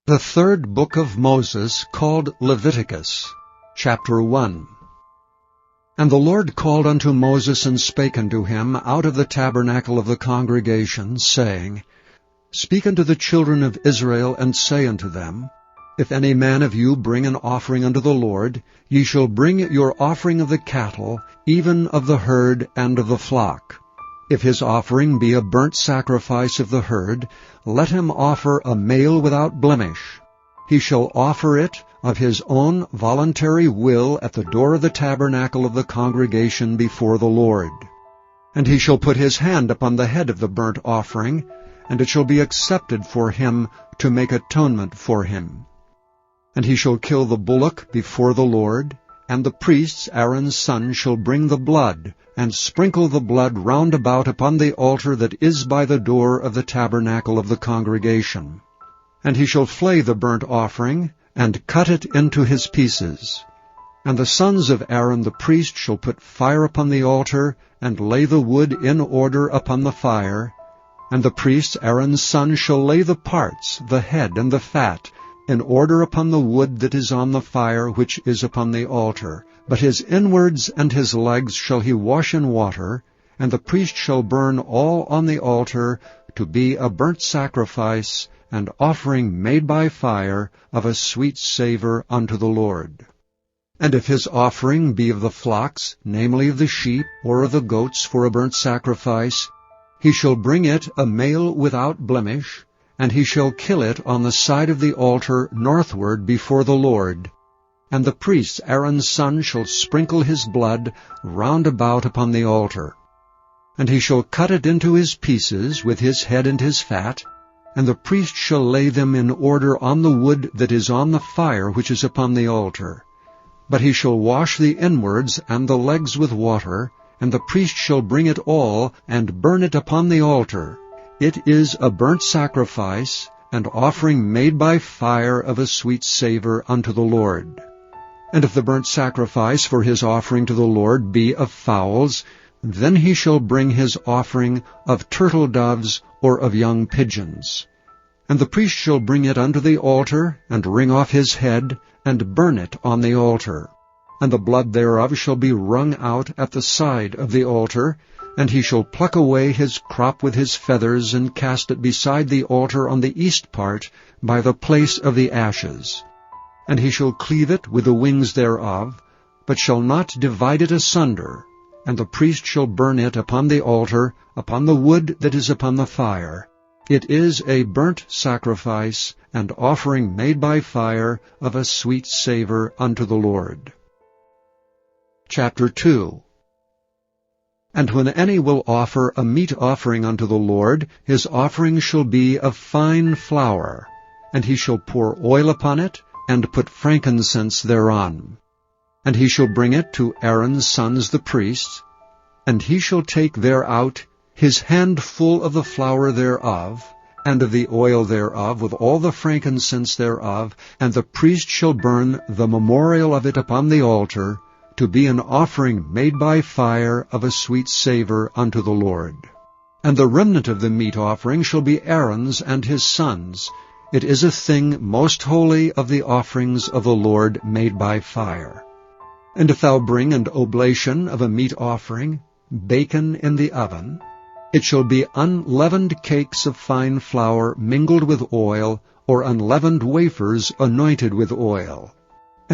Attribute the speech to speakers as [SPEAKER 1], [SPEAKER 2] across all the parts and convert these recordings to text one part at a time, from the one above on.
[SPEAKER 1] The third book of Moses, called Leviticus, chapter 1. And the Lord called unto Moses and spake unto him out of the tabernacle of the congregation, saying, Speak unto the children of Israel, and say unto them, If any man of you bring an offering unto the Lord, ye shall bring your offering of the cattle, even of the herd and of the flock. If his offering be a burnt sacrifice of the herd, let him offer a male without blemish. He shall offer it of his own voluntary will at the door of the tabernacle of the congregation before the Lord. And he shall put his hand upon the head of the burnt offering, and it shall be accepted for him to make atonement for him. And he shall kill the bullock before the Lord, and the priests Aaron's son shall bring the blood, and sprinkle the blood round about upon the altar that is by the door of the tabernacle of the congregation. And he shall flay the burnt offering, and cut it into his pieces. And the sons of Aaron the priest shall put fire upon the altar, and lay the wood in order upon the fire. And the priest Aaron's son shall lay the parts, the head and the fat, in order upon the wood that is on the fire which is upon the altar. But his inwards and his legs shall he wash in water, and the priest shall burn all on the altar to be a burnt sacrifice, and offering made by fire of a sweet savour unto the Lord. And if his offering be of the flocks, namely of the sheep or of the goats for a burnt sacrifice, he shall bring it a male without blemish, and he shall kill it on the side of the altar northward before the Lord. And the priest Aaron's son shall sprinkle his blood round about upon the altar. And he shall cut it into his pieces with his head and his fat, and the priest shall lay them in order on the wood that is on the fire which is upon the altar. But he shall wash the inwards and the legs with water, and the priest shall bring it all, and burn it upon the altar. It is a burnt sacrifice, and offering made by fire of a sweet savour unto the Lord. And if the burnt sacrifice for his offering to the Lord be of fowls, then he shall bring his offering of turtle doves or of young pigeons. And the priest shall bring it unto the altar, and wring off his head, and burn it on the altar. And the blood thereof shall be wrung out at the side of the altar, and he shall pluck away his crop with his feathers, and cast it beside the altar on the east part, by the place of the ashes. And he shall cleave it with the wings thereof, but shall not divide it asunder. And the priest shall burn it upon the altar, upon the wood that is upon the fire. It is a burnt sacrifice, and offering made by fire of a sweet savour unto the Lord. Chapter 2. And when any will offer a meat offering unto the Lord, his offering shall be of fine flour, and he shall pour oil upon it, and put frankincense thereon. And he shall bring it to Aaron's sons the priests, and he shall take thereout his handful of the flour thereof, and of the oil thereof, with all the frankincense thereof, and the priest shall burn the memorial of it upon the altar, to be an offering made by fire of a sweet savour unto the Lord. And the remnant of the meat offering shall be Aaron's and his sons'. It is a thing most holy of the offerings of the Lord made by fire. And if thou bring an oblation of a meat offering, bacon in the oven, it shall be unleavened cakes of fine flour mingled with oil, or unleavened wafers anointed with oil.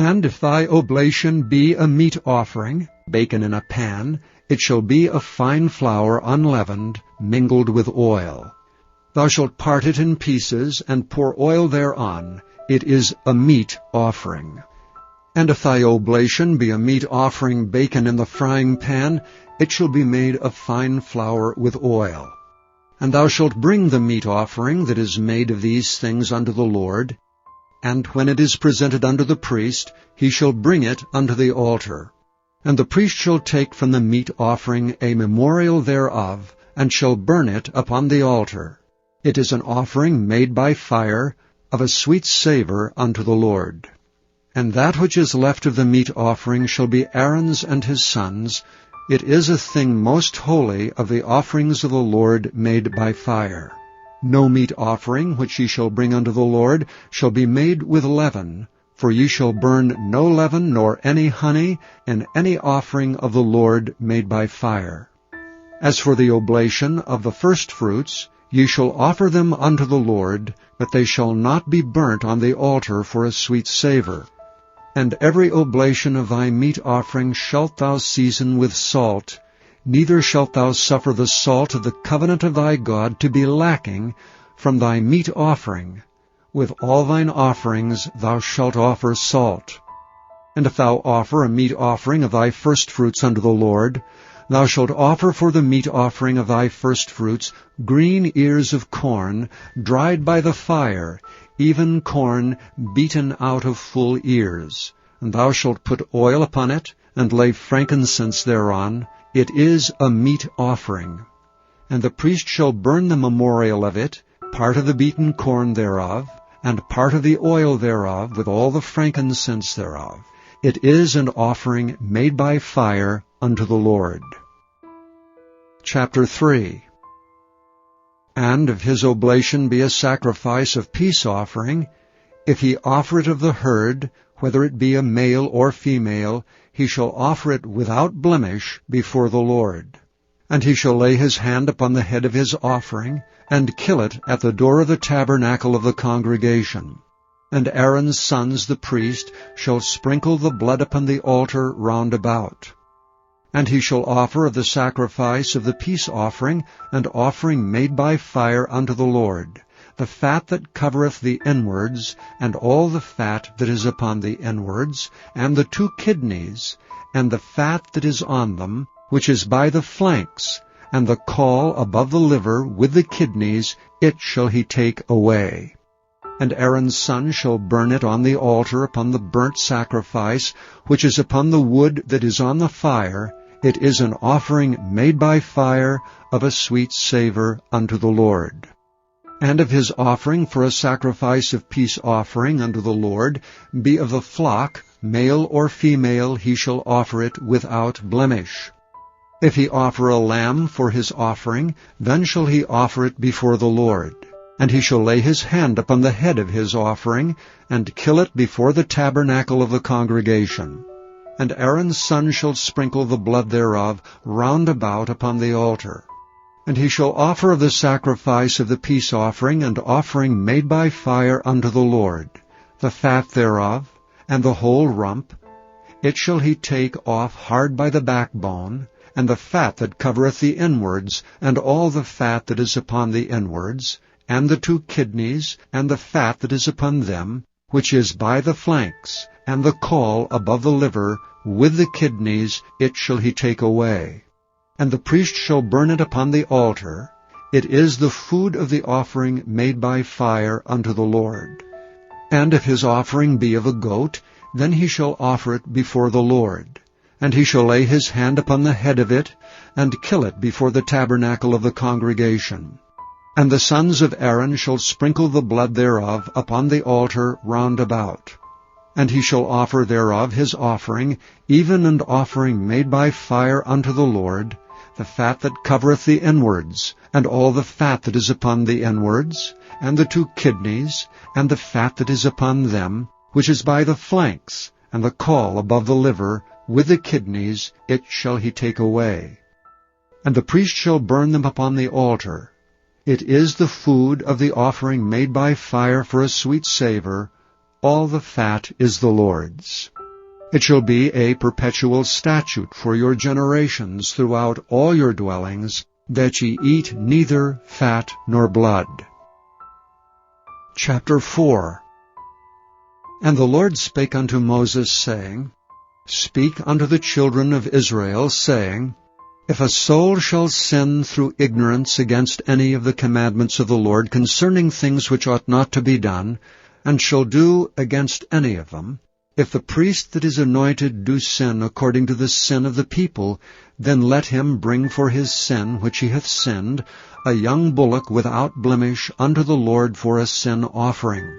[SPEAKER 1] And if thy oblation be a meat offering, bacon in a pan, it shall be of fine flour unleavened, mingled with oil. Thou shalt part it in pieces, and pour oil thereon. It is a meat offering. And if thy oblation be a meat offering bacon in the frying pan, it shall be made of fine flour with oil. And thou shalt bring the meat offering that is made of these things unto the Lord, and when it is presented unto the priest, he shall bring it unto the altar. And the priest shall take from the meat offering a memorial thereof, and shall burn it upon the altar. It is an offering made by fire of a sweet savour unto the Lord. And that which is left of the meat offering shall be Aaron's and his sons'. It is a thing most holy of the offerings of the Lord made by fire. No meat offering which ye shall bring unto the Lord shall be made with leaven, for ye shall burn no leaven nor any honey in any offering of the Lord made by fire. As for the oblation of the firstfruits, ye shall offer them unto the Lord, but they shall not be burnt on the altar for a sweet savour. And every oblation of thy meat offering shalt thou season with salt, neither shalt thou suffer the salt of the covenant of thy God to be lacking from thy meat offering. With all thine offerings thou shalt offer salt. And if thou offer a meat offering of thy firstfruits unto the Lord, thou shalt offer for the meat offering of thy firstfruits green ears of corn, dried by the fire, even corn beaten out of full ears. And thou shalt put oil upon it, and lay frankincense thereon. It is a meat offering. And the priest shall burn the memorial of it, part of the beaten corn thereof, and part of the oil thereof, with all the frankincense thereof. It is an offering made by fire unto the Lord. Chapter 3. And if his oblation be a sacrifice of peace offering, if he offer it of the herd, whether it be a male or female, he shall offer it without blemish before the Lord. And he shall lay his hand upon the head of his offering, and kill it at the door of the tabernacle of the congregation. And Aaron's sons the priest shall sprinkle the blood upon the altar round about. And he shall offer of the sacrifice of the peace offering an offering made by fire unto the Lord, the fat that covereth the inwards, and all the fat that is upon the inwards, and the 2 kidneys, and the fat that is on them, which is by the flanks, and the caul above the liver with the kidneys, it shall he take away. And Aaron's son shall burn it on the altar upon the burnt sacrifice, which is upon the wood that is on the fire. It is an offering made by fire of a sweet savour unto the Lord. And if his offering for a sacrifice of peace offering unto the Lord be of the flock, male or female, he shall offer it without blemish. If he offer a lamb for his offering, then shall he offer it before the Lord. And he shall lay his hand upon the head of his offering, and kill it before the tabernacle of the congregation. And Aaron's son shall sprinkle the blood thereof round about upon the altar. And he shall offer of the sacrifice of the peace offering an offering made by fire unto the Lord, the fat thereof, and the whole rump. It shall he take off hard by the backbone, and the fat that covereth the inwards, and all the fat that is upon the inwards, and the 2 kidneys, and the fat that is upon them, which is by the flanks, and the caul above the liver, with the kidneys, it shall he take away. And the priest shall burn it upon the altar. It is the food of the offering made by fire unto the Lord. And if his offering be of a goat, then he shall offer it before the Lord. And he shall lay his hand upon the head of it, and kill it before the tabernacle of the congregation. And the sons of Aaron shall sprinkle the blood thereof upon the altar round about. And he shall offer thereof his offering, even an offering made by fire unto the Lord, the fat that covereth the inwards, and all the fat that is upon the inwards, and the 2 kidneys, and the fat that is upon them, which is by the flanks, and the caul above the liver, with the kidneys, it shall he take away. And the priest shall burn them upon the altar. It is the food of the offering made by fire for a sweet savour. All the fat is the Lord's. It shall be a perpetual statute for your generations throughout all your dwellings, that ye eat neither fat nor blood. Chapter 4. And the Lord spake unto Moses, saying, Speak unto the children of Israel, saying, If a soul shall sin through ignorance against any of the commandments of the Lord concerning things which ought not to be done, and shall do against any of them, if the priest that is anointed do sin according to the sin of the people, then let him bring for his sin which he hath sinned a young bullock without blemish unto the Lord for a sin offering.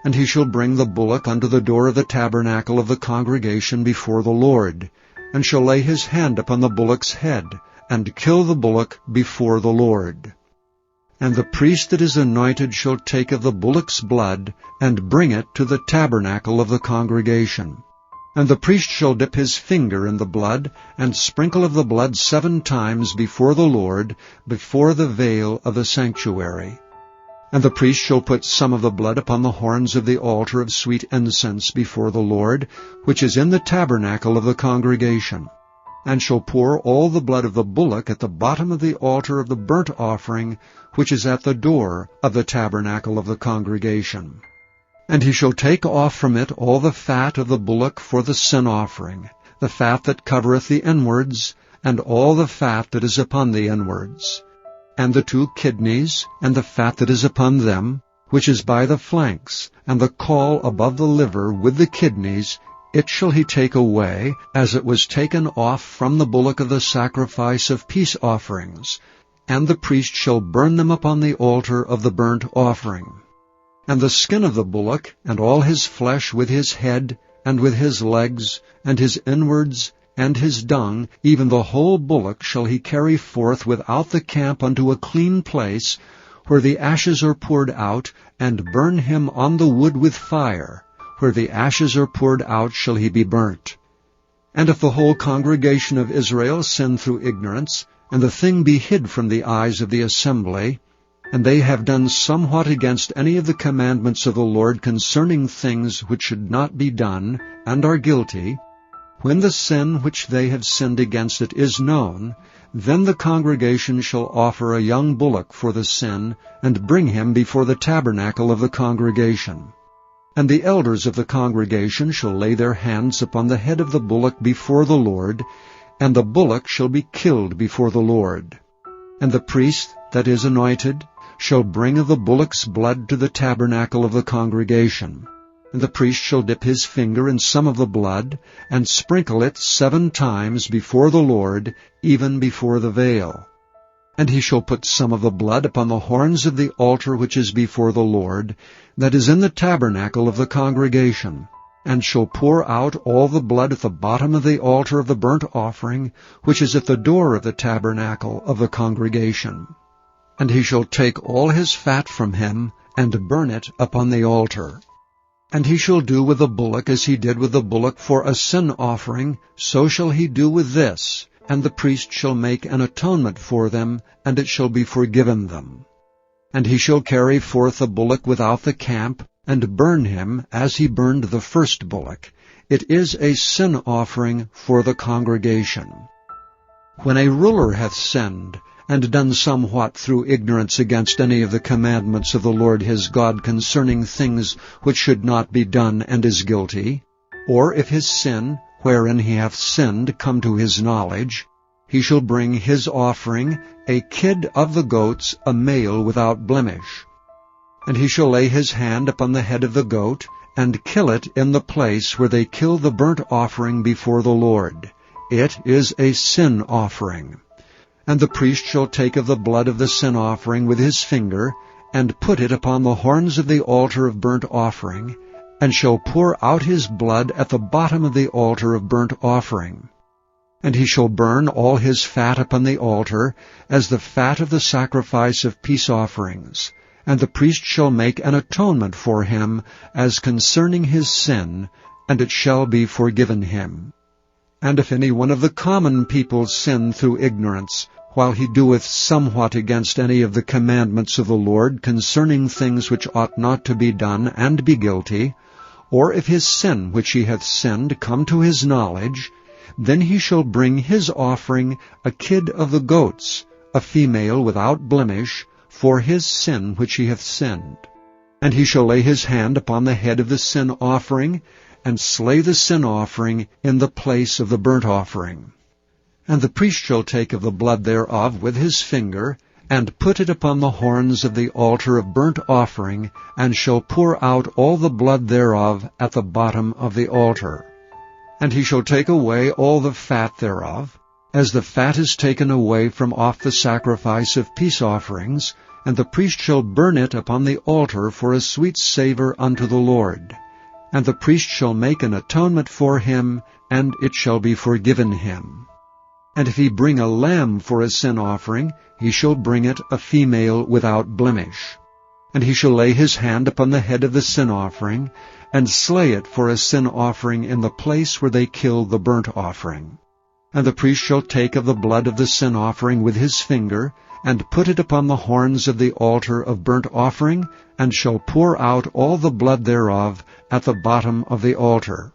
[SPEAKER 1] And he shall bring the bullock unto the door of the tabernacle of the congregation before the Lord, and shall lay his hand upon the bullock's head, and kill the bullock before the Lord. And the priest that is anointed shall take of the bullock's blood, and bring it to the tabernacle of the congregation. And the priest shall dip his finger in the blood, and sprinkle of the blood 7 times before the Lord, before the veil of the sanctuary. And the priest shall put some of the blood upon the horns of the altar of sweet incense before the Lord, which is in the tabernacle of the congregation, and shall pour all the blood of the bullock at the bottom of the altar of the burnt offering, which is at the door of the tabernacle of the congregation. And he shall take off from it all the fat of the bullock for the sin offering, the fat that covereth the inwards, and all the fat that is upon the inwards, and the 2 kidneys, and the fat that is upon them, which is by the flanks, and the caul above the liver with the kidneys, it shall he take away, as it was taken off from the bullock of the sacrifice of peace offerings, and the priest shall burn them upon the altar of the burnt offering. And the skin of the bullock, and all his flesh with his head, and with his legs, and his inwards, and his dung, even the whole bullock shall he carry forth without the camp unto a clean place, where the ashes are poured out, and burn him on the wood with fire. Where the ashes are poured out shall he be burnt. And if the whole congregation of Israel sin through ignorance, and the thing be hid from the eyes of the assembly, and they have done somewhat against any of the commandments of the Lord concerning things which should not be done, and are guilty, when the sin which they have sinned against it is known, then the congregation shall offer a young bullock for the sin, and bring him before the tabernacle of the congregation. And the elders of the congregation shall lay their hands upon the head of the bullock before the Lord, and the bullock shall be killed before the Lord. And the priest that is anointed shall bring of the bullock's blood to the tabernacle of the congregation. And the priest shall dip his finger in some of the blood, and sprinkle it 7 times before the Lord, even before the veil. And he shall put some of the blood upon the horns of the altar which is before the Lord, that is in the tabernacle of the congregation, and shall pour out all the blood at the bottom of the altar of the burnt offering, which is at the door of the tabernacle of the congregation. And he shall take all his fat from him, and burn it upon the altar. And he shall do with the bullock as he did with the bullock for a sin offering, so shall he do with this, and the priest shall make an atonement for them, and it shall be forgiven them. And he shall carry forth the bullock without the camp, and burn him as he burned the first bullock. It is a sin offering for the congregation. When a ruler hath sinned, and done somewhat through ignorance against any of the commandments of the Lord his God concerning things which should not be done, and is guilty, or if his sin, wherein he hath sinned, come to his knowledge, he shall bring his offering, a kid of the goats, a male without blemish. And he shall lay his hand upon the head of the goat, and kill it in the place where they kill the burnt offering before the Lord. It is a sin offering. And the priest shall take of the blood of the sin offering with his finger, and put it upon the horns of the altar of burnt offering, and shall pour out his blood at the bottom of the altar of burnt offering. And he shall burn all his fat upon the altar, as the fat of the sacrifice of peace offerings. And the priest shall make an atonement for him, as concerning his sin, and it shall be forgiven him. And if any one of the common people sin through ignorance, while he doeth somewhat against any of the commandments of the Lord concerning things which ought not to be done, and be guilty, or if his sin which he hath sinned come to his knowledge, then he shall bring his offering, a kid of the goats, a female without blemish, for his sin which he hath sinned. And he shall lay his hand upon the head of the sin offering, and slay the sin offering in the place of the burnt offering. And the priest shall take of the blood thereof with his finger, and put it upon the horns of the altar of burnt offering, and shall pour out all the blood thereof at the bottom of the altar. And he shall take away all the fat thereof, as the fat is taken away from off the sacrifice of peace offerings, and the priest shall burn it upon the altar for a sweet savour unto the Lord. And the priest shall make an atonement for him, and it shall be forgiven him. And if he bring a lamb for a sin offering, he shall bring it a female without blemish. And he shall lay his hand upon the head of the sin offering, and slay it for a sin offering in the place where they kill the burnt offering. And the priest shall take of the blood of the sin offering with his finger, and put it upon the horns of the altar of burnt offering, and shall pour out all the blood thereof at the bottom of the altar.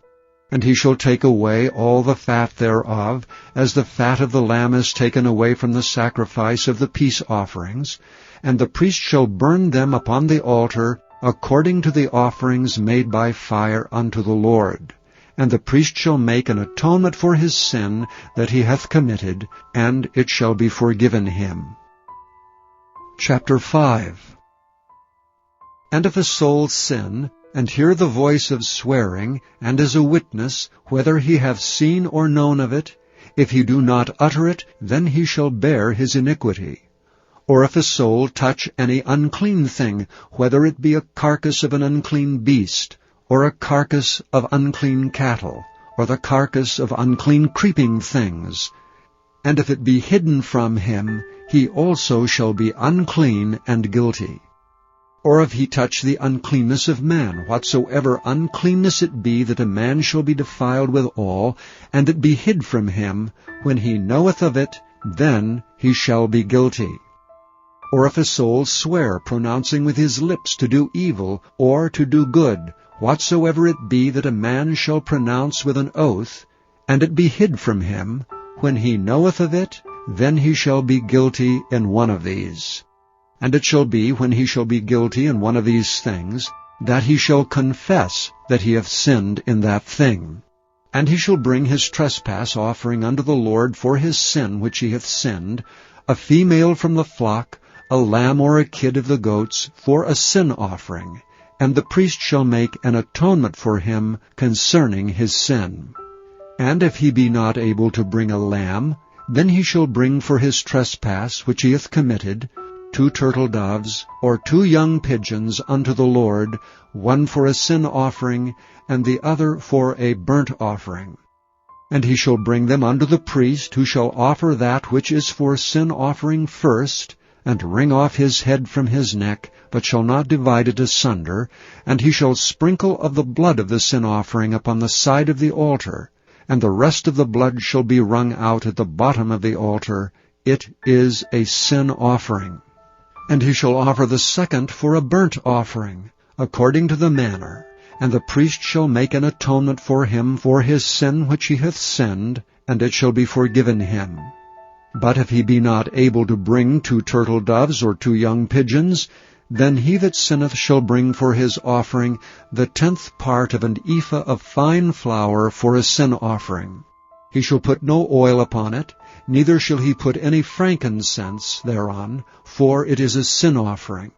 [SPEAKER 1] And he shall take away all the fat thereof, as the fat of the lamb is taken away from the sacrifice of the peace offerings, and the priest shall burn them upon the altar according to the offerings made by fire unto the Lord. And the priest shall make an atonement for his sin that he hath committed, and it shall be forgiven him. Chapter 5. And if a soul sin, and hear the voice of swearing, and is a witness, whether he have seen or known of it, if he do not utter it, then he shall bear his iniquity. Or if a soul touch any unclean thing, whether it be a carcass of an unclean beast, or a carcass of unclean cattle, or the carcass of unclean creeping things, and if it be hidden from him, he also shall be unclean and guilty. Or if he touch the uncleanness of man, whatsoever uncleanness it be, that a man shall be defiled withal, and it be hid from him, when he knoweth of it, then he shall be guilty. Or if a soul swear, pronouncing with his lips to do evil, or to do good, whatsoever it be that a man shall pronounce with an oath, and it be hid from him, when he knoweth of it, then he shall be guilty in one of these. And it shall be, when he shall be guilty in one of these things, that he shall confess that he hath sinned in that thing. And he shall bring his trespass offering unto the Lord for his sin which he hath sinned, a female from the flock, a lamb or a kid of the goats, for a sin offering. And the priest shall make an atonement for him concerning his sin. And if he be not able to bring a lamb, then he shall bring for his trespass which he hath committed 2 turtle doves, or 2 young pigeons unto the Lord, one for a sin offering, and the other for a burnt offering. And he shall bring them unto the priest, who shall offer that which is for sin offering first, and wring off his head from his neck, but shall not divide it asunder, and he shall sprinkle of the blood of the sin offering upon the side of the altar, and the rest of the blood shall be wrung out at the bottom of the altar. It is a sin offering. And he shall offer the second for a burnt offering, according to the manner, and the priest shall make an atonement for him for his sin which he hath sinned, and it shall be forgiven him. But if he be not able to bring 2 turtle doves or 2 young pigeons, then he that sinneth shall bring for his offering the 10th part of an ephah of fine flour for a sin offering. He shall put no oil upon it, neither shall he put any frankincense thereon, for it is a sin offering.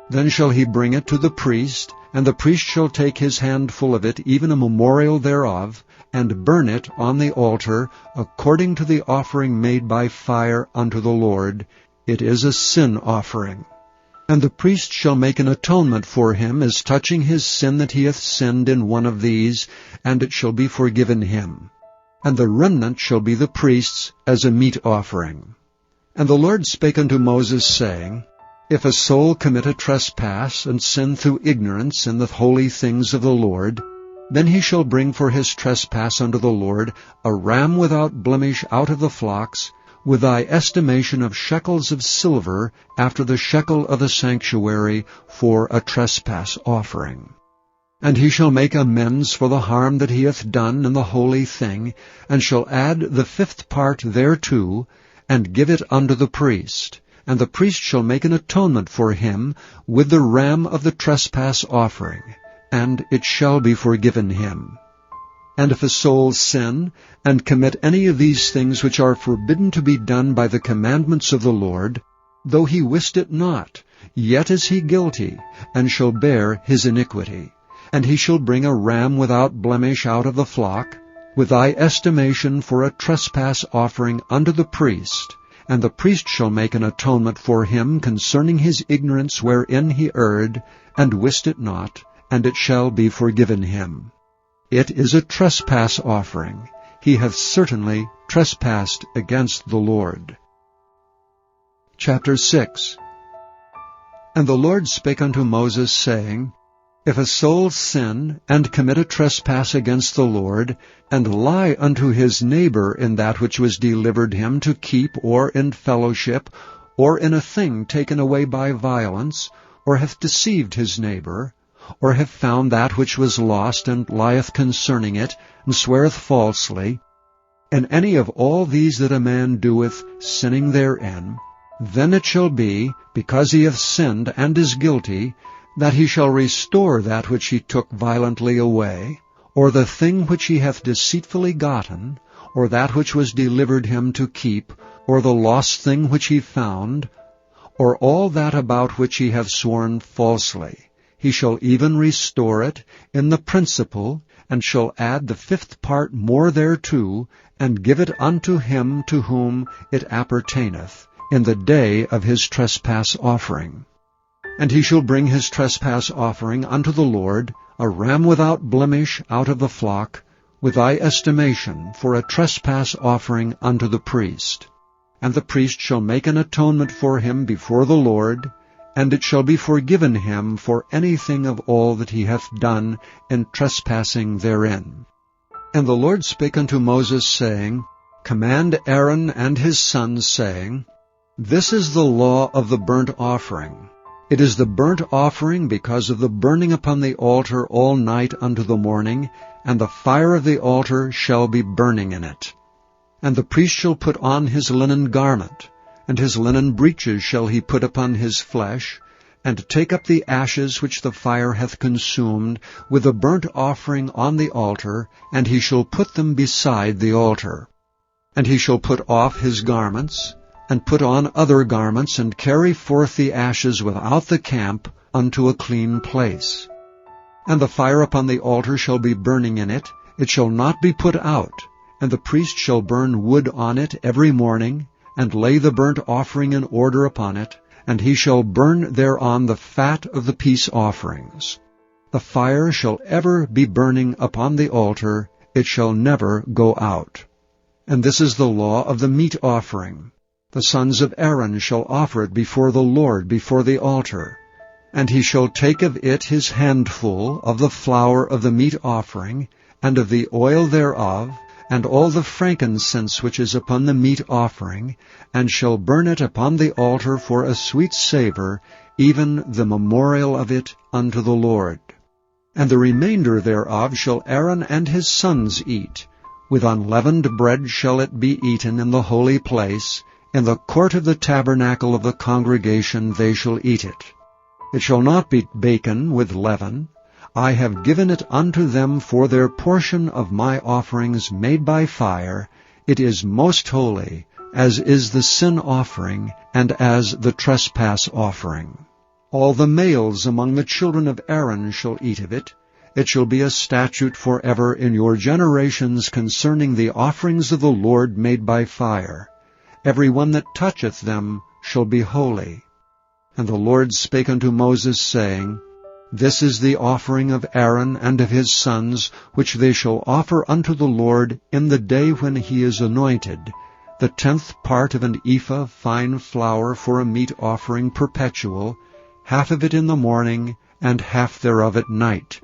[SPEAKER 1] Then shall he bring it to the priest, and the priest shall take his handful of it, even a memorial thereof, and burn it on the altar, according to the offering made by fire unto the Lord. It is a sin offering. And the priest shall make an atonement for him as touching his sin that he hath sinned in one of these, and it shall be forgiven him. And the remnant shall be the priest's as a meat offering. And the Lord spake unto Moses, saying, If a soul commit a trespass, and sin through ignorance in the holy things of the Lord, then he shall bring for his trespass unto the Lord a ram without blemish out of the flocks, with thy estimation of shekels of silver, after the shekel of the sanctuary, for a trespass offering. And he shall make amends for the harm that he hath done in the holy thing, and shall add the 5th part thereto, and give it unto the priest. And the priest shall make an atonement for him with the ram of the trespass offering, and it shall be forgiven him. And if a soul sin, and commit any of these things which are forbidden to be done by the commandments of the Lord, though he wist it not, yet is he guilty, and shall bear his iniquity. And he shall bring a ram without blemish out of the flock, with thy estimation for a trespass offering unto the priest. And the priest shall make an atonement for him concerning his ignorance wherein he erred, and wist it not, and it shall be forgiven him. It is a trespass offering. he hath certainly trespassed against the Lord. Chapter 6. And the Lord spake unto Moses, saying, If a soul sin, and commit a trespass against the Lord, and lie unto his neighbor in that which was delivered him to keep, or in fellowship, or in a thing taken away by violence, or hath deceived his neighbor, or hath found that which was lost, and lieth concerning it, and sweareth falsely, in any of all these that a man doeth, sinning therein, then it shall be, because he hath sinned and is guilty, that he shall restore that which he took violently away, or the thing which he hath deceitfully gotten, or that which was delivered him to keep, or the lost thing which he found, or all that about which he hath sworn falsely. He shall even restore it in the principal, and shall add the 5th part more thereto, and give it unto him to whom it appertaineth, in the day of his trespass offering. And he shall bring his trespass offering unto the Lord, a ram without blemish out of the flock, with thy estimation, for a trespass offering unto the priest. And the priest shall make an atonement for him before the Lord, and it shall be forgiven him for anything of all that he hath done in trespassing therein. And the Lord spake unto Moses, saying, Command Aaron and his sons, saying, This is the law of the burnt offering. It is the burnt offering because of the burning upon the altar all night unto the morning, and the fire of the altar shall be burning in it. And the priest shall put on his linen garment, and his linen breeches shall he put upon his flesh, and take up the ashes which the fire hath consumed, with the burnt offering on the altar, and he shall put them beside the altar. And he shall put off his garments, and put on other garments, and carry forth the ashes without the camp unto a clean place. And the fire upon the altar shall be burning in it, it shall not be put out, and the priest shall burn wood on it every morning, and lay the burnt offering in order upon it, and he shall burn thereon the fat of the peace offerings. The fire shall ever be burning upon the altar, it shall never go out. And this is the law of the meat offering. The sons of Aaron shall offer it before the Lord before the altar. And he shall take of it his handful of the flour of the meat offering, and of the oil thereof, and all the frankincense which is upon the meat offering, and shall burn it upon the altar for a sweet savour, even the memorial of it unto the Lord. And the remainder thereof shall Aaron and his sons eat. With unleavened bread shall it be eaten in the holy place. In the court of the tabernacle of the congregation they shall eat it. It shall not be baken with leaven. I have given it unto them for their portion of my offerings made by fire. It is most holy, as is the sin offering, and as the trespass offering. All the males among the children of Aaron shall eat of it. It shall be a statute forever in your generations concerning the offerings of the Lord made by fire. Every one that toucheth them shall be holy. And the Lord spake unto Moses, saying, This is the offering of Aaron and of his sons, which they shall offer unto the Lord in the day when he is anointed, the 10th part of an ephah fine flour for a meat offering perpetual, half of it in the morning, and half thereof at night.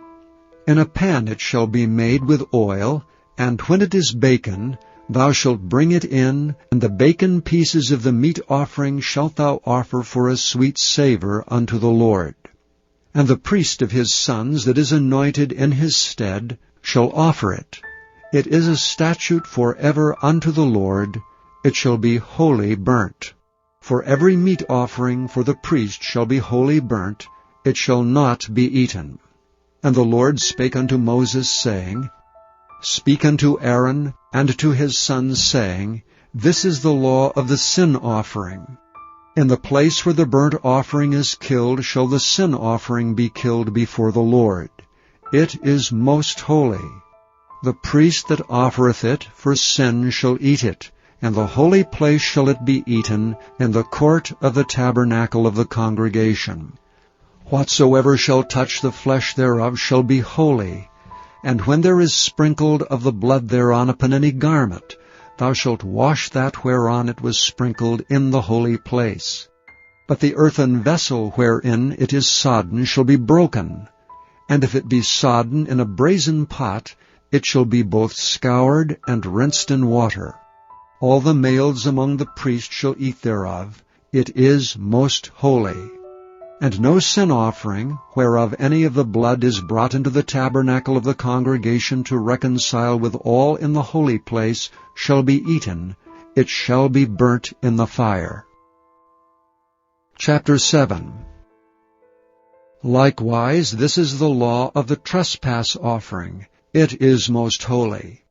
[SPEAKER 1] In a pan it shall be made with oil, and when it is baken, thou shalt bring it in, and the baken pieces of the meat offering shalt thou offer for a sweet savour unto the Lord. And the priest of his sons that is anointed in his stead shall offer it. It is a statute forever unto the Lord. It shall be wholly burnt. For every meat offering for the priest shall be wholly burnt. It shall not be eaten. And the Lord spake unto Moses, saying, Speak unto Aaron and to his sons, saying, This is the law of the sin offering. In the place where the burnt offering is killed shall the sin offering be killed before the Lord. It is most holy. The priest that offereth it for sin shall eat it. In the holy place shall it be eaten, in the court of the tabernacle of the congregation. Whatsoever shall touch the flesh thereof shall be holy, And when there is sprinkled of the blood thereon upon any garment, thou shalt wash that whereon it was sprinkled in the holy place. But the earthen vessel wherein it is sodden shall be broken. And if it be sodden in a brazen pot, it shall be both scoured and rinsed in water. All the males among the priests shall eat thereof. It is most holy. And no sin offering, whereof any of the blood is brought into the tabernacle of the congregation to reconcile with all in the holy place, shall be eaten. It shall be burnt in the fire. Chapter 7. Likewise, this is the law of the trespass offering. It is most holy.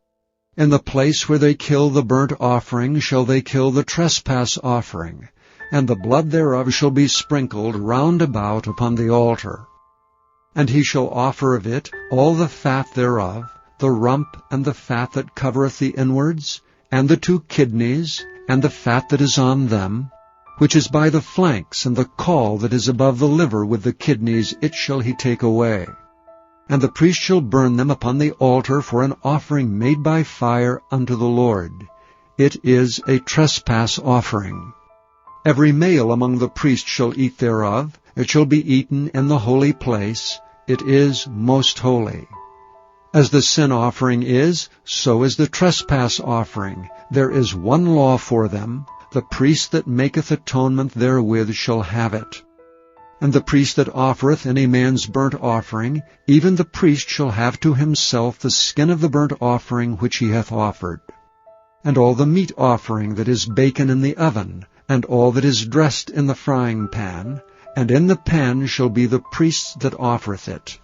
[SPEAKER 1] In the place where they kill the burnt offering shall they kill the trespass offering, and the blood thereof shall be sprinkled round about upon the altar. And he shall offer of it all the fat thereof, the rump and the fat that covereth the inwards, and the 2 kidneys, and the fat that is on them, which is by the flanks, and the caul that is above the liver with the kidneys, it shall he take away. And the priest shall burn them upon the altar for an offering made by fire unto the Lord. It is a trespass offering. Every male among the priests shall eat thereof. It shall be eaten in the holy place. It is most holy. As the sin offering is, so is the trespass offering. There is one law for them. The priest that maketh atonement therewith shall have it. And the priest that offereth any man's burnt offering, even the priest shall have to himself the skin of the burnt offering which he hath offered. And all the meat offering that is baken in the oven, and all that is dressed in the frying pan, and in the pan shall be the priest's that offereth it.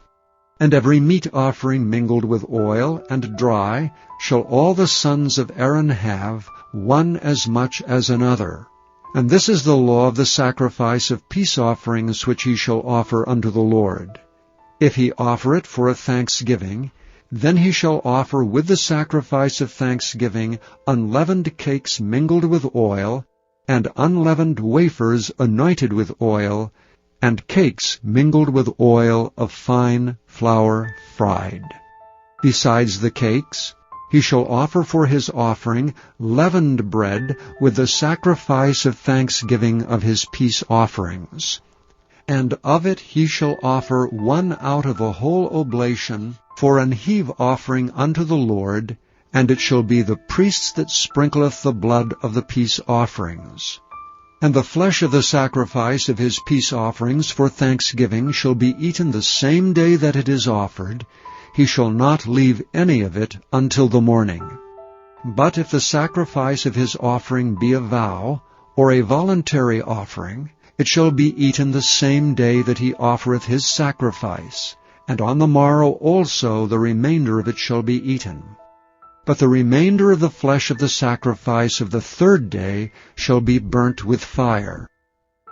[SPEAKER 1] And every meat offering mingled with oil and dry shall all the sons of Aaron have, one as much as another. And this is the law of the sacrifice of peace offerings which he shall offer unto the Lord. If he offer it for a thanksgiving, then he shall offer with the sacrifice of thanksgiving unleavened cakes mingled with oil, and unleavened wafers anointed with oil, and cakes mingled with oil of fine flour fried. Besides the cakes, he shall offer for his offering leavened bread with the sacrifice of thanksgiving of his peace offerings. And of it he shall offer 1 out of a whole oblation for an heave offering unto the Lord, and it shall be the priest that sprinkleth the blood of the peace offerings. And the flesh of the sacrifice of his peace offerings for thanksgiving shall be eaten the same day that it is offered. He shall not leave any of it until the morning. But if the sacrifice of his offering be a vow, or a voluntary offering, it shall be eaten the same day that he offereth his sacrifice, and on the morrow also the remainder of it shall be eaten. But the remainder of the flesh of the sacrifice of the 3rd day shall be burnt with fire.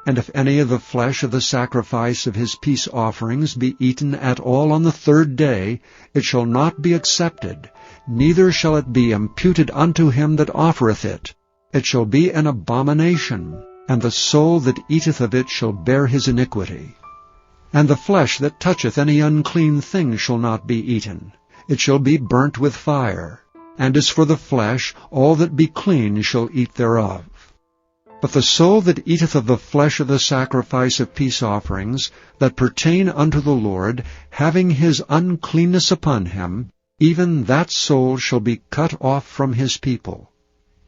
[SPEAKER 1] And if any of the flesh of the sacrifice of his peace offerings be eaten at all on the 3rd day, it shall not be accepted, neither shall it be imputed unto him that offereth it. It shall be an abomination, and the soul that eateth of it shall bear his iniquity. And the flesh that toucheth any unclean thing shall not be eaten. It shall be burnt with fire. And as for the flesh, all that be clean shall eat thereof. But the soul that eateth of the flesh of the sacrifice of peace offerings, that pertain unto the Lord, having his uncleanness upon him, even that soul shall be cut off from his people.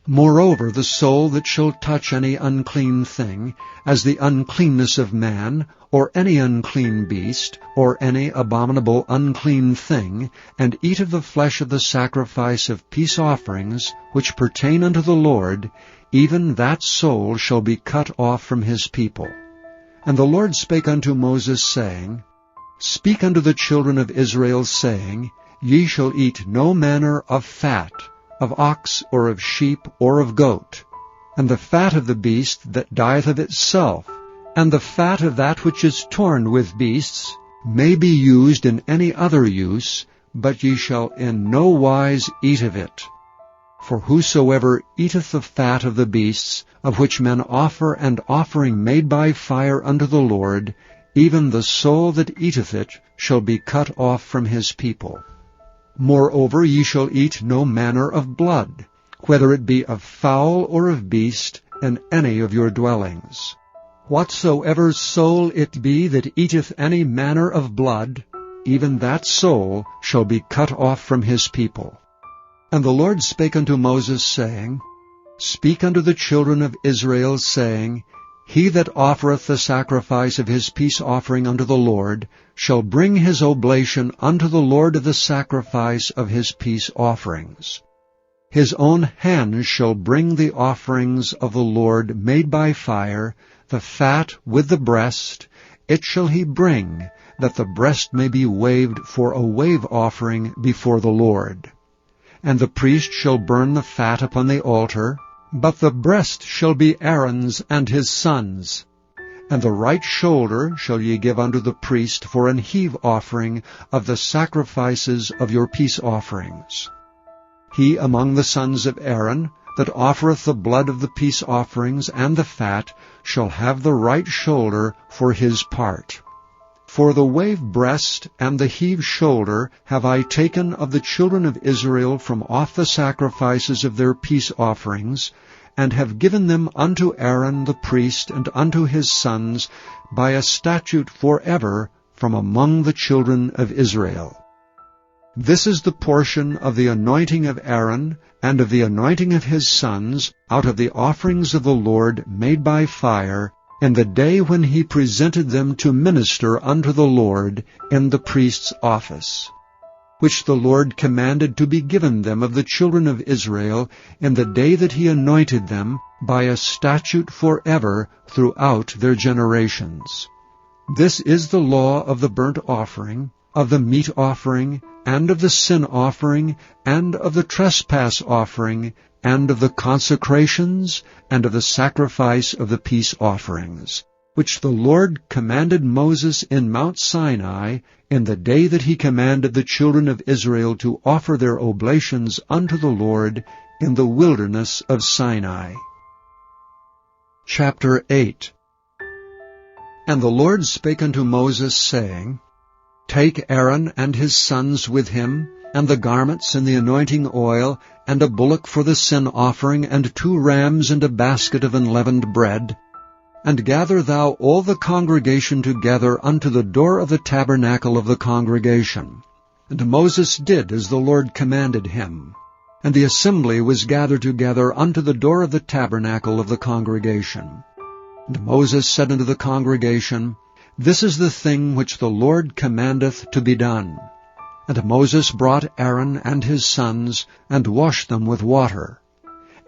[SPEAKER 1] Moreover, the soul that shall touch any unclean thing, as the uncleanness of man, or any unclean beast, or any abominable unclean thing, and eat of the flesh of the sacrifice of peace offerings, which pertain unto the Lord, even that soul shall be cut off from his people. And the Lord spake unto Moses, saying, Speak unto the children of Israel, saying, Ye shall eat no manner of fat, of ox, or of sheep, or of goat, and the fat of the beast that dieth of itself, and the fat of that which is torn with beasts, may be used in any other use, but ye shall in no wise eat of it. For whosoever eateth the fat of the beasts, of which men offer an offering made by fire unto the Lord, even the soul that eateth it shall be cut off from his people. Moreover, ye shall eat no manner of blood, whether it be of fowl or of beast, in any of your dwellings. Whatsoever soul it be that eateth any manner of blood, even that soul shall be cut off from his people. And the Lord spake unto Moses, saying, Speak unto the children of Israel, saying, He that offereth the sacrifice of his peace offering unto the Lord shall bring his oblation unto the Lord of the sacrifice of his peace offerings. His own hand shall bring the offerings of the Lord made by fire, the fat with the breast, it shall he bring, that the breast may be waved for a wave offering before the Lord. And the priest shall burn the fat upon the altar, but the breast shall be Aaron's and his sons'. And the right shoulder shall ye give unto the priest for an heave offering of the sacrifices of your peace offerings. He among the sons of Aaron, that offereth the blood of the peace offerings and the fat, shall have the right shoulder for his part. For the wave breast and the heave shoulder have I taken of the children of Israel from off the sacrifices of their peace offerings, and have given them unto Aaron the priest and unto his sons by a statute forever from among the children of Israel. This is the portion of the anointing of Aaron and of the anointing of his sons out of the offerings of the Lord made by fire, in the day when he presented them to minister unto the Lord in the priest's office, which the Lord commanded to be given them of the children of Israel in the day that he anointed them by a statute forever throughout their generations. This is the law of the burnt offering, of the meat offering, and of the sin offering, and of the trespass offering, and of the consecrations, and of the sacrifice of the peace offerings, which the Lord commanded Moses in Mount Sinai in the day that he commanded the children of Israel to offer their oblations unto the Lord in the wilderness of Sinai. Chapter 8. And the Lord spake unto Moses, saying, Take Aaron and his sons with him, and the garments and the anointing oil, and a bullock for the sin offering, and 2 rams, and a basket of unleavened bread, and gather thou all the congregation together unto the door of the tabernacle of the congregation. And Moses did as the Lord commanded him. And the assembly was gathered together unto the door of the tabernacle of the congregation. And Moses said unto the congregation, This is the thing which the Lord commandeth to be done. And Moses brought Aaron and his sons, and washed them with water.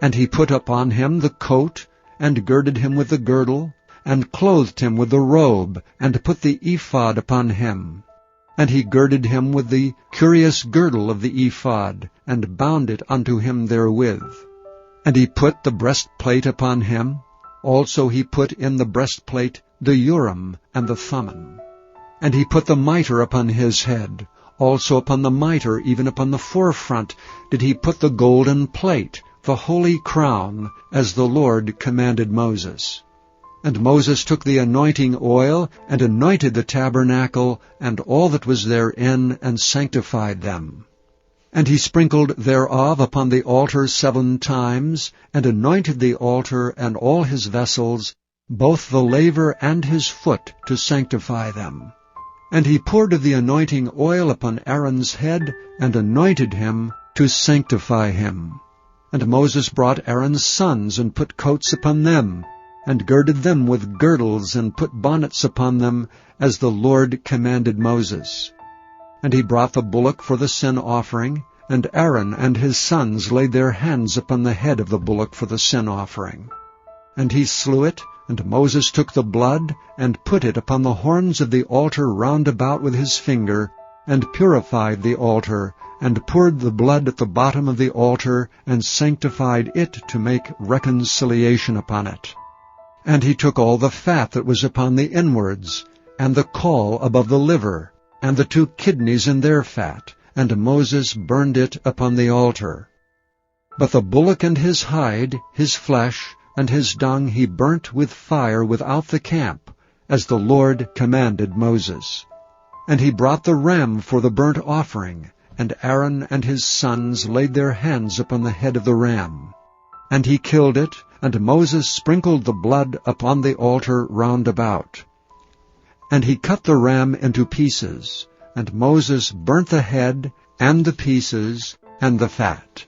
[SPEAKER 1] And he put upon him the coat, and girded him with the girdle, and clothed him with the robe, and put the ephod upon him. And he girded him with the curious girdle of the ephod, and bound it unto him therewith. And he put the breastplate upon him. Also he put in the breastplate the Urim and the Thummim. And he put the mitre upon his head. Also upon the mitre, even upon the forefront, did he put the golden plate, the holy crown, as the Lord commanded Moses. And Moses took the anointing oil, and anointed the tabernacle, and all that was therein, and sanctified them. And he sprinkled thereof upon the altar 7 times, and anointed the altar and all his vessels, both the laver and his foot, to sanctify them. And he poured of the anointing oil upon Aaron's head, and anointed him to sanctify him. And Moses brought Aaron's sons, and put coats upon them, and girded them with girdles, and put bonnets upon them, as the Lord commanded Moses. And he brought the bullock for the sin offering, and Aaron and his sons laid their hands upon the head of the bullock for the sin offering. And he slew it, and Moses took the blood, and put it upon the horns of the altar round about with his finger, and purified the altar, and poured the blood at the bottom of the altar, and sanctified it to make reconciliation upon it. And he took all the fat that was upon the inwards, and the caul above the liver, and the 2 kidneys in their fat, and Moses burned it upon the altar. But the bullock and his hide, his flesh, and his dung he burnt with fire without the camp, as the Lord commanded Moses. And he brought the ram for the burnt offering, and Aaron and his sons laid their hands upon the head of the ram. And he killed it, and Moses sprinkled the blood upon the altar round about. And he cut the ram into pieces, and Moses burnt the head, and the pieces, and the fat.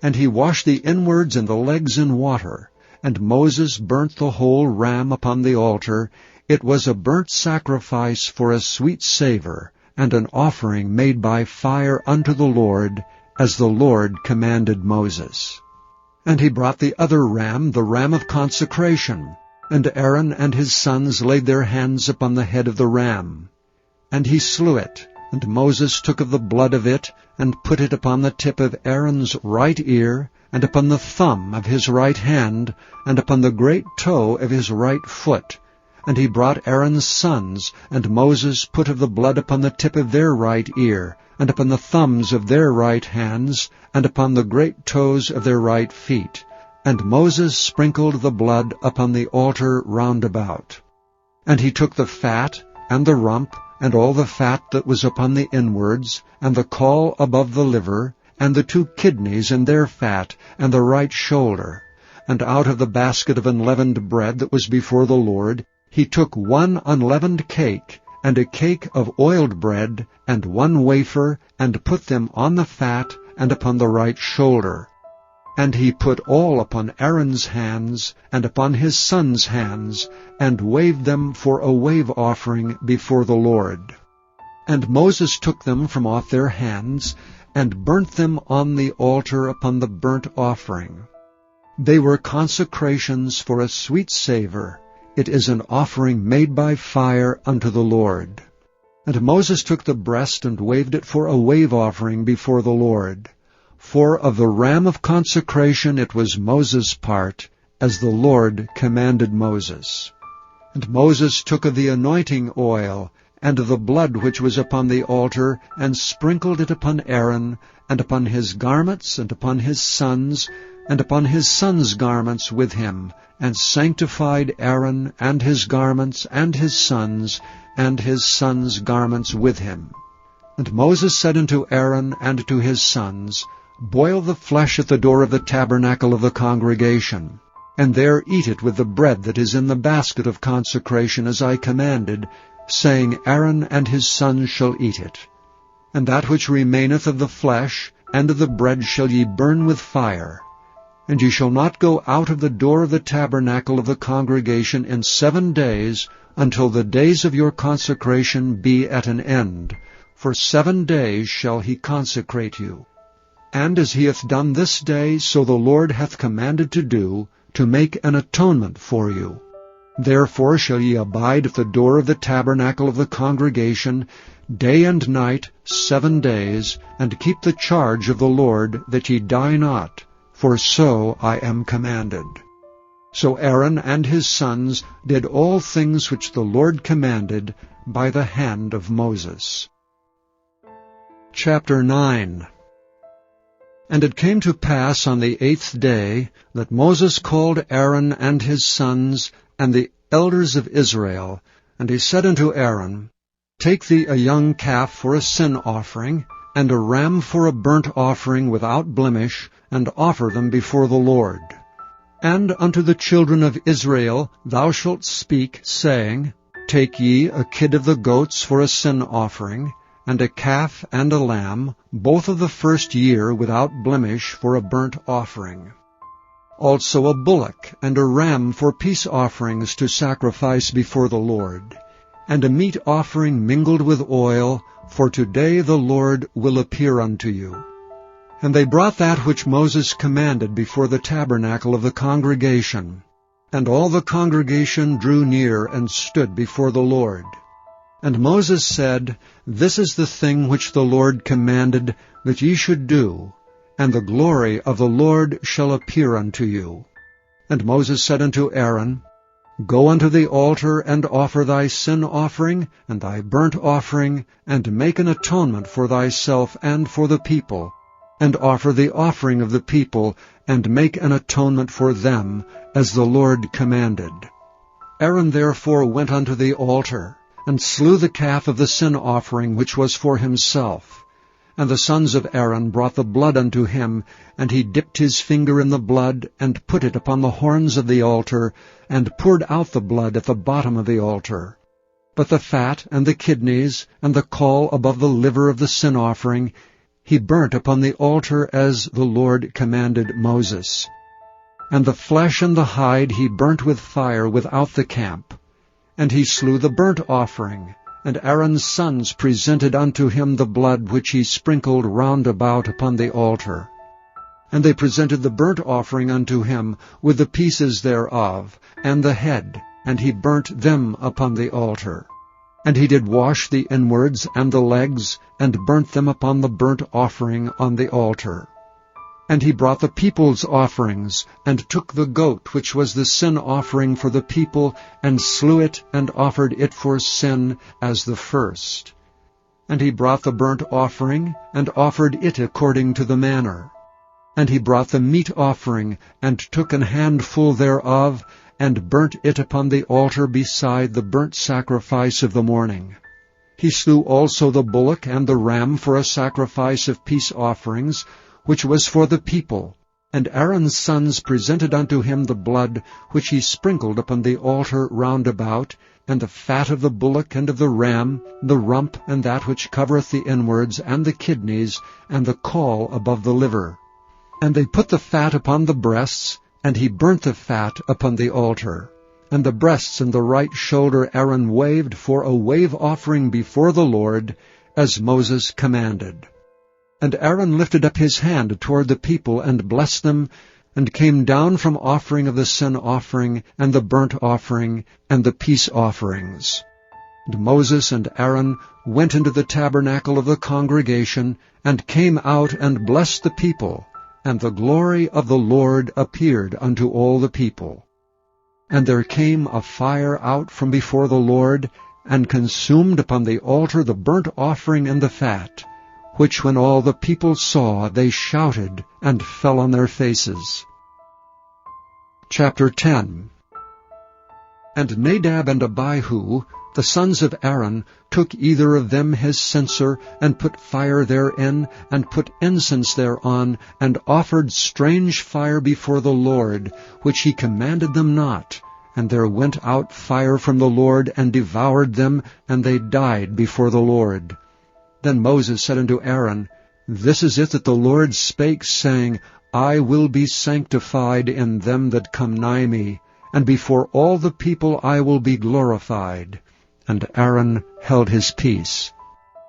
[SPEAKER 1] And he washed the inwards and the legs in water, and Moses burnt the whole ram upon the altar. It was a burnt sacrifice for a sweet savour, and an offering made by fire unto the Lord, as the Lord commanded Moses. And he brought the other ram, the ram of consecration, and Aaron and his sons laid their hands upon the head of the ram. And he slew it, and Moses took of the blood of it, and put it upon the tip of Aaron's right ear, and upon the thumb of his right hand, and upon the great toe of his right foot. And he brought Aaron's sons, and Moses put of the blood upon the tip of their right ear, and upon the thumbs of their right hands, and upon the great toes of their right feet. And Moses sprinkled the blood upon the altar round about. And he took the fat, and the rump, and all the fat that was upon the inwards, and the caul above the liver, and the 2 kidneys and their fat, and the right shoulder. And out of the basket of unleavened bread that was before the Lord, he took 1 unleavened cake, and a cake of oiled bread, and 1 wafer, and put them on the fat, and upon the right shoulder. And he put all upon Aaron's hands, and upon his sons' hands, and waved them for a wave offering before the Lord. And Moses took them from off their hands, and burnt them on the altar upon the burnt offering. They were consecrations for a sweet savour. It is an offering made by fire unto the Lord. And Moses took the breast and waved it for a wave offering before the Lord. For of the ram of consecration it was Moses' part, as the Lord commanded Moses. And Moses took of the anointing oil, and of the blood which was upon the altar, and sprinkled it upon Aaron, and upon his garments, and upon his sons' garments with him, and sanctified Aaron, and his garments, and his sons' garments with him. And Moses said unto Aaron and to his sons, Boil the flesh at the door of the tabernacle of the congregation, and there eat it with the bread that is in the basket of consecration, as I commanded, saying, Aaron and his sons shall eat it. And that which remaineth of the flesh and of the bread shall ye burn with fire. And ye shall not go out of the door of the tabernacle of the congregation in 7 days, until the days of your consecration be at an end. For 7 days shall he consecrate you. And as he hath done this day, so the Lord hath commanded to do, to make an atonement for you. Therefore shall ye abide at the door of the tabernacle of the congregation, day and night 7 days, and keep the charge of the Lord, that ye die not, for so I am commanded. So Aaron and his sons did all things which the Lord commanded by the hand of Moses. Chapter 9. And it came to pass on the 8th day that Moses called Aaron and his sons and the elders of Israel, and he said unto Aaron, Take thee a young calf for a sin offering, and a ram for a burnt offering without blemish, and offer them before the Lord. And unto the children of Israel thou shalt speak, saying, Take ye a kid of the goats for a sin offering, and a calf and a lamb, both of the first year without blemish, for a burnt offering. Also a bullock and a ram for peace offerings to sacrifice before the Lord, and a meat offering mingled with oil, for today the Lord will appear unto you. And they brought that which Moses commanded before the tabernacle of the congregation. And all the congregation drew near and stood before the Lord. And Moses said, This is the thing which the Lord commanded that ye should do, and the glory of the Lord shall appear unto you. And Moses said unto Aaron, Go unto the altar, and offer thy sin offering, and thy burnt offering, and make an atonement for thyself and for the people, and offer the offering of the people, and make an atonement for them, as the Lord commanded. Aaron therefore went unto the altar, and slew the calf of the sin offering which was for himself. And the sons of Aaron brought the blood unto him, and he dipped his finger in the blood, and put it upon the horns of the altar, and poured out the blood at the bottom of the altar. But the fat, and the kidneys, and the caul above the liver of the sin offering, he burnt upon the altar as the Lord commanded Moses. And the flesh and the hide he burnt with fire without the camp. And he slew the burnt offering, and Aaron's sons presented unto him the blood which he sprinkled round about upon the altar. And they presented the burnt offering unto him, with the pieces thereof, and the head, and he burnt them upon the altar. And he did wash the inwards and the legs, and burnt them upon the burnt offering on the altar. And he brought the people's offerings, and took the goat which was the sin offering for the people, and slew it, and offered it for sin as the first. And he brought the burnt offering, and offered it according to the manner. And he brought the meat offering, and took an handful thereof, and burnt it upon the altar beside the burnt sacrifice of the morning. He slew also the bullock and the ram for a sacrifice of peace offerings, which was for the people. And Aaron's sons presented unto him the blood, which he sprinkled upon the altar round about, and the fat of the bullock and of the ram, the rump and that which covereth the inwards, and the kidneys, and the caul above the liver. And they put the fat upon the breasts, and he burnt the fat upon the altar. And the breasts and the right shoulder Aaron waved for a wave offering before the Lord, as Moses commanded. And Aaron lifted up his hand toward the people, and blessed them, and came down from offering of the sin offering, and the burnt offering, and the peace offerings. And Moses and Aaron went into the tabernacle of the congregation, and came out and blessed the people, and the glory of the Lord appeared unto all the people. And there came a fire out from before the Lord, and consumed upon the altar the burnt offering and the fat, which when all the people saw, they shouted, and fell on their faces. Chapter 10. And Nadab and Abihu, the sons of Aaron, took either of them his censer, and put fire therein, and put incense thereon, and offered strange fire before the Lord, which he commanded them not. And there went out fire from the Lord, and devoured them, and they died before the Lord. Then Moses said unto Aaron, This is it that the Lord spake, saying, I will be sanctified in them that come nigh me, and before all the people I will be glorified. And Aaron held his peace.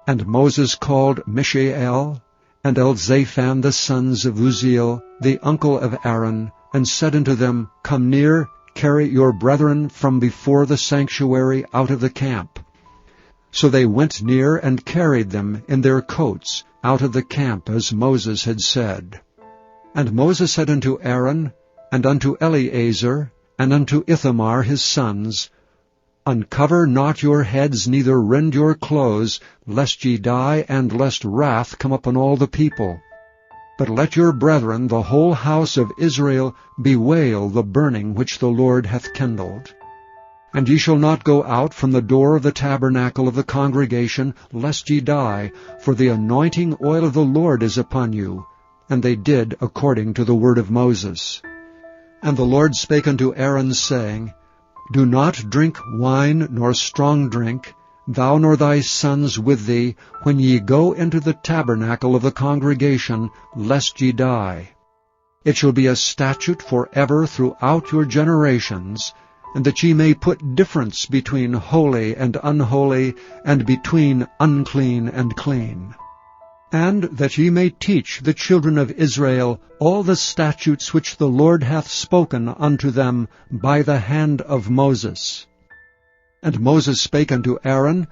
[SPEAKER 1] And Moses called Mishael and Elzaphan the sons of Uzziel, the uncle of Aaron, and said unto them, Come near, carry your brethren from before the sanctuary out of the camp. So they went near and carried them in their coats out of the camp, as Moses had said. And Moses said unto Aaron, and unto Eleazar, and unto Ithamar his sons, Uncover not your heads, neither rend your clothes, lest ye die, and lest wrath come upon all the people. But let your brethren, the whole house of Israel, bewail the burning which the Lord hath kindled. And ye shall not go out from the door of the tabernacle of the congregation, lest ye die, for the anointing oil of the Lord is upon you. And they did according to the word of Moses. And the Lord spake unto Aaron, saying, Do not drink wine nor strong drink, thou nor thy sons with thee, when ye go into the tabernacle of the congregation, lest ye die. It shall be a statute forever throughout your generations, and that ye may put difference between holy and unholy, and between unclean and clean. And that ye may teach the children of Israel all the statutes which the Lord hath spoken unto them by the hand of Moses. And Moses spake unto Aaron,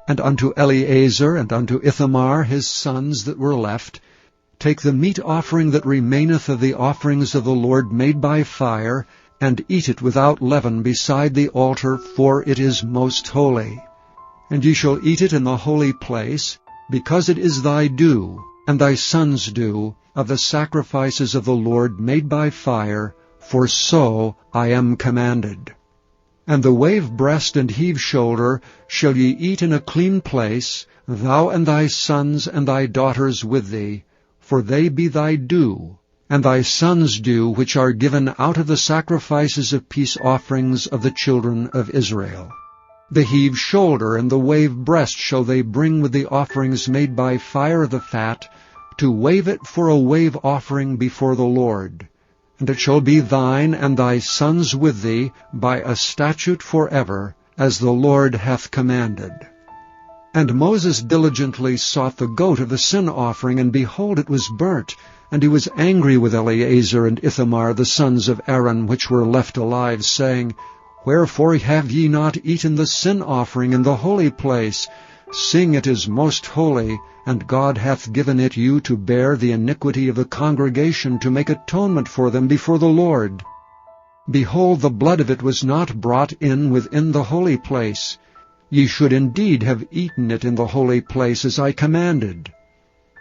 [SPEAKER 1] and unto Eleazar, and unto Ithamar his sons that were left, Take the meat offering that remaineth of the offerings of the Lord made by fire, and eat it without leaven beside the altar, for it is most holy. And ye shall eat it in the holy place, because it is thy due, and thy sons' due, of the sacrifices of the Lord made by fire, for so I am commanded. And the wave breast and heave shoulder shall ye eat in a clean place, thou and thy sons and thy daughters with thee, for they be thy due, and thy sons' due, which are given out of the sacrifices of peace offerings of the children of Israel. The heave shoulder and the wave breast shall they bring with the offerings made by fire of the fat, to wave it for a wave offering before the Lord. And it shall be thine and thy sons with thee by a statute forever, as the Lord hath commanded. And Moses diligently sought the goat of the sin offering, and behold, it was burnt. And he was angry with Eleazar and Ithamar, the sons of Aaron, which were left alive, saying, Wherefore have ye not eaten the sin offering in the holy place, seeing it is most holy, and God hath given it you to bear the iniquity of the congregation, to make atonement for them before the Lord? Behold, the blood of it was not brought in within the holy place. Ye should indeed have eaten it in the holy place, as I commanded.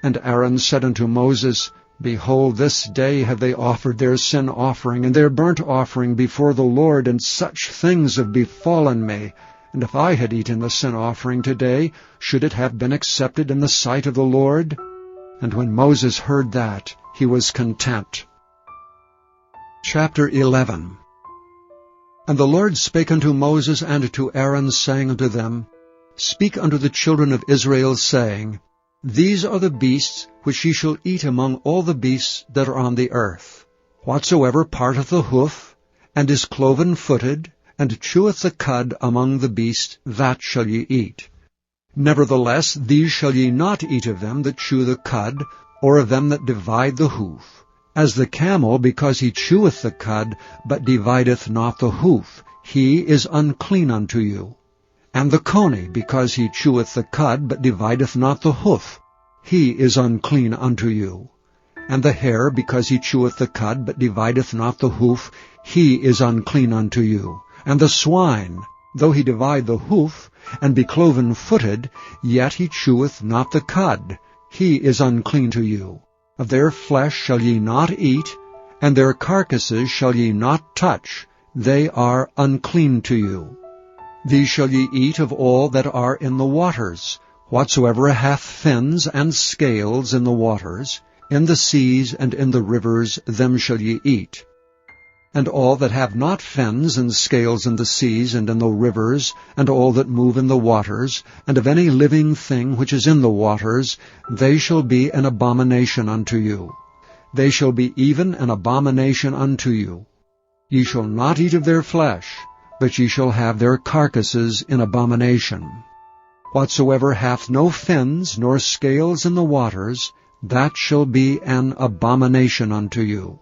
[SPEAKER 1] And Aaron said unto Moses, Behold, this day have they offered their sin offering and their burnt offering before the Lord, and such things have befallen me. And if I had eaten the sin offering today, should it have been accepted in the sight of the Lord? And when Moses heard that, he was content. Chapter 11. And the Lord spake unto Moses and to Aaron, saying unto them, Speak unto the children of Israel, saying, These are the beasts which ye shall eat among all the beasts that are on the earth. Whatsoever parteth the hoof, and is cloven-footed, and cheweth the cud among the beasts, that shall ye eat. Nevertheless, these shall ye not eat of them that chew the cud, or of them that divide the hoof. As the camel, because he cheweth the cud, but divideth not the hoof, he is unclean unto you. And the coney, because he cheweth the cud, but divideth not the hoof, he is unclean unto you. And the hare, because he cheweth the cud, but divideth not the hoof, he is unclean unto you. And the swine, though he divide the hoof, and be cloven-footed, yet he cheweth not the cud, he is unclean to you. Of their flesh shall ye not eat, and their carcasses shall ye not touch, they are unclean to you. These shall ye eat of all that are in the waters, whatsoever hath fins and scales in the waters, in the seas and in the rivers, them shall ye eat. And all that have not fins and scales in the seas and in the rivers, and all that move in the waters, and of any living thing which is in the waters, they shall be an abomination unto you. They shall be even an abomination unto you. Ye shall not eat of their flesh, but ye shall have their carcasses in abomination. Whatsoever hath no fins nor scales in the waters, that shall be an abomination unto you.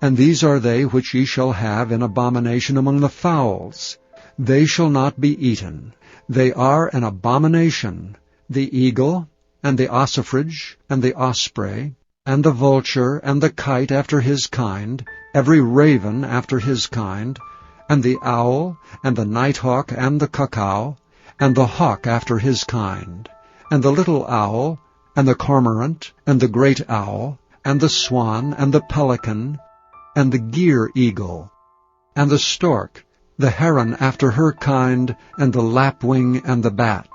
[SPEAKER 1] And these are they which ye shall have in abomination among the fowls. They shall not be eaten. They are an abomination, the eagle, and the ossifrage, and the osprey, and the vulture, and the kite after his kind, every raven after his kind, and the owl, and the nighthawk, and the cuckoo, and the hawk after his kind, and the little owl, and the cormorant, and the great owl, and the swan, and the pelican, and the gyre eagle, and the stork, the heron after her kind, and the lapwing, and the bat.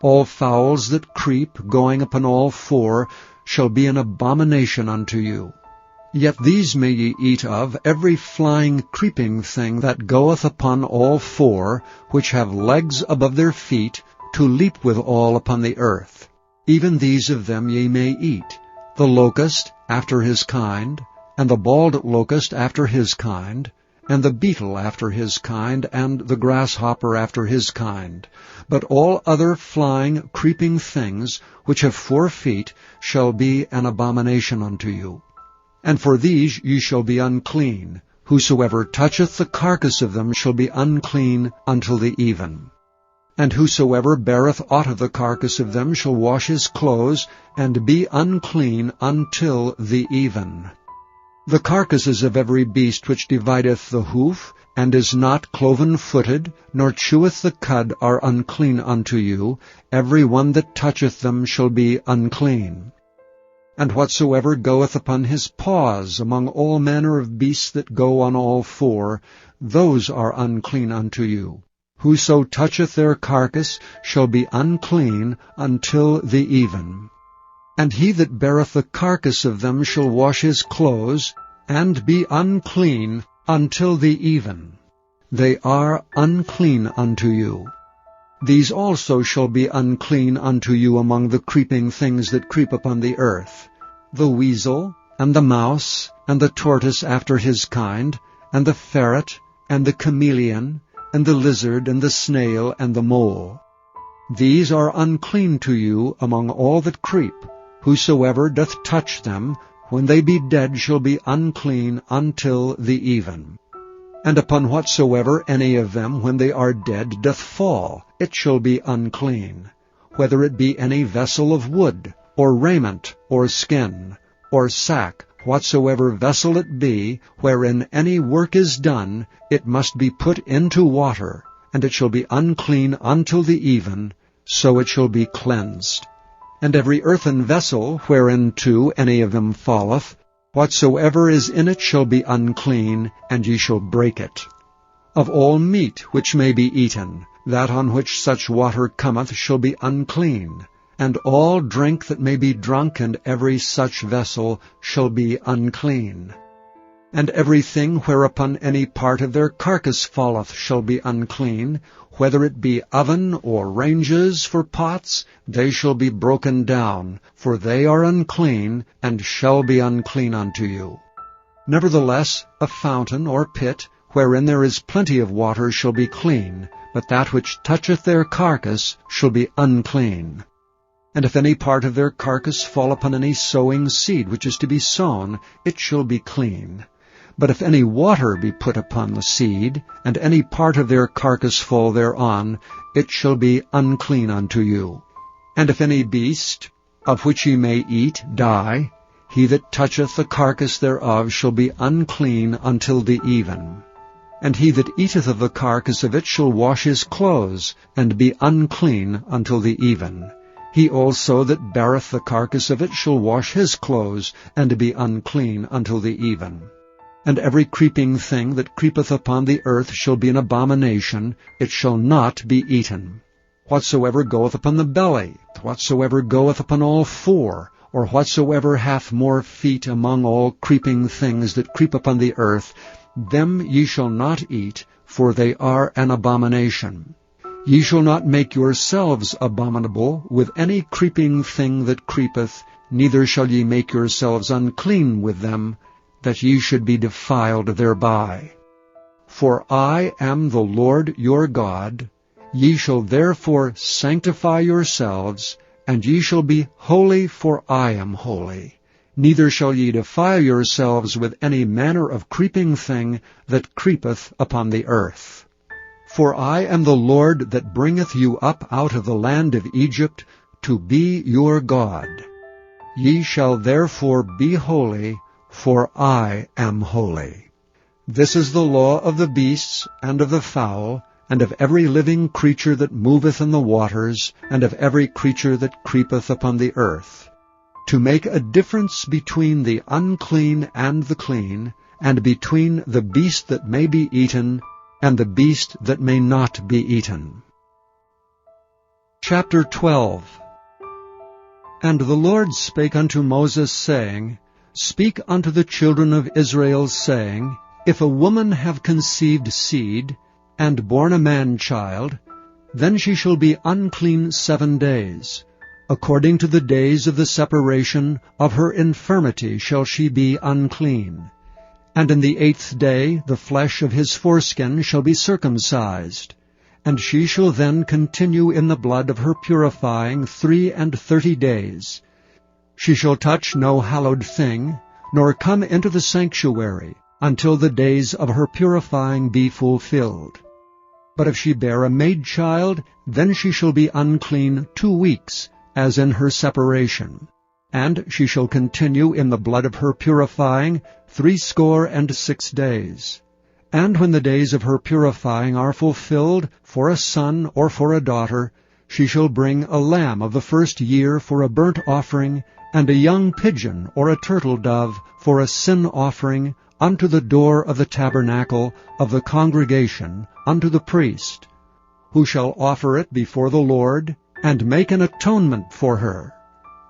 [SPEAKER 1] All fowls that creep, going upon all four, shall be an abomination unto you. Yet these may ye eat of, every flying creeping thing that goeth upon all four, which have legs above their feet, to leap withal upon the earth. Even these of them ye may eat, the locust after his kind, and the bald locust after his kind, and the beetle after his kind, and the grasshopper after his kind. But all other flying, creeping things, which have 4 feet, shall be an abomination unto you. And for these ye shall be unclean. Whosoever toucheth the carcass of them shall be unclean until the even. And whosoever beareth aught of the carcass of them shall wash his clothes, and be unclean until the even. The carcasses of every beast which divideth the hoof, and is not cloven-footed, nor cheweth the cud, are unclean unto you. Every one that toucheth them shall be unclean. And whatsoever goeth upon his paws among all manner of beasts that go on all four, those are unclean unto you. Whoso toucheth their carcass shall be unclean until the even. And he that beareth the carcass of them shall wash his clothes, and be unclean until the even. They are unclean unto you. These also shall be unclean unto you among the creeping things that creep upon the earth, the weasel, and the mouse, and the tortoise after his kind, and the ferret, and the chameleon, and the lizard, and the snail, and the mole. These are unclean to you among all that creep. Whosoever doth touch them, when they be dead, shall be unclean until the even. And upon whatsoever any of them, when they are dead, doth fall, it shall be unclean, whether it be any vessel of wood, or raiment, or skin, or sack, whatsoever vessel it be, wherein any work is done, it must be put into water, and it shall be unclean until the even, so it shall be cleansed. And every earthen vessel, whereinto any of them falleth, whatsoever is in it shall be unclean, and ye shall break it. Of all meat which may be eaten, that on which such water cometh shall be unclean, and all drink that may be drunk in every such vessel shall be unclean. And everything whereupon any part of their carcass falleth shall be unclean, whether it be oven or ranges for pots, they shall be broken down, for they are unclean, and shall be unclean unto you. Nevertheless, a fountain or pit, wherein there is plenty of water, shall be clean, but that which toucheth their carcass shall be unclean. And if any part of their carcass fall upon any sowing seed which is to be sown, it shall be clean. But if any water be put upon the seed, and any part of their carcass fall thereon, it shall be unclean unto you. And if any beast, of which ye may eat, die, he that toucheth the carcass thereof shall be unclean until the even. And he that eateth of the carcass of it shall wash his clothes, and be unclean until the even. He also that beareth the carcass of it shall wash his clothes, and be unclean until the even. And every creeping thing that creepeth upon the earth shall be an abomination, it shall not be eaten. Whatsoever goeth upon the belly, whatsoever goeth upon all four, or whatsoever hath more feet among all creeping things that creep upon the earth, them ye shall not eat, for they are an abomination. Ye shall not make yourselves abominable with any creeping thing that creepeth, neither shall ye make yourselves unclean with them, that ye should be defiled thereby. For I am the Lord your God. Ye shall therefore sanctify yourselves, and ye shall be holy, for I am holy. Neither shall ye defile yourselves with any manner of creeping thing that creepeth upon the earth. For I am the Lord that bringeth you up out of the land of Egypt, to be your God. Ye shall therefore be holy, for I am holy. This is the law of the beasts, and of the fowl, and of every living creature that moveth in the waters, and of every creature that creepeth upon the earth, to make a difference between the unclean and the clean, and between the beast that may be eaten, and the beast that may not be eaten. Chapter 12. And the Lord spake unto Moses, saying, Speak unto the children of Israel, saying, If a woman have conceived seed, and born a man-child, then she shall be unclean 7 days. According to the days of the separation of her infirmity shall she be unclean. And in the 8th day the flesh of his foreskin shall be circumcised. And she shall then continue in the blood of her purifying 33 days. She shall touch no hallowed thing, nor come into the sanctuary, until the days of her purifying be fulfilled. But if she bear a maid-child, then she shall be unclean 2 weeks, as in her separation. And she shall continue in the blood of her purifying 66 days. And when the days of her purifying are fulfilled, for a son or for a daughter, she shall bring a lamb of the 1st year for a burnt offering, and a young pigeon or a turtle dove for a sin offering unto the door of the tabernacle of the congregation unto the priest, who shall offer it before the Lord, and make an atonement for her,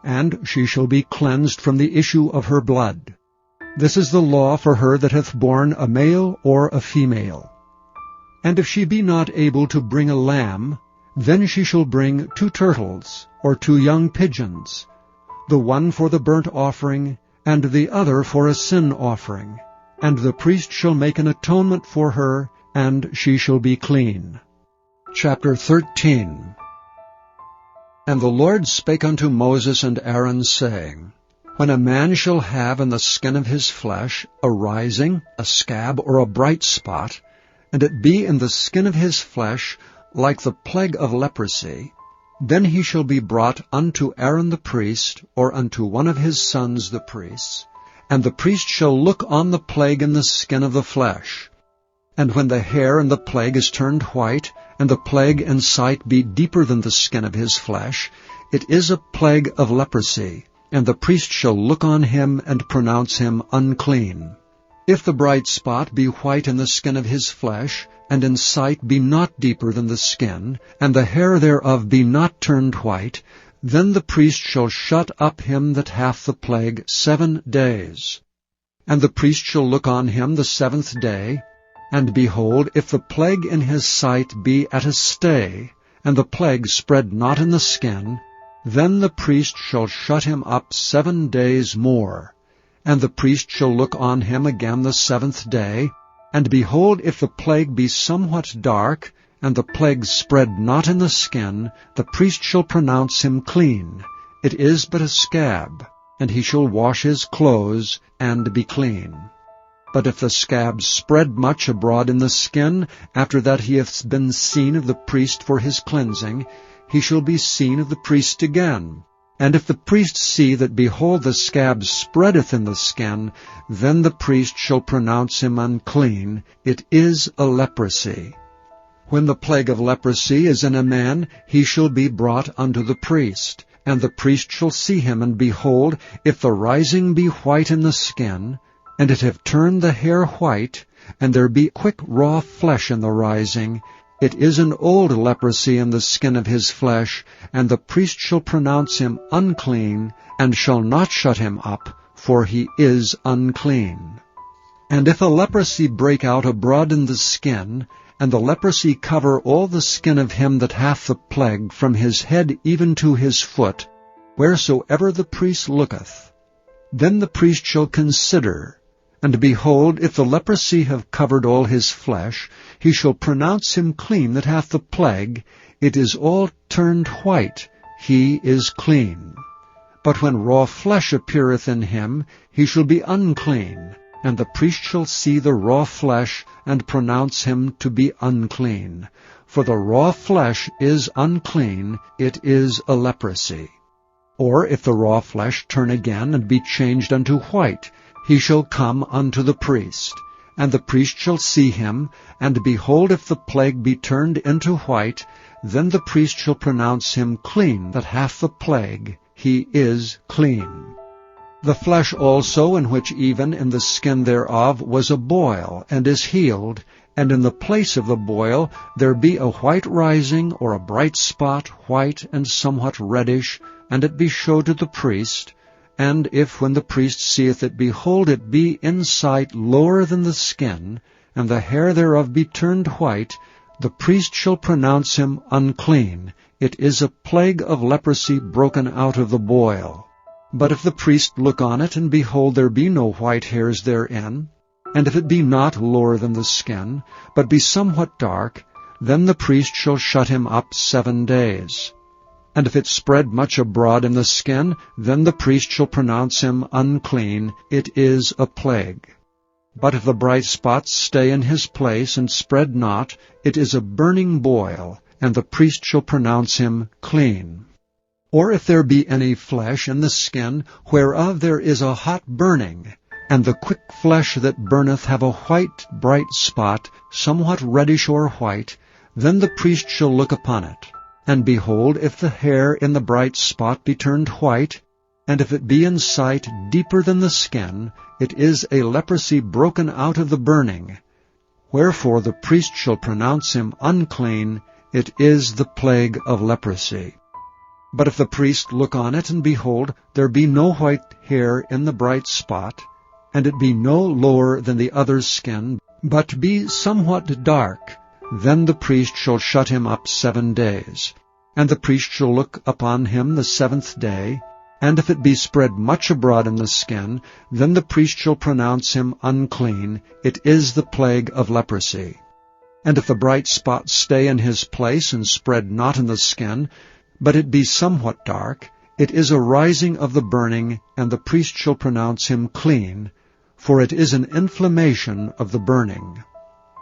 [SPEAKER 1] and she shall be cleansed from the issue of her blood. This is the law for her that hath borne a male or a female. And if she be not able to bring a lamb, then she shall bring 2 turtles, or 2 young pigeons, the one for the burnt offering, and the other for a sin offering. And the priest shall make an atonement for her, and she shall be clean. Chapter 13. And the Lord spake unto Moses and Aaron, saying, When a man shall have in the skin of his flesh a rising, a scab, or a bright spot, and it be in the skin of his flesh like the plague of leprosy, then he shall be brought unto Aaron the priest, or unto one of his sons the priests, and the priest shall look on the plague in the skin of the flesh. And when the hair in the plague is turned white, and the plague in sight be deeper than the skin of his flesh, it is a plague of leprosy, and the priest shall look on him and pronounce him unclean. If the bright spot be white in the skin of his flesh, and in sight be not deeper than the skin, and the hair thereof be not turned white, then the priest shall shut up him that hath the plague 7 days. And the priest shall look on him the 7th day, and behold, if the plague in his sight be at a stay, and the plague spread not in the skin, then the priest shall shut him up 7 days more. And the priest shall look on him again the 7th day, and behold, if the plague be somewhat dark, and the plague spread not in the skin, the priest shall pronounce him clean. It is but a scab, and he shall wash his clothes, and be clean. But if the scab spread much abroad in the skin, after that he hath been seen of the priest for his cleansing, he shall be seen of the priest again. And if the priest see that, behold, the scab spreadeth in the skin, then the priest shall pronounce him unclean. It is a leprosy. When the plague of leprosy is in a man, he shall be brought unto the priest. And the priest shall see him, and behold, if the rising be white in the skin, and it have turned the hair white, and there be quick raw flesh in the rising, it is an old leprosy in the skin of his flesh, and the priest shall pronounce him unclean, and shall not shut him up, for he is unclean. And if a leprosy break out abroad in the skin, and the leprosy cover all the skin of him that hath the plague, from his head even to his foot, wheresoever the priest looketh, then the priest shall consider, and behold, if the leprosy have covered all his flesh, he shall pronounce him clean that hath the plague. It is all turned white, he is clean. But when raw flesh appeareth in him, he shall be unclean, and the priest shall see the raw flesh, and pronounce him to be unclean. For the raw flesh is unclean, it is a leprosy. Or if the raw flesh turn again, and be changed unto white, he shall come unto the priest. And the priest shall see him, and behold, if the plague be turned into white, then the priest shall pronounce him clean that hath the plague. He is clean. The flesh also, in which even in the skin thereof was a boil, and is healed, and in the place of the boil there be a white rising, or a bright spot, white and somewhat reddish, and it be showed to the priest, and if when the priest seeth it, behold, it be in sight lower than the skin, and the hair thereof be turned white, the priest shall pronounce him unclean. It is a plague of leprosy broken out of the boil. But if the priest look on it, and behold, there be no white hairs therein, and if it be not lower than the skin, but be somewhat dark, then the priest shall shut him up 7 days. And if it spread much abroad in the skin, then the priest shall pronounce him unclean. It is a plague. But if the bright spots stay in his place, and spread not, it is a burning boil, and the priest shall pronounce him clean. Or if there be any flesh in the skin, whereof there is a hot burning, and the quick flesh that burneth have a white bright spot, somewhat reddish or white, then the priest shall look upon it. And behold, if the hair in the bright spot be turned white, And if it be in sight deeper than the skin, it is a leprosy broken out of the burning. Wherefore the priest shall pronounce him unclean. It is the plague of leprosy. But if the priest look on it, and behold, there be no white hair in the bright spot, and it be no lower than the other's skin, but be somewhat dark, then the priest shall shut him up 7 days. And the priest shall look upon him the 7th day, and if it be spread much abroad in the skin, then the priest shall pronounce him unclean. It is the plague of leprosy. And if the bright spot stay in his place, and spread not in the skin, but it be somewhat dark, it is a rising of the burning, and the priest shall pronounce him clean, for it is an inflammation of the burning.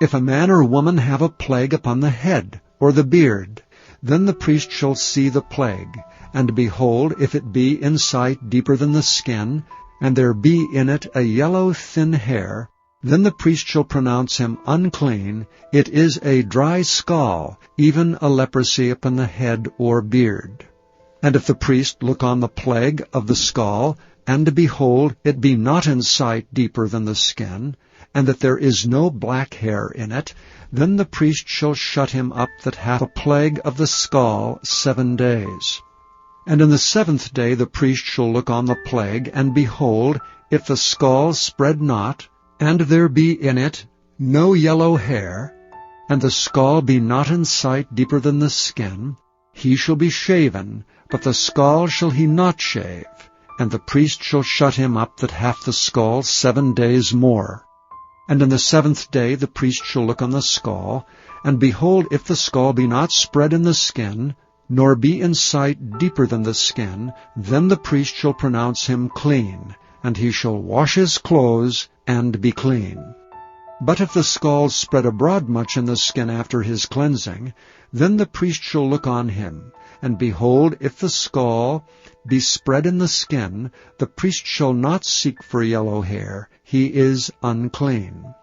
[SPEAKER 1] If a man or woman have a plague upon the head, or the beard, then the priest shall see the plague, and behold, if it be in sight deeper than the skin, and there be in it a yellow thin hair, then the priest shall pronounce him unclean. It is a dry scall, even a leprosy upon the head or beard. And if the priest look on the plague of the scall, and behold, it be not in sight deeper than the skin, and that there is no black hair in it, then the priest shall shut him up that hath a plague of the scall 7 days. And in the 7th day the priest shall look on the plague, and behold, if the scall spread not, and there be in it no yellow hair, and the scall be not in sight deeper than the skin, he shall be shaven, but the scall shall he not shave. And the priest shall shut him up that hath the scall 7 days more. And in the 7th day the priest shall look on the scall, and behold, if the scall be not spread in the skin, nor be in sight deeper than the skin, then the priest shall pronounce him clean, and he shall wash his clothes, and be clean. But if the scall spread abroad much in the skin after his cleansing, then the priest shall look on him, and behold, if the scall be spread in the skin, the priest shall not seek for yellow hair, he is unclean.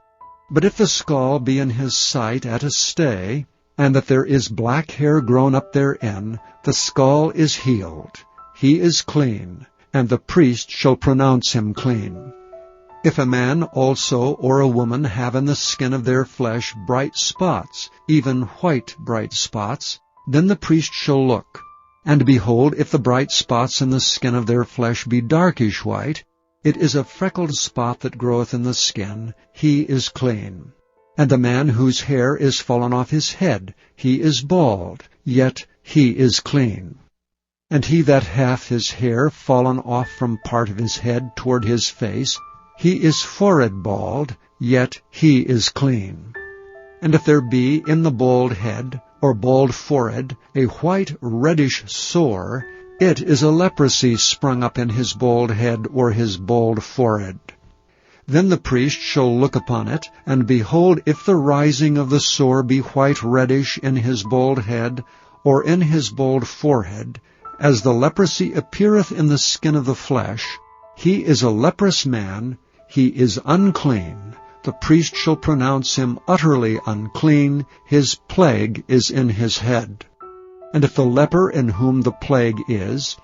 [SPEAKER 1] But if the scall be in his sight at a stay, and that there is black hair grown up therein, the scall is healed, he is clean, and the priest shall pronounce him clean. If a man also or a woman have in the skin of their flesh bright spots, even white bright spots, then the priest shall look. And behold, if the bright spots in the skin of their flesh be darkish white, it is a freckled spot that groweth in the skin, he is clean. And the man whose hair is fallen off his head, he is bald, yet he is clean. And he that hath his hair fallen off from part of his head toward his face, he is forehead bald, yet he is clean. And if there be in the bald head, or bald forehead, a white reddish sore, it is a leprosy sprung up in his bald head or his bald forehead. Then the priest shall look upon it, and behold, if the rising of the sore be white reddish in his bald head, or in his bald forehead, as the leprosy appeareth in the skin of the flesh, he is a leprous man, he is unclean. The priest shall pronounce him utterly unclean, his plague is in his head. And if the leper in whom the plague is,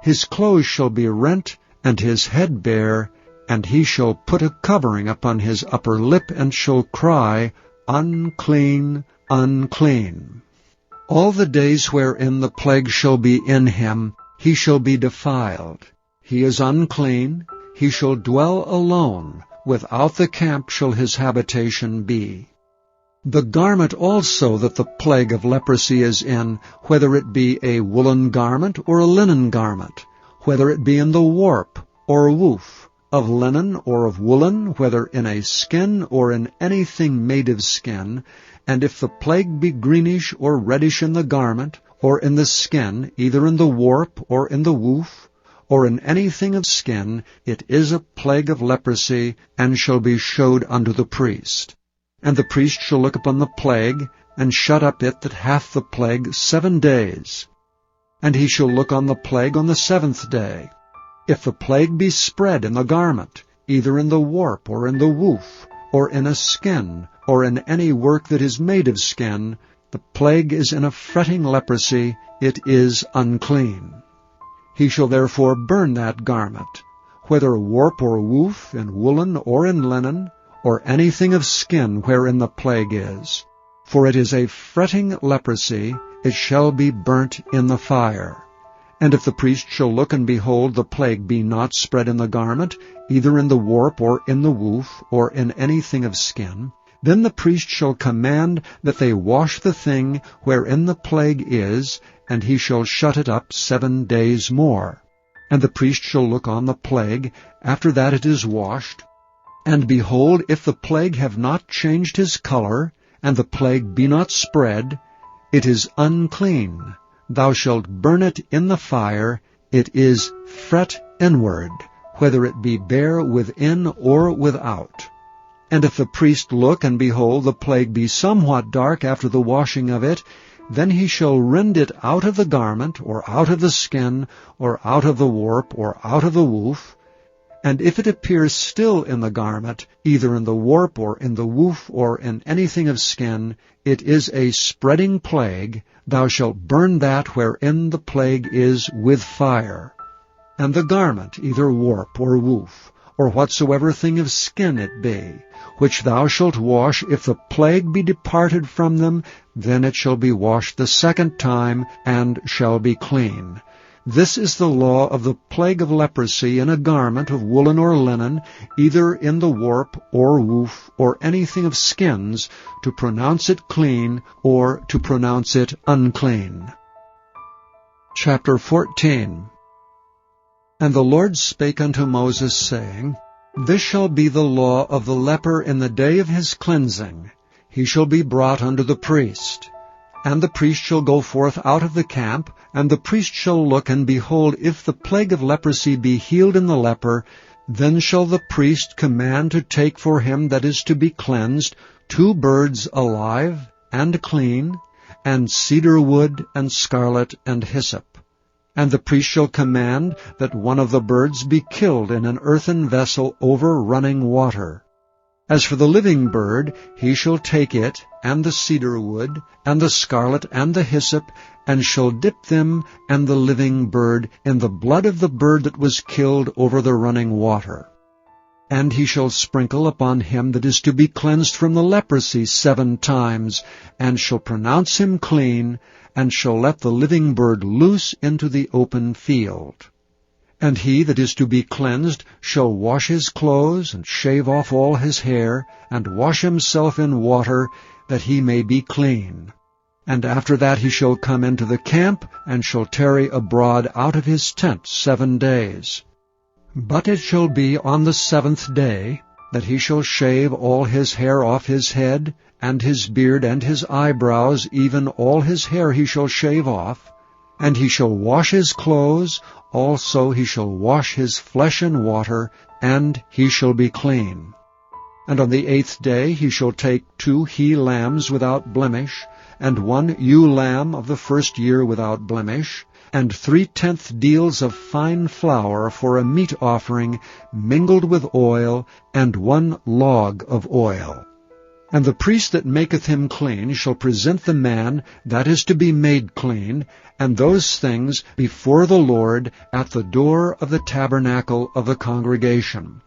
[SPEAKER 1] his clothes shall be rent, and his head bare, and he shall put a covering upon his upper lip, and shall cry, Unclean, unclean. All the days wherein the plague shall be in him, he shall be defiled. He is unclean, he shall dwell alone, without the camp shall his habitation be. The garment also that the plague of leprosy is in, whether it be a woolen garment or a linen garment, whether it be in the warp or woof, of linen or of woolen, whether in a skin or in anything made of skin, and if the plague be greenish or reddish in the garment, or in the skin, either in the warp or in the woof, or in anything of skin, it is a plague of leprosy, and shall be showed unto the priest. And the priest shall look upon the plague, and shut up it that hath the plague 7 days. And he shall look on the plague on the 7th day. If the plague be spread in the garment, either in the warp or in the woof, or in a skin, or in any work that is made of skin, the plague is in a fretting leprosy, it is unclean. He shall therefore burn that garment, whether warp or woof, in woolen or in linen, or anything of skin wherein the plague is. For it is a fretting leprosy, it shall be burnt in the fire. And if the priest shall look and behold the plague be not spread in the garment, either in the warp or in the woof, or in anything of skin, then the priest shall command that they wash the thing wherein the plague is, and he shall shut it up 7 days more. And the priest shall look on the plague, after that it is washed. And behold, if the plague have not changed his color, and the plague be not spread, it is unclean. Thou shalt burn it in the fire. It is fret inward, whether it be bare within or without. And if the priest look, and behold, the plague be somewhat dark after the washing of it, then he shall rend it out of the garment, or out of the skin, or out of the warp, or out of the woof. And if it appears still in the garment, either in the warp, or in the woof, or in anything of skin, it is a spreading plague. Thou shalt burn that wherein the plague is with fire. And the garment, either warp or woof, or whatsoever thing of skin it be, which thou shalt wash, if the plague be departed from them, then it shall be washed the second time, and shall be clean. This is the law of the plague of leprosy in a garment of woolen or linen, either in the warp or woof, or anything of skins, to pronounce it clean, or to pronounce it unclean. Chapter 14. And the Lord spake unto Moses, saying, This shall be the law of the leper in the day of his cleansing. He shall be brought unto the priest. And the priest shall go forth out of the camp, and the priest shall look, and behold, if the plague of leprosy be healed in the leper, then shall the priest command to take for him that is to be cleansed 2 birds alive and clean, and cedar wood, and scarlet, and hyssop. And the priest shall command that one of the birds be killed in an earthen vessel over running water. As for the living bird, he shall take it, and the cedar wood, and the scarlet, and the hyssop, and shall dip them and the living bird in the blood of the bird that was killed over the running water. And he shall sprinkle upon him that is to be cleansed from the leprosy 7 times, and shall pronounce him clean, and shall let the living bird loose into the open field. And he that is to be cleansed shall wash his clothes, and shave off all his hair, and wash himself in water, that he may be clean. And after that he shall come into the camp, and shall tarry abroad out of his tent 7 days. But it shall be on the 7th day that he shall shave all his hair off his head, and his beard and his eyebrows, even all his hair he shall shave off. And he shall wash his clothes, also he shall wash his flesh in water, and he shall be clean. And on the 8th day he shall take 2 he-lambs without blemish, and 1 ewe-lamb of the first year without blemish, and 3/10 deals of fine flour for a meat offering mingled with oil, and 1 log of oil. And the priest that maketh him clean shall present the man that is to be made clean, and those things before the Lord at the door of the tabernacle of the congregation.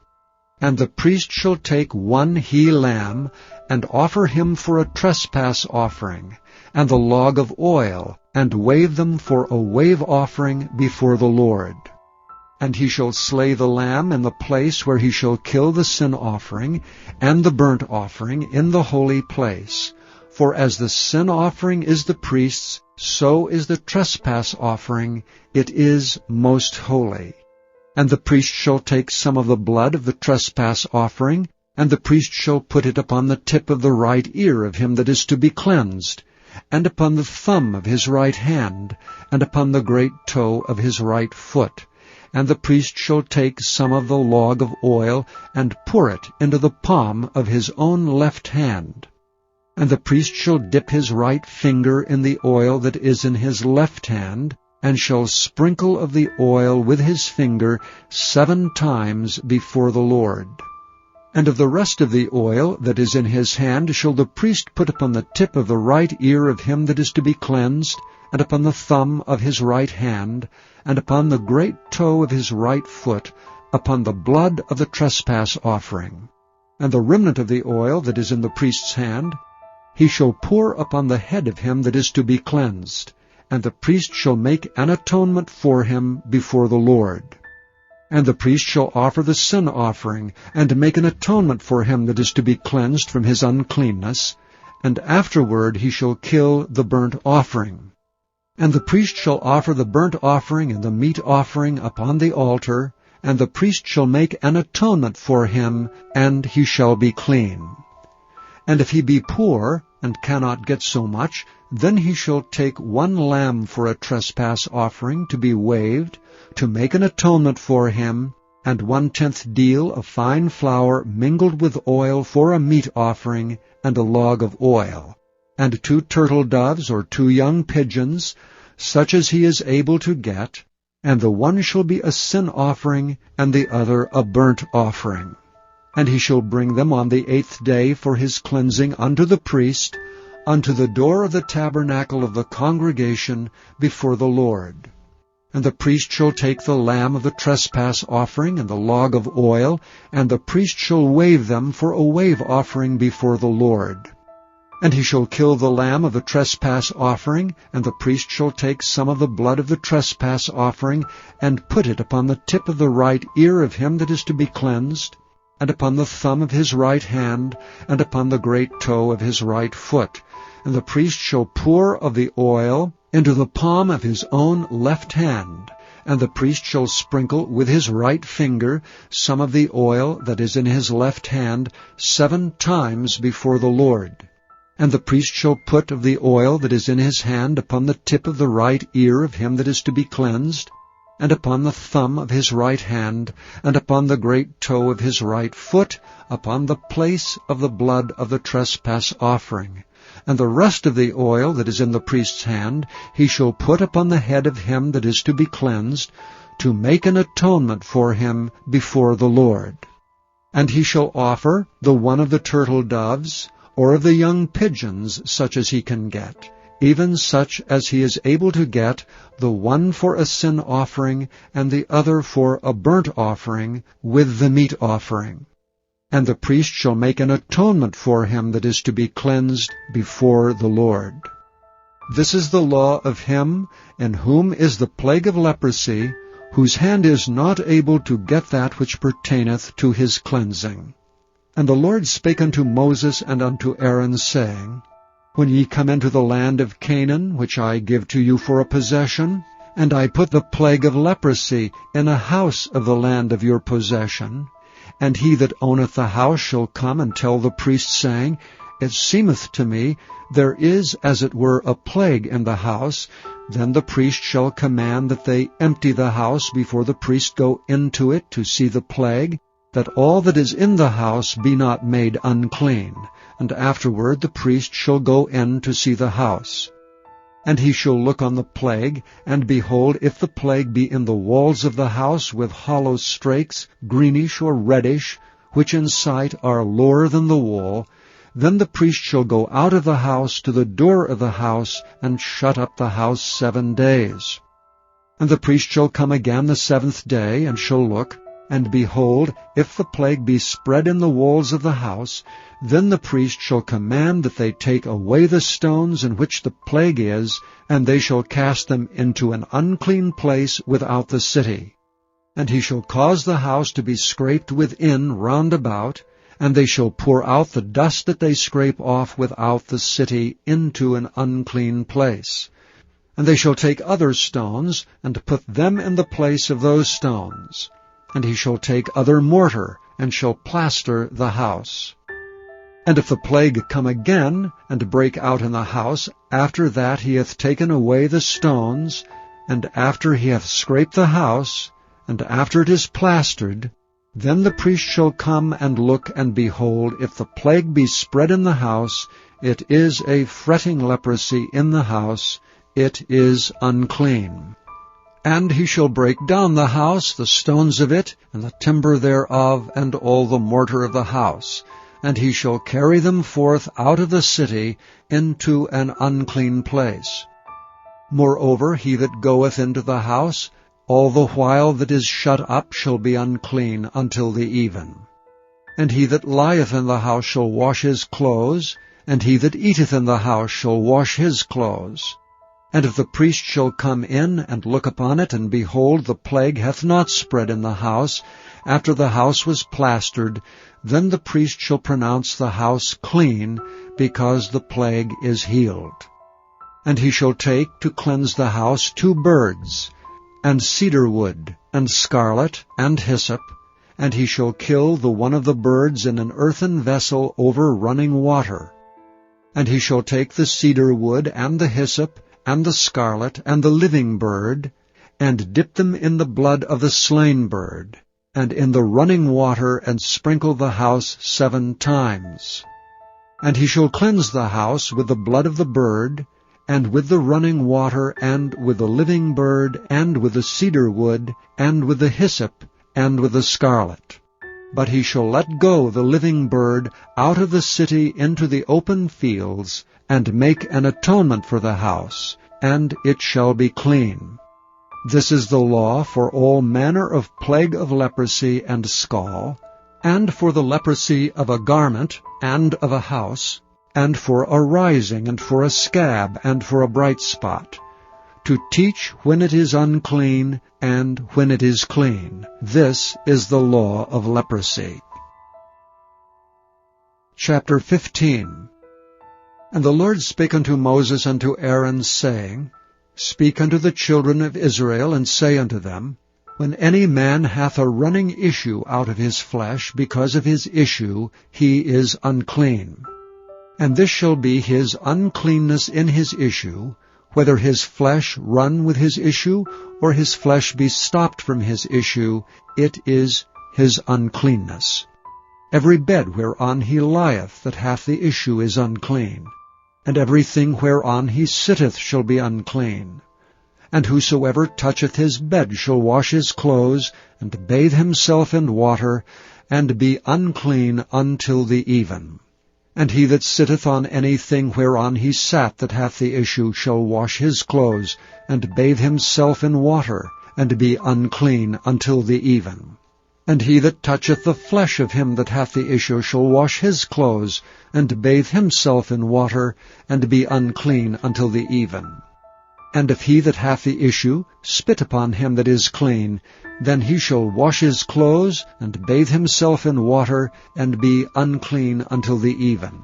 [SPEAKER 1] And the priest shall take 1 he-lamb, and offer him for a trespass offering, and the log of oil, and wave them for a wave offering before the Lord. And he shall slay the lamb in the place where he shall kill the sin offering and the burnt offering in the holy place. For as the sin offering is the priest's, so is the trespass offering. It is most holy. And the priest shall take some of the blood of the trespass offering, and the priest shall put it upon the tip of the right ear of him that is to be cleansed, and upon the thumb of his right hand, and upon the great toe of his right foot. And the priest shall take some of the log of oil, and pour it into the palm of his own left hand. And the priest shall dip his right finger in the oil that is in his left hand, and shall sprinkle of the oil with his finger 7 times before the Lord. And of the rest of the oil that is in his hand shall the priest put upon the tip of the right ear of him that is to be cleansed, and upon the thumb of his right hand, and upon the great toe of his right foot, upon the blood of the trespass offering. And the remnant of the oil that is in the priest's hand he shall pour upon the head of him that is to be cleansed, and the priest shall make an atonement for him before the Lord. And the priest shall offer the sin offering, and make an atonement for him that is to be cleansed from his uncleanness, and afterward he shall kill the burnt offering. And the priest shall offer the burnt offering and the meat offering upon the altar, and the priest shall make an atonement for him, and he shall be clean. And if he be poor, and cannot get so much, then he shall take 1 lamb for a trespass offering to be waved, to make an atonement for him, and 1/10 deal of fine flour mingled with oil for a meat offering, and a log of oil, and 2 turtle doves or 2 young pigeons, such as he is able to get, and the one shall be a sin offering, and the other a burnt offering. And he shall bring them on the 8th day for his cleansing unto the priest, unto the door of the tabernacle of the congregation before the Lord. And the priest shall take the lamb of the trespass offering and the log of oil, and the priest shall wave them for a wave offering before the Lord. And he shall kill the lamb of the trespass offering, and the priest shall take some of the blood of the trespass offering, and put it upon the tip of the right ear of him that is to be cleansed, and upon the thumb of his right hand, and upon the great toe of his right foot. And the priest shall pour of the oil into the palm of his own left hand, and the priest shall sprinkle with his right finger some of the oil that is in his left hand 7 times before the Lord. And the priest shall put of the oil that is in his hand upon the tip of the right ear of him that is to be cleansed, and upon the thumb of his right hand, and upon the great toe of his right foot, upon the place of the blood of the trespass offering. And the rest of the oil that is in the priest's hand he shall put upon the head of him that is to be cleansed, to make an atonement for him before the Lord. And he shall offer the one of the turtle doves, or of the young pigeons, such as he can get, even such as he is able to get, the one for a sin offering, and the other for a burnt offering, with the meat offering. And the priest shall make an atonement for him that is to be cleansed before the Lord. This is the law of him in whom is the plague of leprosy, whose hand is not able to get that which pertaineth to his cleansing. And the Lord spake unto Moses and unto Aaron, saying, When ye come into the land of Canaan, which I give to you for a possession, and I put the plague of leprosy in a house of the land of your possession, and he that owneth the house shall come and tell the priest, saying, It seemeth to me there is as it were a plague in the house, then the priest shall command that they empty the house before the priest go into it to see the plague, that all that is in the house be not made unclean, and afterward the priest shall go in to see the house. And he shall look on the plague, and behold, if the plague be in the walls of the house with hollow strakes, greenish or reddish, which in sight are lower than the wall, then the priest shall go out of the house to the door of the house, and shut up the house 7 days. And the priest shall come again the 7th day, and shall look, and behold, if the plague be spread in the walls of the house, then the priest shall command that they take away the stones in which the plague is, and they shall cast them into an unclean place without the city. And he shall cause the house to be scraped within round about, and they shall pour out the dust that they scrape off without the city into an unclean place. And they shall take other stones, and put them in the place of those stones. And he shall take other mortar, and shall plaster the house. And if the plague come again, and break out in the house, after that he hath taken away the stones, and after he hath scraped the house, and after it is plastered, then the priest shall come and look, and behold, if the plague be spread in the house, it is a fretting leprosy in the house, it is unclean. And he shall break down the house, the stones of it, and the timber thereof, and all the mortar of the house. And he shall carry them forth out of the city into an unclean place. Moreover, he that goeth into the house, all the while that is shut up, shall be unclean until the even. And he that lieth in the house shall wash his clothes, and he that eateth in the house shall wash his clothes. And if the priest shall come in and look upon it, and behold, the plague hath not spread in the house, after the house was plastered, then the priest shall pronounce the house clean, because the plague is healed. And he shall take to cleanse the house 2 birds, and cedar wood, and scarlet, and hyssop, and he shall kill the one of the birds in an earthen vessel over running water. And he shall take the cedar wood, and the hyssop, and the scarlet, and the living bird, and dip them in the blood of the slain bird, and in the running water, and sprinkle the house 7 times. And he shall cleanse the house with the blood of the bird, and with the running water, and with the living bird, and with the cedar wood, and with the hyssop, and with the scarlet. But he shall let go the living bird out of the city into the open fields, and make an atonement for the house, and it shall be clean. This is the law for all manner of plague of leprosy and scall, and for the leprosy of a garment, and of a house, and for a rising, and for a scab, and for a bright spot, to teach when it is unclean, and when it is clean. This is the law of leprosy. Chapter 15. And the Lord spake unto Moses and to Aaron, saying, Speak unto the children of Israel, and say unto them, When any man hath a running issue out of his flesh, because of his issue he is unclean. And this shall be his uncleanness in his issue, whether his flesh run with his issue, or his flesh be stopped from his issue, it is his uncleanness. Every bed whereon he lieth that hath the issue is unclean, and everything whereon he sitteth shall be unclean. And whosoever toucheth his bed shall wash his clothes, and bathe himself in water, and be unclean until the even. And he that sitteth on anything whereon he sat that hath the issue shall wash his clothes, and bathe himself in water, and be unclean until the even. And he that toucheth the flesh of him that hath the issue shall wash his clothes, and bathe himself in water, and be unclean until the even. And if he that hath the issue spit upon him that is clean, then he shall wash his clothes, and bathe himself in water, and be unclean until the even.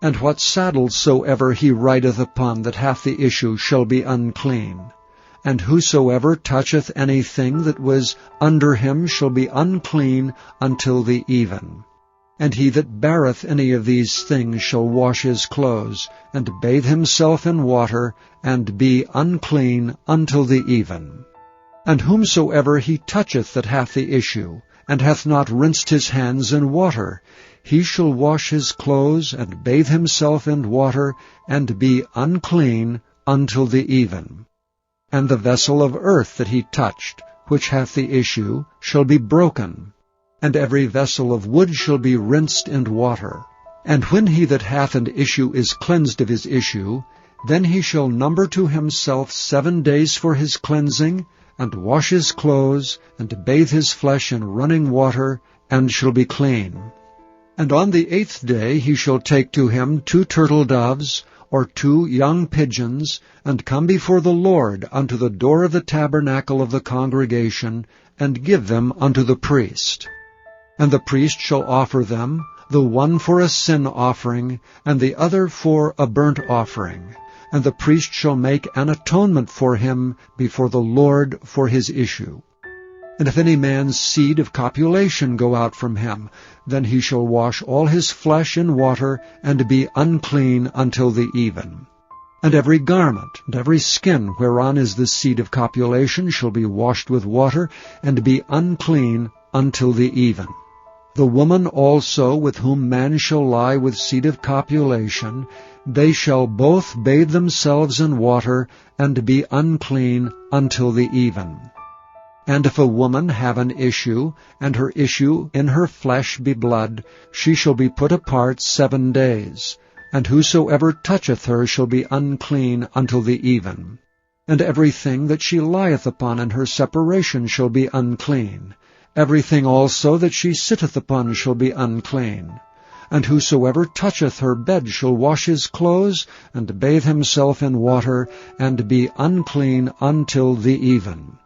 [SPEAKER 1] And what saddle soever he rideth upon that hath the issue shall be unclean. And whosoever toucheth anything that was under him shall be unclean until the even. And he that beareth any of these things shall wash his clothes, and bathe himself in water, and be unclean until the even. And whomsoever he toucheth that hath the issue, and hath not rinsed his hands in water, he shall wash his clothes, and bathe himself in water, and be unclean until the even. And the vessel of earth that he touched, which hath the issue, shall be broken, and every vessel of wood shall be rinsed in water. And when he that hath an issue is cleansed of his issue, then he shall number to himself 7 days for his cleansing, and wash his clothes, and bathe his flesh in running water, and shall be clean. And on the 8th day he shall take to him 2 turtle doves, or 2 young pigeons, and come before the Lord unto the door of the tabernacle of the congregation, and give them unto the priest. And the priest shall offer them, the one for a sin offering, and the other for a burnt offering. And the priest shall make an atonement for him before the Lord for his issue. And if any man's seed of copulation go out from him, then he shall wash all his flesh in water, and be unclean until the even. And every garment, and every skin whereon is the seed of copulation shall be washed with water, and be unclean until the even. The woman also with whom man shall lie with seed of copulation, they shall both bathe themselves in water, and be unclean until the even. And if a woman have an issue, and her issue in her flesh be blood, she shall be put apart 7 days. And whosoever toucheth her shall be unclean until the even. And everything that she lieth upon in her separation shall be unclean. Everything also that she sitteth upon shall be unclean. And whosoever toucheth her bed shall wash his clothes, and bathe himself in water, and be unclean until the even.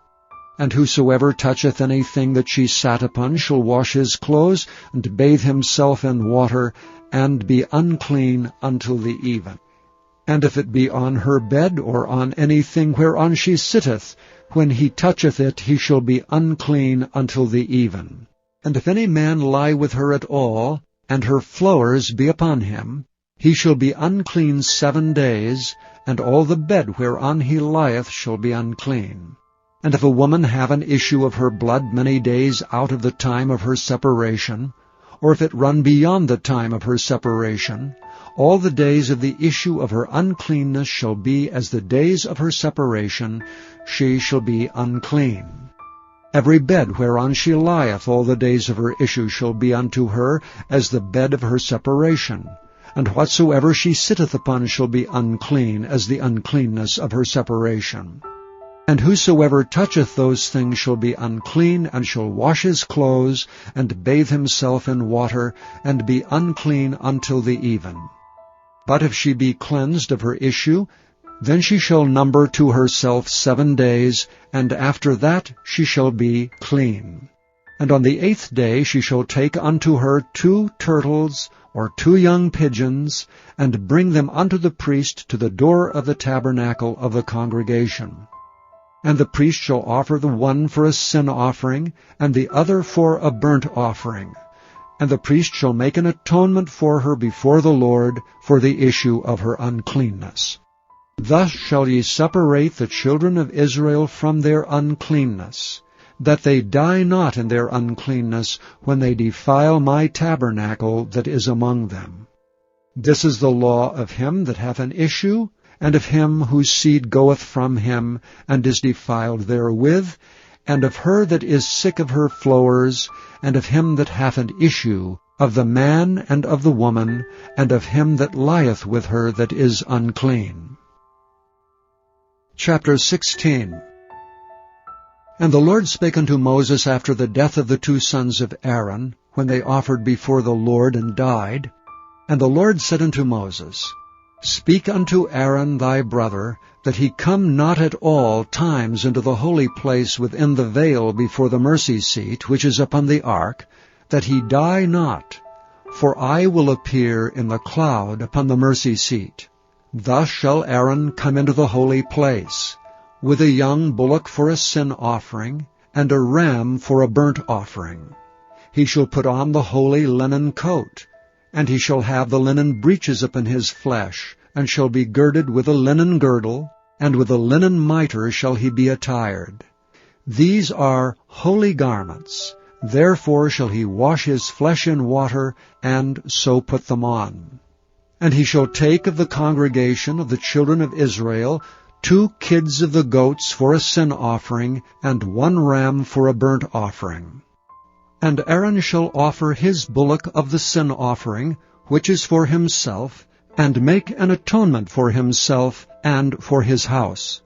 [SPEAKER 1] And whosoever toucheth anything that she sat upon shall wash his clothes, and bathe himself in water, and be unclean until the even. And if it be on her bed, or on anything whereon she sitteth, when he toucheth it, he shall be unclean until the even. And if any man lie with her at all, and her flowers be upon him, he shall be unclean 7 days, and all the bed whereon he lieth shall be unclean. And if a woman have an issue of her blood many days out of the time of her separation, or if it run beyond the time of her separation, all the days of the issue of her uncleanness shall be as the days of her separation, she shall be unclean. Every bed whereon she lieth all the days of her issue shall be unto her as the bed of her separation, and whatsoever she sitteth upon shall be unclean as the uncleanness of her separation. And whosoever toucheth those things shall be unclean, and shall wash his clothes, and bathe himself in water, and be unclean until the even. But if she be cleansed of her issue, then she shall number to herself 7 days, and after that she shall be clean. And on the 8th day she shall take unto her 2 turtles, or 2 young pigeons, and bring them unto the priest to the door of the tabernacle of the congregation. And the priest shall offer the one for a sin offering, and the other for a burnt offering. And the priest shall make an atonement for her before the Lord for the issue of her uncleanness. Thus shall ye separate the children of Israel from their uncleanness, that they die not in their uncleanness when they defile my tabernacle that is among them. This is the law of him that hath an issue, and of him whose seed goeth from him, and is defiled therewith, and of her that is sick of her flowers, and of him that hath an issue, of the man and of the woman, and of him that lieth with her that is unclean. Chapter 16. And the Lord spake unto Moses after the death of the 2 sons of Aaron, when they offered before the Lord and died. And the Lord said unto Moses, Speak unto Aaron thy brother, that he come not at all times into the holy place within the veil before the mercy seat, which is upon the ark, that he die not. For I will appear in the cloud upon the mercy seat. Thus shall Aaron come into the holy place, with a young bullock for a sin offering, and a ram for a burnt offering. He shall put on the holy linen coat, and he shall have the linen breeches upon his flesh, and shall be girded with a linen girdle, and with a linen mitre shall he be attired. These are holy garments. Therefore shall he wash his flesh in water, and so put them on. And he shall take of the congregation of the children of Israel 2 kids of the goats for a sin offering, and 1 ram for a burnt offering. And Aaron shall offer his bullock of the sin offering, which is for himself, and make an atonement for himself and for his house.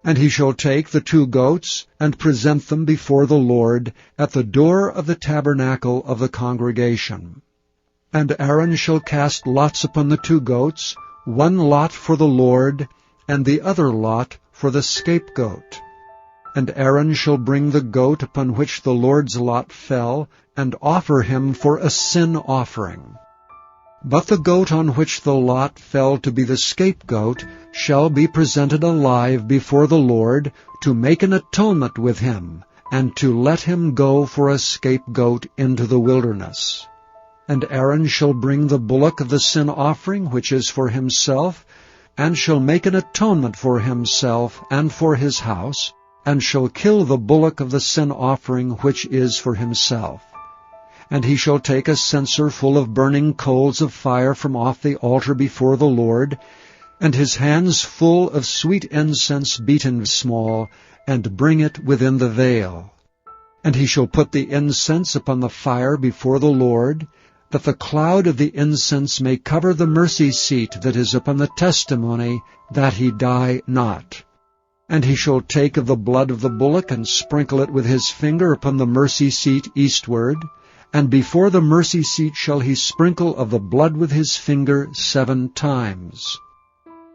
[SPEAKER 1] And he shall take the 2 goats, and present them before the Lord at the door of the tabernacle of the congregation. And Aaron shall cast lots upon the 2 goats, 1 lot for the Lord, and the other lot for the scapegoat. And Aaron shall bring the goat upon which the Lord's lot fell, and offer him for a sin offering. But the goat on which the lot fell to be the scapegoat shall be presented alive before the Lord, to make an atonement with him, and to let him go for a scapegoat into the wilderness. And Aaron shall bring the bullock of the sin offering, which is for himself, and shall make an atonement for himself and for his house, and shall kill the bullock of the sin offering which is for himself. And he shall take a censer full of burning coals of fire from off the altar before the Lord, and his hands full of sweet incense beaten small, and bring it within the veil. And he shall put the incense upon the fire before the Lord, that the cloud of the incense may cover the mercy seat that is upon the testimony, that he die not. And he shall take of the blood of the bullock, and sprinkle it with his finger upon the mercy seat eastward, and before the mercy seat shall he sprinkle of the blood with his finger 7 times.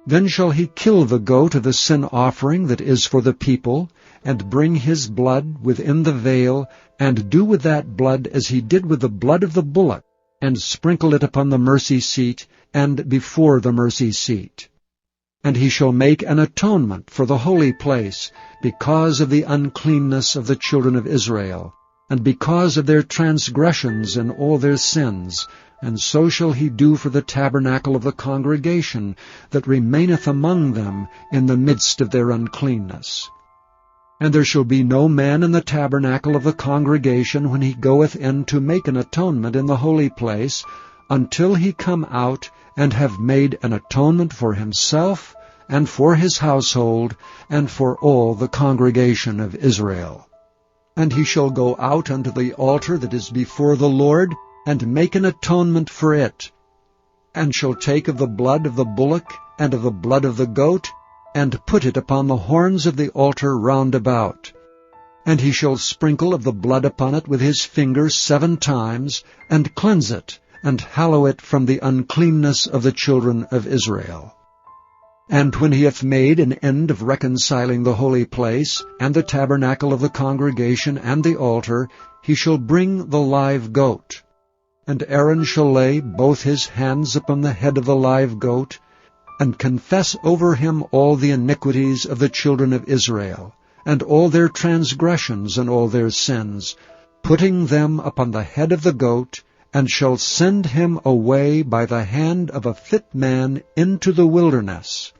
[SPEAKER 1] Then shall he kill the goat of the sin offering that is for the people, and bring his blood within the veil, and do with that blood as he did with the blood of the bullock, and sprinkle it upon the mercy seat, and before the mercy seat. And he shall make an atonement for the holy place, because of the uncleanness of the children of Israel, and because of their transgressions and all their sins, and so shall he do for the tabernacle of the congregation that remaineth among them in the midst of their uncleanness. And there shall be no man in the tabernacle of the congregation when he goeth in to make an atonement in the holy place, until he come out and have made an atonement for himself, and for his household, and for all the congregation of Israel. And he shall go out unto the altar that is before the Lord, and make an atonement for it, and shall take of the blood of the bullock and of the blood of the goat, and put it upon the horns of the altar round about. And he shall sprinkle of the blood upon it with his finger 7 times, and cleanse it, and hallow it from the uncleanness of the children of Israel. And when he hath made an end of reconciling the holy place, and the tabernacle of the congregation, and the altar, he shall bring the live goat. And Aaron shall lay both his hands upon the head of the live goat, and confess over him all the iniquities of the children of Israel, and all their transgressions and all their sins, putting them upon the head of the goat, and shall send him away by the hand of a fit man into the wilderness.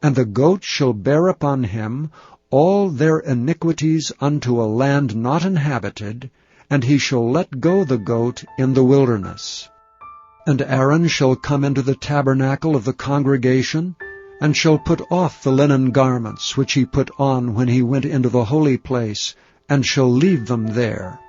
[SPEAKER 1] And the goat shall bear upon him all their iniquities unto a land not inhabited, and he shall let go the goat in the wilderness. And Aaron shall come into the tabernacle of the congregation, and shall put off the linen garments which he put on when he went into the holy place, and shall leave them there.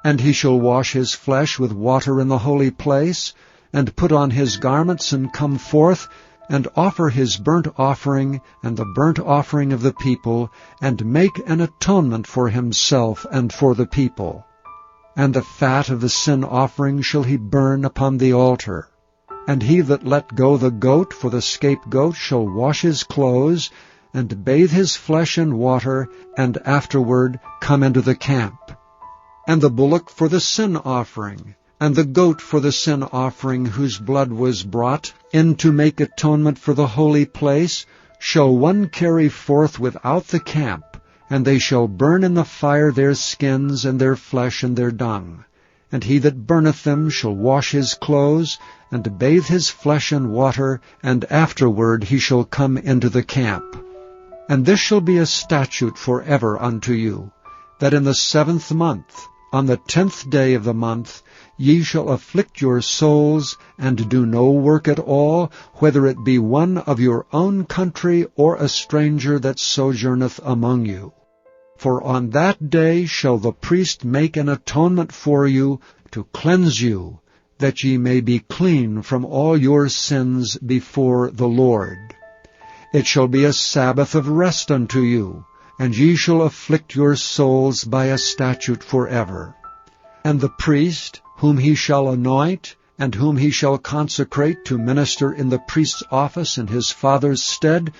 [SPEAKER 1] And he shall wash his flesh with water in the holy place, and put on his garments, and come forth, and offer his burnt offering and the burnt offering of the people, and make an atonement for himself and for the people. And the fat of the sin offering shall he burn upon the altar. And he that let go the goat for the scapegoat shall wash his clothes, and bathe his flesh in water, and afterward come into the camp. And the bullock for the sin offering, and the goat for the sin offering whose blood was brought in to make atonement for the holy place, shall one carry forth without the camp, and they shall burn in the fire their skins and their flesh and their dung. And he that burneth them shall wash his clothes, and bathe his flesh in water, and afterward he shall come into the camp. And this shall be a statute forever unto you, that in the 7th month, on the 10th day of the month, ye shall afflict your souls, and do no work at all, whether it be one of your own country, or a stranger that sojourneth among you. For on that day shall the priest make an atonement for you, to cleanse you, that ye may be clean from all your sins before the Lord. It shall be a Sabbath of rest unto you, and ye shall afflict your souls by a statute forever. And the priest, whom he shall anoint, and whom he shall consecrate to minister in the priest's office in his father's stead,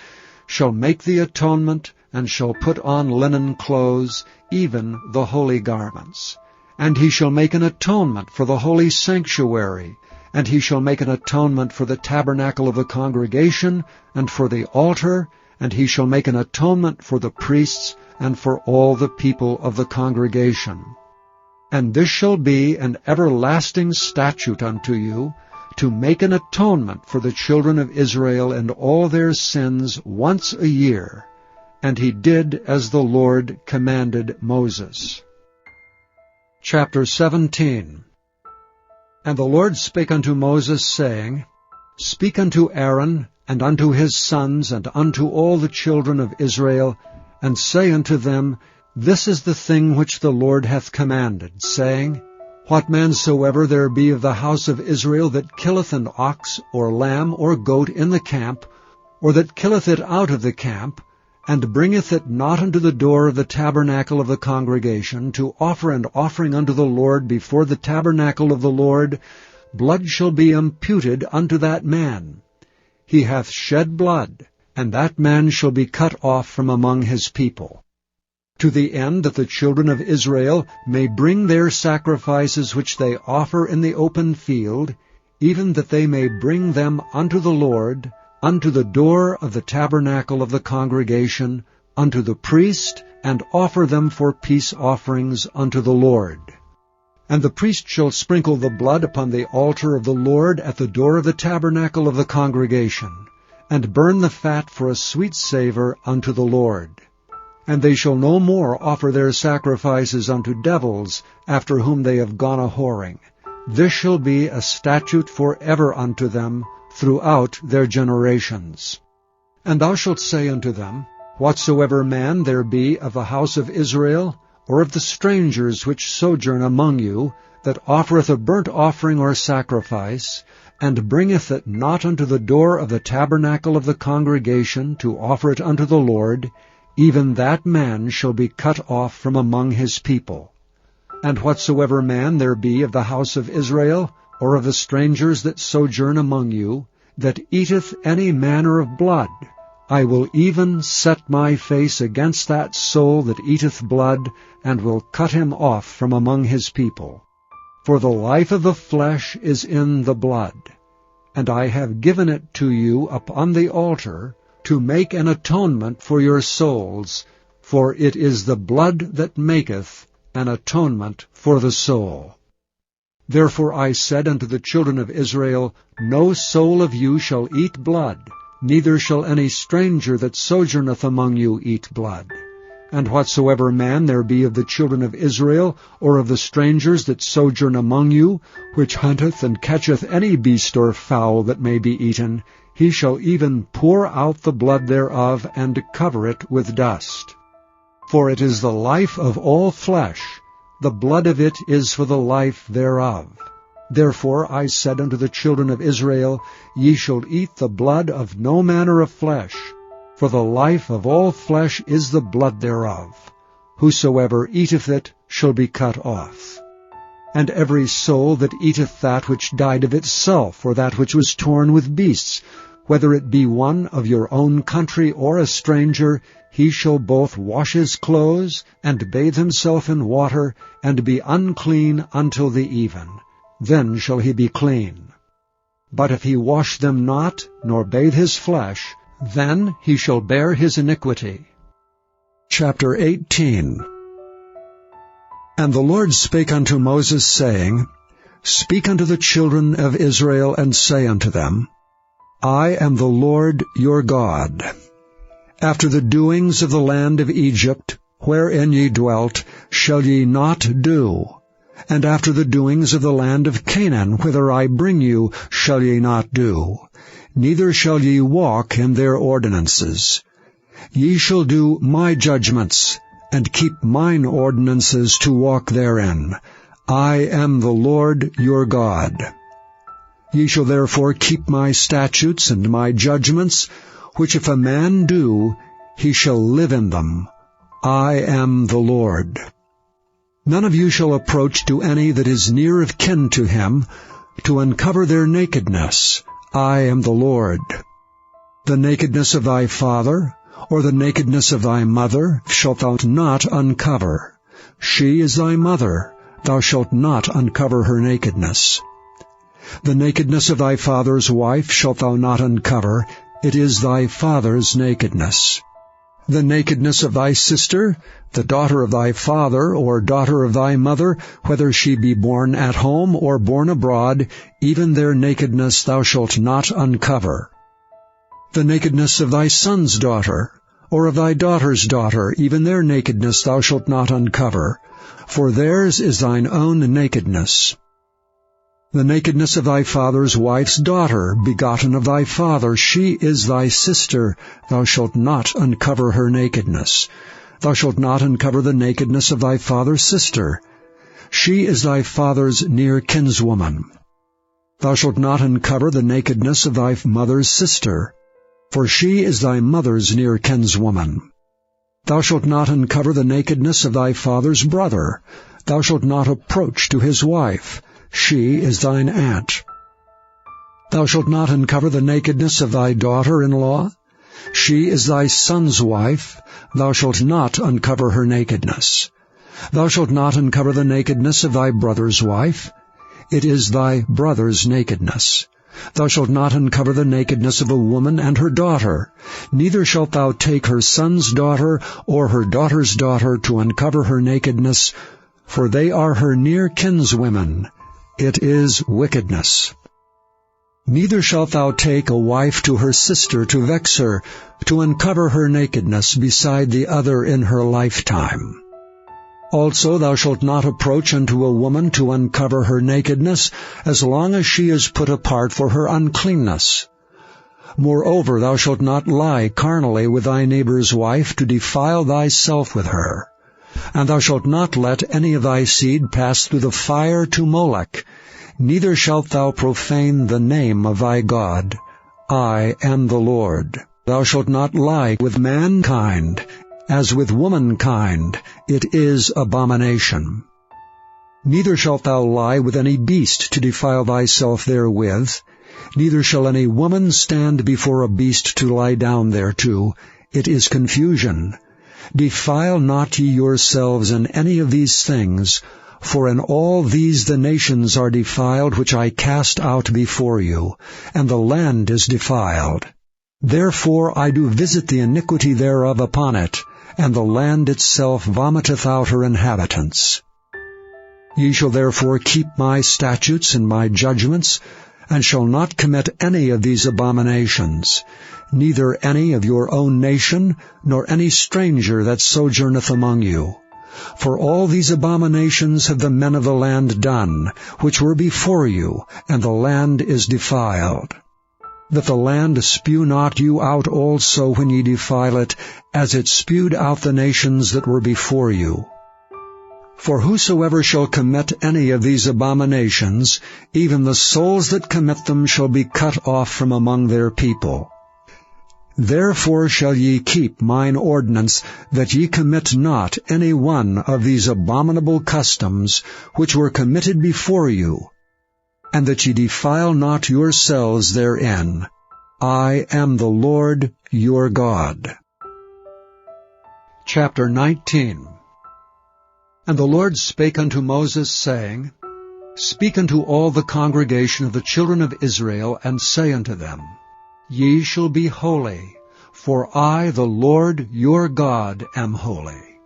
[SPEAKER 1] shall make the atonement, and shall put on linen clothes, even the holy garments. And he shall make an atonement for the holy sanctuary, and he shall make an atonement for the tabernacle of the congregation, and for the altar, and he shall make an atonement for the priests, and for all the people of the congregation. And this shall be an everlasting statute unto you, to make an atonement for the children of Israel and all their sins once a year. And he did as the Lord commanded Moses. Chapter 17. And the Lord spake unto Moses, saying, Speak unto Aaron, and unto his sons, and unto all the children of Israel, and say unto them, This is the thing which the Lord hath commanded, saying, What man soever there be of the house of Israel that killeth an ox, or lamb, or goat in the camp, or that killeth it out of the camp, and bringeth it not unto the door of the tabernacle of the congregation, to offer an offering unto the Lord before the tabernacle of the Lord, blood shall be imputed unto that man. He hath shed blood, and that man shall be cut off from among his people. To the end that the children of Israel may bring their sacrifices which they offer in the open field, even that they may bring them unto the Lord, unto the door of the tabernacle of the congregation, unto the priest, and offer them for peace offerings unto the Lord. And the priest shall sprinkle the blood upon the altar of the Lord at the door of the tabernacle of the congregation, and burn the fat for a sweet savor unto the Lord. And they shall no more offer their sacrifices unto devils, after whom they have gone a-whoring. This shall be a statute forever unto them, throughout their generations. And thou shalt say unto them, Whatsoever man there be of the house of Israel, or of the strangers which sojourn among you, that offereth a burnt offering or sacrifice, and bringeth it not unto the door of the tabernacle of the congregation to offer it unto the Lord, even that man shall be cut off from among his people. And whatsoever man there be of the house of Israel, or of the strangers that sojourn among you, that eateth any manner of blood, I will even set my face against that soul that eateth blood, and will cut him off from among his people. For the life of the flesh is in the blood, and I have given it to you upon the altar, to make an atonement for your souls, for it is the blood that maketh an atonement for the soul. Therefore I said unto the children of Israel, No soul of you shall eat blood, neither shall any stranger that sojourneth among you eat blood. And whatsoever man there be of the children of Israel, or of the strangers that sojourn among you, which hunteth and catcheth any beast or fowl that may be eaten, he shall even pour out the blood thereof, and cover it with dust. For it is the life of all flesh, the blood of it is for the life thereof. Therefore I said unto the children of Israel, Ye shall eat the blood of no manner of flesh, for the life of all flesh is the blood thereof. Whosoever eateth it shall be cut off. And every soul that eateth that which died of itself, or that which was torn with beasts, whether it be one of your own country or a stranger, he shall both wash his clothes, and bathe himself in water, and be unclean until the even. Then shall he be clean. But if he wash them not, nor bathe his flesh, then he shall bear his iniquity. Chapter 18. And the Lord spake unto Moses, saying, Speak unto the children of Israel, and say unto them, I am the Lord your God. After the doings of the land of Egypt, wherein ye dwelt, shall ye not do. And after the doings of the land of Canaan, whither I bring you, shall ye not do. Neither shall ye walk in their ordinances. Ye shall do my judgments, and keep mine ordinances to walk therein. I am the Lord your God. Ye shall therefore keep my statutes and my judgments, which if a man do, he shall live in them. I am the Lord. None of you shall approach to any that is near of kin to him, to uncover their nakedness. I am the Lord. The nakedness of thy father, or the nakedness of thy mother, shalt thou not uncover. She is thy mother, thou shalt not uncover her nakedness. The nakedness of thy father's wife shalt thou not uncover, it is thy father's nakedness. The nakedness of thy sister, the daughter of thy father, or daughter of thy mother, whether she be born at home or born abroad, even their nakedness thou shalt not uncover. The nakedness of thy son's daughter, or of thy daughter's daughter, even their nakedness thou shalt not uncover. for theirs is thine own nakedness. The nakedness of thy father's wife's daughter, begotten of thy father, she is thy sister. Thou shalt not uncover her nakedness. Thou shalt not uncover the nakedness of thy father's sister. She is thy father's near kinswoman. Thou shalt not uncover the nakedness of thy mother's sister, for she is thy mother's near kinswoman. Thou shalt not uncover the nakedness of thy father's brother. Thou shalt not approach to his wife. She is thine aunt. Thou shalt not uncover the nakedness of thy daughter-in-law. She is thy son's wife. Thou shalt not uncover her nakedness. Thou shalt not uncover the nakedness of thy brother's wife. It is thy brother's nakedness. Thou shalt not uncover the nakedness of a woman and her daughter. Neither shalt thou take her son's daughter or her daughter's daughter to uncover her nakedness, for they are her near kinswomen. It is wickedness. Neither shalt thou take a wife to her sister to vex her, to uncover her nakedness beside the other in her lifetime. Also thou shalt not approach unto a woman to uncover her nakedness, as long as she is put apart for her uncleanness. Moreover, thou shalt not lie carnally with thy neighbor's wife, to defile thyself with her. And thou shalt not let any of thy seed pass through the fire to Molech, neither shalt thou profane the name of thy God. I am the Lord. Thou shalt not lie with mankind, as with womankind. It is abomination. Neither shalt thou lie with any beast to defile thyself therewith. Neither shall any woman stand before a beast to lie down thereto. It is confusion. Defile not ye yourselves in any of these things, for in all these the nations are defiled which I cast out before you, and the land is defiled. Therefore I do visit the iniquity thereof upon it, and the land itself vomiteth out her inhabitants. Ye shall therefore keep my statutes and my judgments, and shall not commit any of these abominations, neither any of your own nation, nor any stranger that sojourneth among you. For all these abominations have the men of the land done, which were before you, and the land is defiled. That the land spew not you out also when ye defile it, as it spewed out the nations that were before you. For whosoever shall commit any of these abominations, even the souls that commit them shall be cut off from among their people. Therefore shall ye keep mine ordinance, that ye commit not any one of these abominable customs which were committed before you, and that ye defile not yourselves therein. I am the Lord your God. Chapter 19. And the Lord spake unto Moses, saying, Speak unto all the congregation of the children of Israel, and say unto them, Ye shall be holy, for I, the Lord your God, am holy.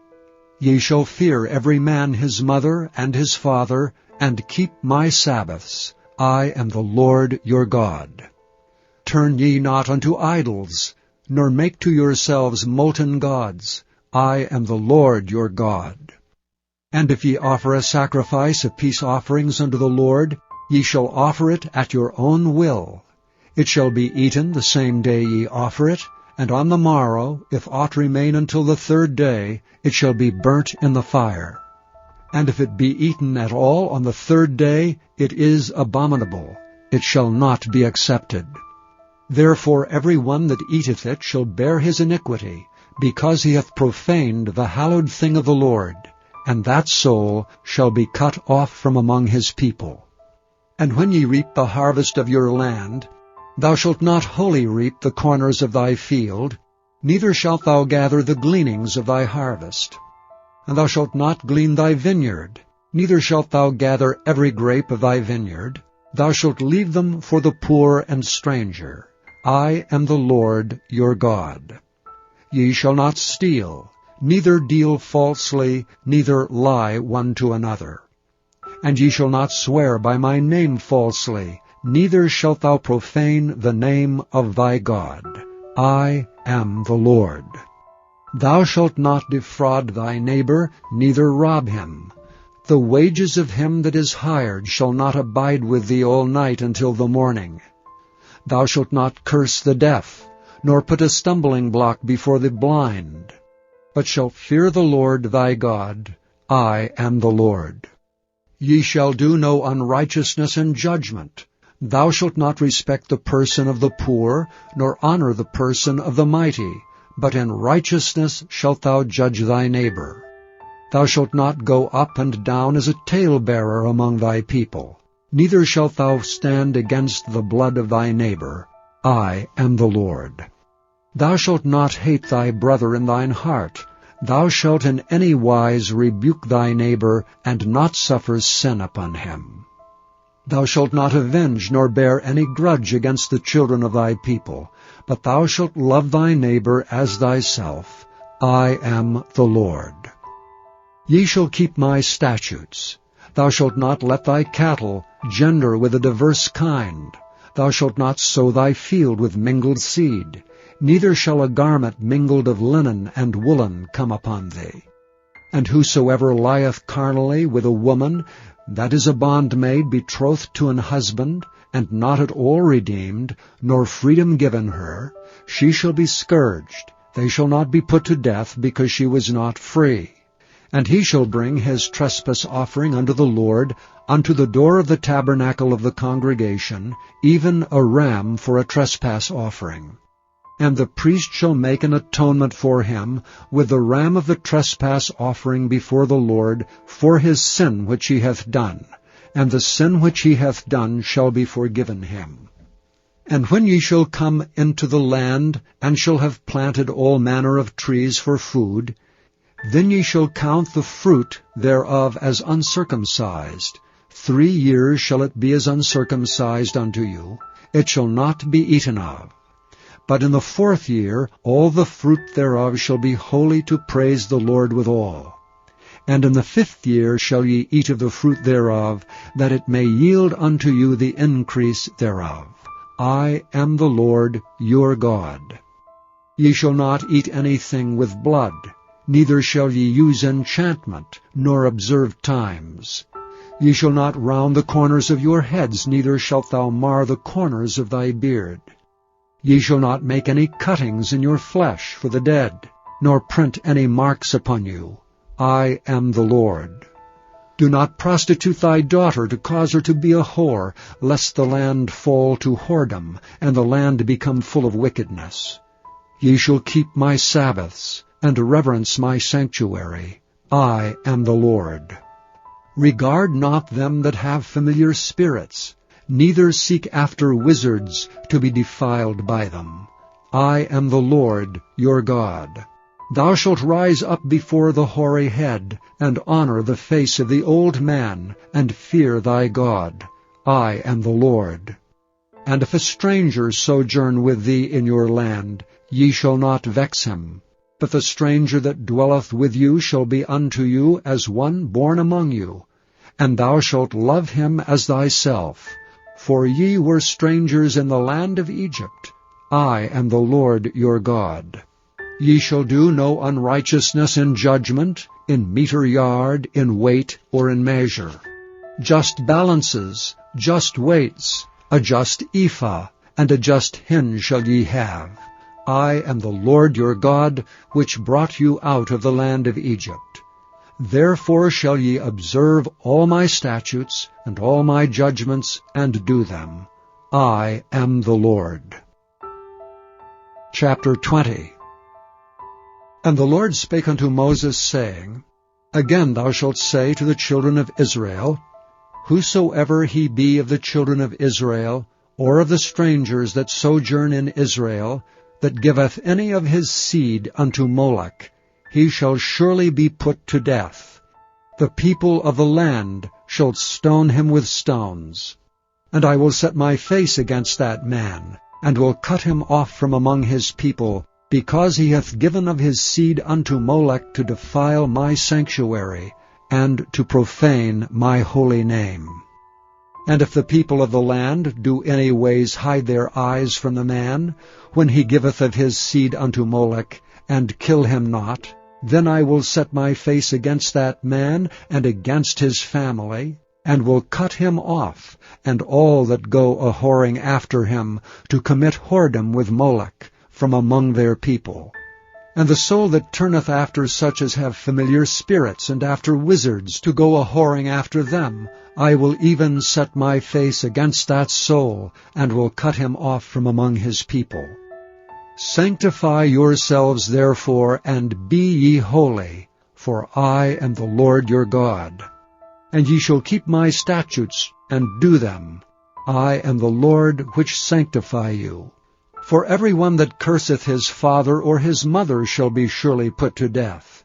[SPEAKER 1] Ye shall fear every man his mother and his father, and keep my Sabbaths. I am the Lord your God. Turn ye not unto idols, nor make to yourselves molten gods. I am the Lord your God. And if ye offer a sacrifice of peace offerings unto the Lord, ye shall offer it at your own will. It shall be eaten the same day ye offer it, and on the morrow, if aught remain until the third day, it shall be burnt in the fire. And if it be eaten at all on the third day, it is abominable. It shall not be accepted. Therefore every one that eateth it shall bear his iniquity, because he hath profaned the hallowed thing of the Lord, and that soul shall be cut off from among his people. And when ye reap the harvest of your land, thou shalt not wholly reap the corners of thy field, neither shalt thou gather the gleanings of thy harvest. And thou shalt not glean thy vineyard, neither shalt thou gather every grape of thy vineyard. Thou shalt leave them for the poor and stranger. I am the Lord your God. Ye shall not steal, neither deal falsely, neither lie one to another. And ye shall not swear by my name falsely, neither shalt thou profane the name of thy God. I am the Lord. Thou shalt not defraud thy neighbor, neither rob him. The wages of him that is hired shall not abide with thee all night until the morning. Thou shalt not curse the deaf, nor put a stumbling block before the blind, but shalt fear the Lord thy God. I am the Lord. Ye shall do no unrighteousness in judgment. Thou shalt not respect the person of the poor, nor honor the person of the mighty, but in righteousness shalt thou judge thy neighbor. Thou shalt not go up and down as a talebearer among thy people, neither shalt thou stand against the blood of thy neighbor. I am the Lord. Thou shalt not hate thy brother in thine heart. Thou shalt in any wise rebuke thy neighbor, and not suffer sin upon him. Thou shalt not avenge nor bear any grudge against the children of thy people, but thou shalt love thy neighbor as thyself. I am the Lord. Ye shall keep my statutes. Thou shalt not let thy cattle gender with a diverse kind. Thou shalt not sow thy field with mingled seed. Neither shall a garment mingled of linen and woolen come upon thee. And whosoever lieth carnally with a woman, that is a bondmaid betrothed to an husband, and not at all redeemed, nor freedom given her, she shall be scourged. They shall not be put to death, because she was not free. And he shall bring his trespass offering unto the Lord, unto the door of the tabernacle of the congregation, even a ram for a trespass offering. And the priest shall make an atonement for him with the ram of the trespass offering before the Lord for his sin which he hath done, and the sin which he hath done shall be forgiven him. And when ye shall come into the land, and shall have planted all manner of trees for food, then ye shall count the fruit thereof as uncircumcised. 3 years shall it be as uncircumcised unto you. It shall not be eaten of. But in the 4th year all the fruit thereof shall be holy to praise the Lord withal. And in the 5th year shall ye eat of the fruit thereof, that it may yield unto you the increase thereof. I am the Lord your God. Ye shall not eat anything with blood, neither shall ye use enchantment, nor observe times. Ye shall not round the corners of your heads, neither shalt thou mar the corners of thy beard. Ye shall not make any cuttings in your flesh for the dead, nor print any marks upon you. I am the Lord. Do not prostitute thy daughter to cause her to be a whore, lest the land fall to whoredom, and the land become full of wickedness. Ye shall keep my Sabbaths, and reverence my sanctuary. I am the Lord. Regard not them that have familiar spirits, neither seek after wizards to be defiled by them. I am the Lord your God. Thou shalt rise up before the hoary head, and honor the face of the old man, and fear thy God. I am the Lord. And if a stranger sojourn with thee in your land, ye shall not vex him. But the stranger that dwelleth with you shall be unto you as one born among you, and thou shalt love him as thyself. For ye were strangers in the land of Egypt. I am the Lord your God. Ye shall do no unrighteousness in judgment, in meter yard, in weight, or in measure. Just balances, just weights, a just ephah, and a just hin shall ye have. I am the Lord your God, which brought you out of the land of Egypt. Therefore shall ye observe all my statutes and all my judgments, and do them. I am the Lord. Chapter 20. And the Lord spake unto Moses, saying, Again thou shalt say to the children of Israel, Whosoever he be of the children of Israel, or of the strangers that sojourn in Israel, that giveth any of his seed unto Moloch, he shall surely be put to death. The people of the land shall stone him with stones. And I will set my face against that man, and will cut him off from among his people, because he hath given of his seed unto Moloch to defile my sanctuary, and to profane my holy name. And if the people of the land do any ways hide their eyes from the man, when he giveth of his seed unto Moloch, and kill him not, then I will set my face against that man and against his family, and will cut him off, and all that go a-whoring after him, to commit whoredom with Molech, from among their people. And the soul that turneth after such as have familiar spirits, and after wizards, to go a-whoring after them, I will even set my face against that soul, and will cut him off from among his people. Sanctify yourselves therefore, and be ye holy, for I am the Lord your God. And ye shall keep my statutes, and do them. I am the Lord which sanctify you. For every one that curseth his father or his mother shall be surely put to death.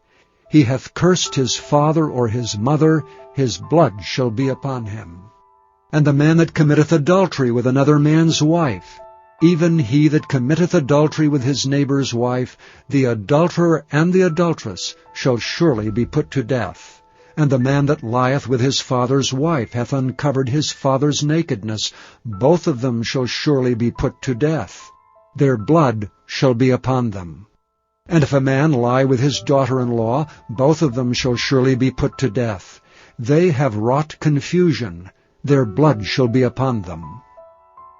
[SPEAKER 1] He hath cursed his father or his mother, his blood shall be upon him. And the man that committeth adultery with another man's wife, even he that committeth adultery with his neighbor's wife, the adulterer and the adulteress shall surely be put to death. And the man that lieth with his father's wife hath uncovered his father's nakedness. Both of them shall surely be put to death. Their blood shall be upon them. And if a man lie with his daughter-in-law, both of them shall surely be put to death. They have wrought confusion. Their blood shall be upon them.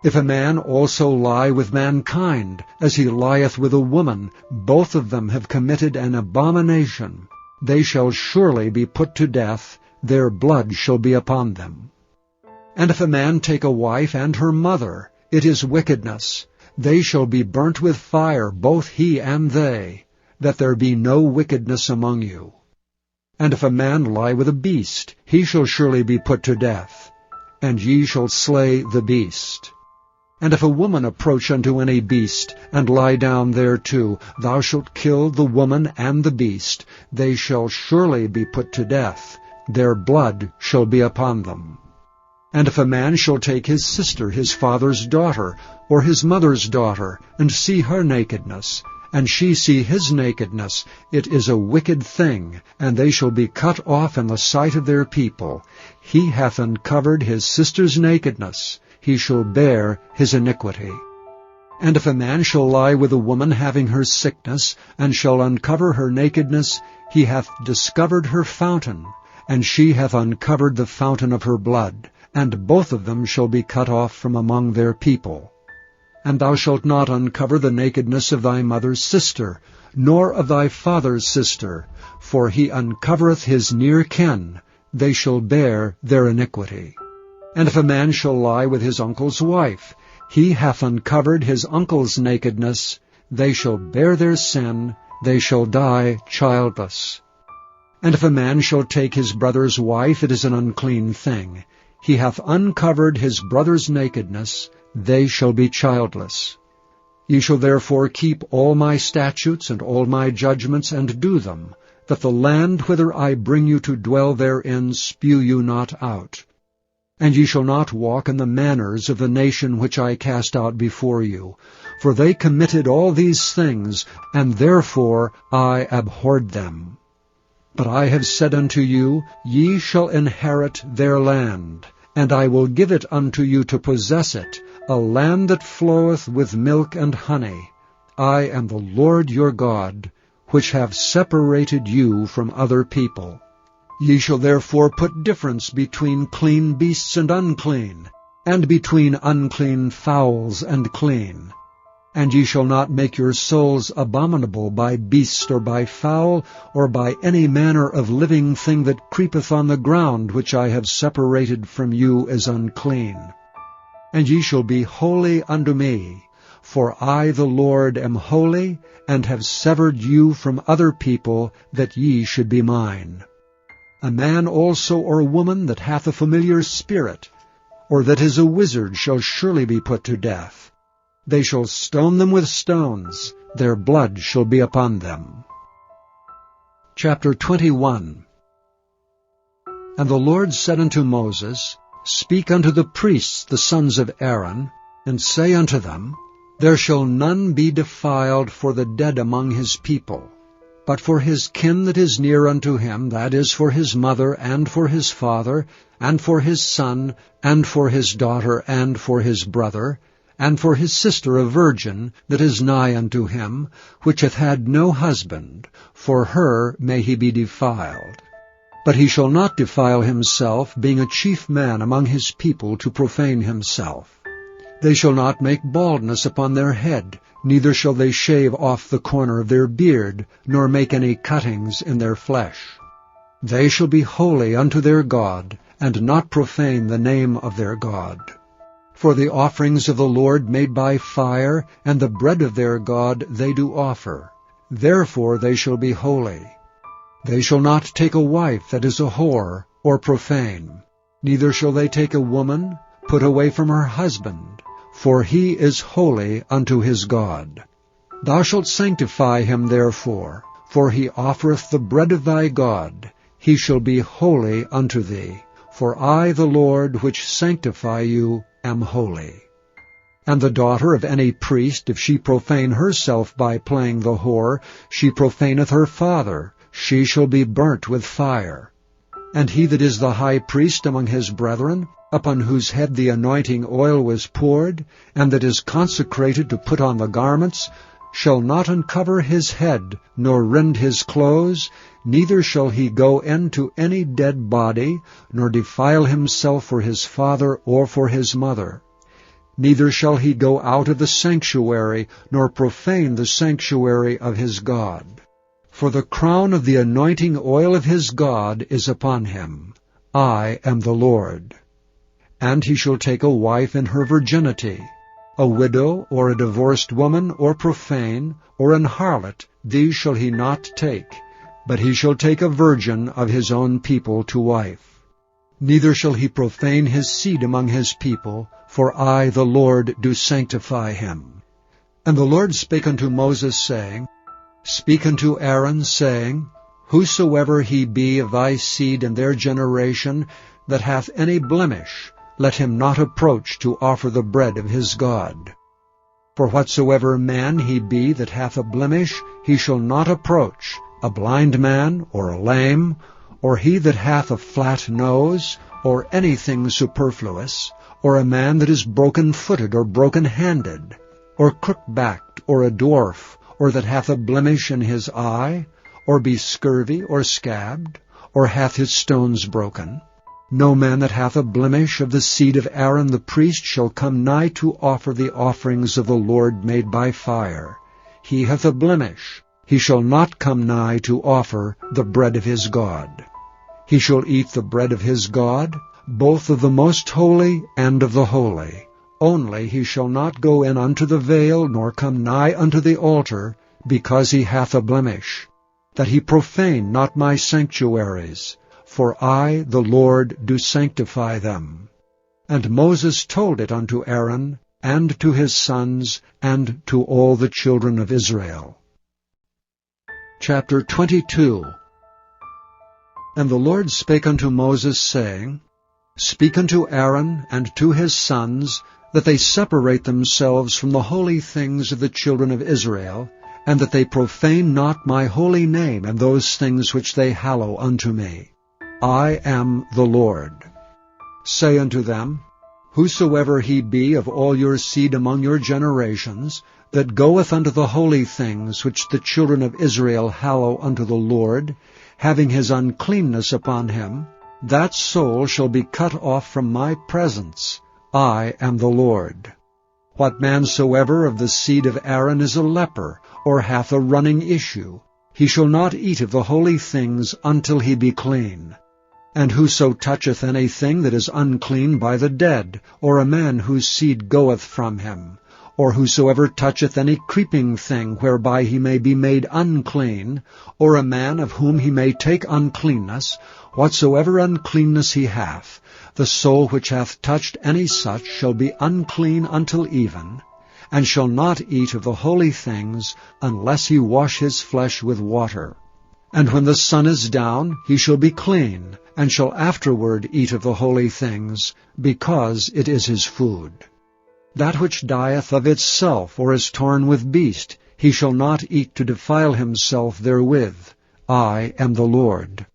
[SPEAKER 1] If a man also lie with mankind, as he lieth with a woman, both of them have committed an abomination. They shall surely be put to death, their blood shall be upon them. And if a man take a wife and her mother, it is wickedness. They shall be burnt with fire, both he and they, that there be no wickedness among you. And if a man lie with a beast, he shall surely be put to death, and ye shall slay the beast. And if a woman approach unto any beast, and lie down thereto, thou shalt kill the woman and the beast. They shall surely be put to death. Their blood shall be upon them. And if a man shall take his sister, his father's daughter, or his mother's daughter, and see her nakedness, and she see his nakedness, it is a wicked thing, and they shall be cut off in the sight of their people. He hath uncovered his sister's nakedness. He shall bear his iniquity. And if a man shall lie with a woman having her sickness, and shall uncover her nakedness, he hath discovered her fountain, and she hath uncovered the fountain of her blood, and both of them shall be cut off from among their people. And thou shalt not uncover the nakedness of thy mother's sister, nor of thy father's sister, for he uncovereth his near kin. They shall bear their iniquity. And if a man shall lie with his uncle's wife, he hath uncovered his uncle's nakedness. They shall bear their sin, they shall die childless. And if a man shall take his brother's wife, it is an unclean thing. He hath uncovered his brother's nakedness, they shall be childless. Ye shall therefore keep all my statutes and all my judgments, and do them, that the land whither I bring you to dwell therein spew you not out. And ye shall not walk in the manners of the nation which I cast out before you, for they committed all these things, and therefore I abhorred them. But I have said unto you, ye shall inherit their land, and I will give it unto you to possess it, a land that floweth with milk and honey. I am the Lord your God, which have separated you from other people. Ye shall therefore put difference between clean beasts and unclean, and between unclean fowls and clean. And ye shall not make your souls abominable by beast or by fowl, or by any manner of living thing that creepeth on the ground, which I have separated from you as unclean. And ye shall be holy unto me, for I the Lord am holy, and have severed you from other people, that ye should be mine. A man also or a woman that hath a familiar spirit, or that is a wizard, shall surely be put to death. They shall stone them with stones, their blood shall be upon them. Chapter 21. And the Lord said unto Moses, Speak unto the priests, the sons of Aaron, and say unto them, There shall none be defiled for the dead among his people, but for his kin that is near unto him, that is, for his mother, and for his father, and for his son, and for his daughter, and for his brother, and for his sister a virgin that is nigh unto him, which hath had no husband, for her may he be defiled. But he shall not defile himself, being a chief man among his people, to profane himself. They shall not make baldness upon their head, neither shall they shave off the corner of their beard, nor make any cuttings in their flesh. They shall be holy unto their God, and not profane the name of their God. For the offerings of the Lord made by fire, and the bread of their God they do offer. Therefore they shall be holy. They shall not take a wife that is a whore, or profane. Neither shall they take a woman put away from her husband, for he is holy unto his God. Thou shalt sanctify him therefore, for he offereth the bread of thy God. He shall be holy unto thee. For I, the Lord, which sanctify you, am holy. And the daughter of any priest, if she profane herself by playing the whore, she profaneth her father. She shall be burnt with fire. And he that is the high priest among his brethren, upon whose head the anointing oil was poured, and that is consecrated to put on the garments, shall not uncover his head, nor rend his clothes, neither shall he go in to any dead body, nor defile himself for his father or for his mother. Neither shall he go out of the sanctuary, nor profane the sanctuary of his God. For the crown of the anointing oil of his God is upon him. I am the Lord. And he shall take a wife in her virginity. A widow, or a divorced woman, or profane, or an harlot, these shall he not take, but he shall take a virgin of his own people to wife. Neither shall he profane his seed among his people, for I, the Lord, do sanctify him. And the Lord spake unto Moses, saying, Speak unto Aaron, saying, Whosoever he be of thy seed in their generation, that hath any blemish, let him not approach to offer the bread of his God. For whatsoever man he be that hath a blemish, he shall not approach, a blind man, or a lame, or he that hath a flat nose, or anything superfluous, or a man that is broken-footed or broken-handed, or crook-backed, or a dwarf, or that hath a blemish in his eye, or be scurvy, or scabbed, or hath his stones broken. No man that hath a blemish of the seed of Aaron the priest shall come nigh to offer the offerings of the Lord made by fire. He hath a blemish. He shall not come nigh to offer the bread of his God. He shall eat the bread of his God, both of the most holy and of the holy. Only he shall not go in unto the veil, nor come nigh unto the altar, because he hath a blemish, that he profane not my sanctuaries. For I, the Lord, do sanctify them. And Moses told it unto Aaron, and to his sons, and to all the children of Israel. Chapter 22. And the Lord spake unto Moses, saying, Speak unto Aaron and to his sons, that they separate themselves from the holy things of the children of Israel, and that they profane not my holy name and those things which they hallow unto me. I am the Lord. Say unto them, Whosoever he be of all your seed among your generations, that goeth unto the holy things which the children of Israel hallow unto the Lord, having his uncleanness upon him, that soul shall be cut off from my presence. I am the Lord. What man soever of the seed of Aaron is a leper, or hath a running issue, he shall not eat of the holy things until he be clean. And whoso toucheth anything that is unclean by the dead, or a man whose seed goeth from him, or whosoever toucheth any creeping thing whereby he may be made unclean, or a man of whom he may take uncleanness, whatsoever uncleanness he hath, the soul which hath touched any such shall be unclean until even, and shall not eat of the holy things, unless he wash his flesh with water. And when the sun is down, he shall be clean, and shall afterward eat of the holy things, because it is his food. That which dieth of itself, or is torn with beast, he shall not eat to defile himself therewith. I am the Lord.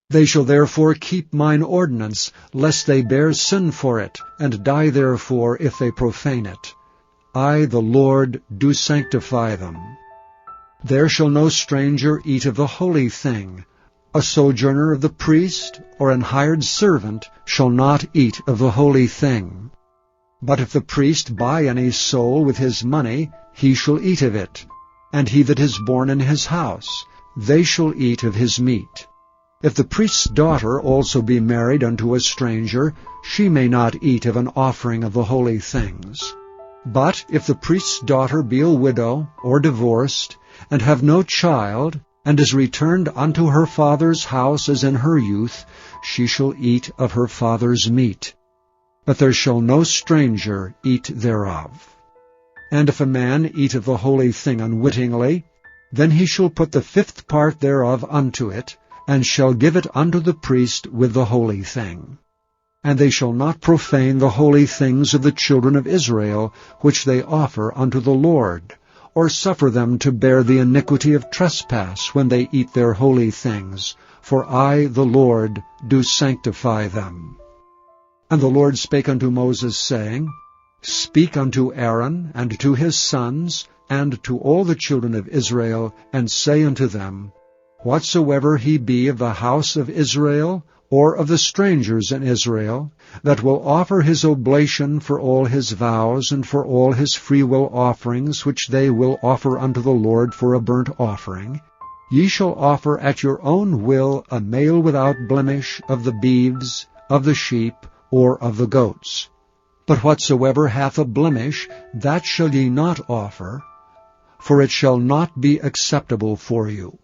[SPEAKER 1] They shall therefore keep mine ordinance, lest they bear sin for it, and die therefore if they profane it. I, the Lord, do sanctify them. There shall no stranger eat of the holy thing. A sojourner of the priest or an hired servant shall not eat of the holy thing. But if the priest buy any soul with his money, he shall eat of it, and he that is born in his house, they shall eat of his meat. If the priest's daughter also be married unto a stranger, she may not eat of an offering of the holy things. But if the priest's daughter be a widow or divorced, and have no child, and is returned unto her father's house as in her youth, she shall eat of her father's meat. But there shall no stranger eat thereof. And if a man eat of the holy thing unwittingly, then he shall put the 5th part thereof unto it, and shall give it unto the priest with the holy thing. And they shall not profane the holy things of the children of Israel, which they offer unto the Lord, or suffer them to bear the iniquity of trespass when they eat their holy things. For I, the Lord, do sanctify them. And the Lord spake unto Moses, saying, Speak unto Aaron, and to his sons, and to all the children of Israel, and say unto them, Whatsoever he be of the house of Israel, or of the strangers in Israel, that will offer his oblation for all his vows, and for all his freewill offerings, which they will offer unto the Lord for a burnt offering, ye shall offer at your own will a male without blemish of the beeves, of the sheep, or of the goats. But whatsoever hath a blemish, that shall ye not offer, for it shall not be acceptable for you.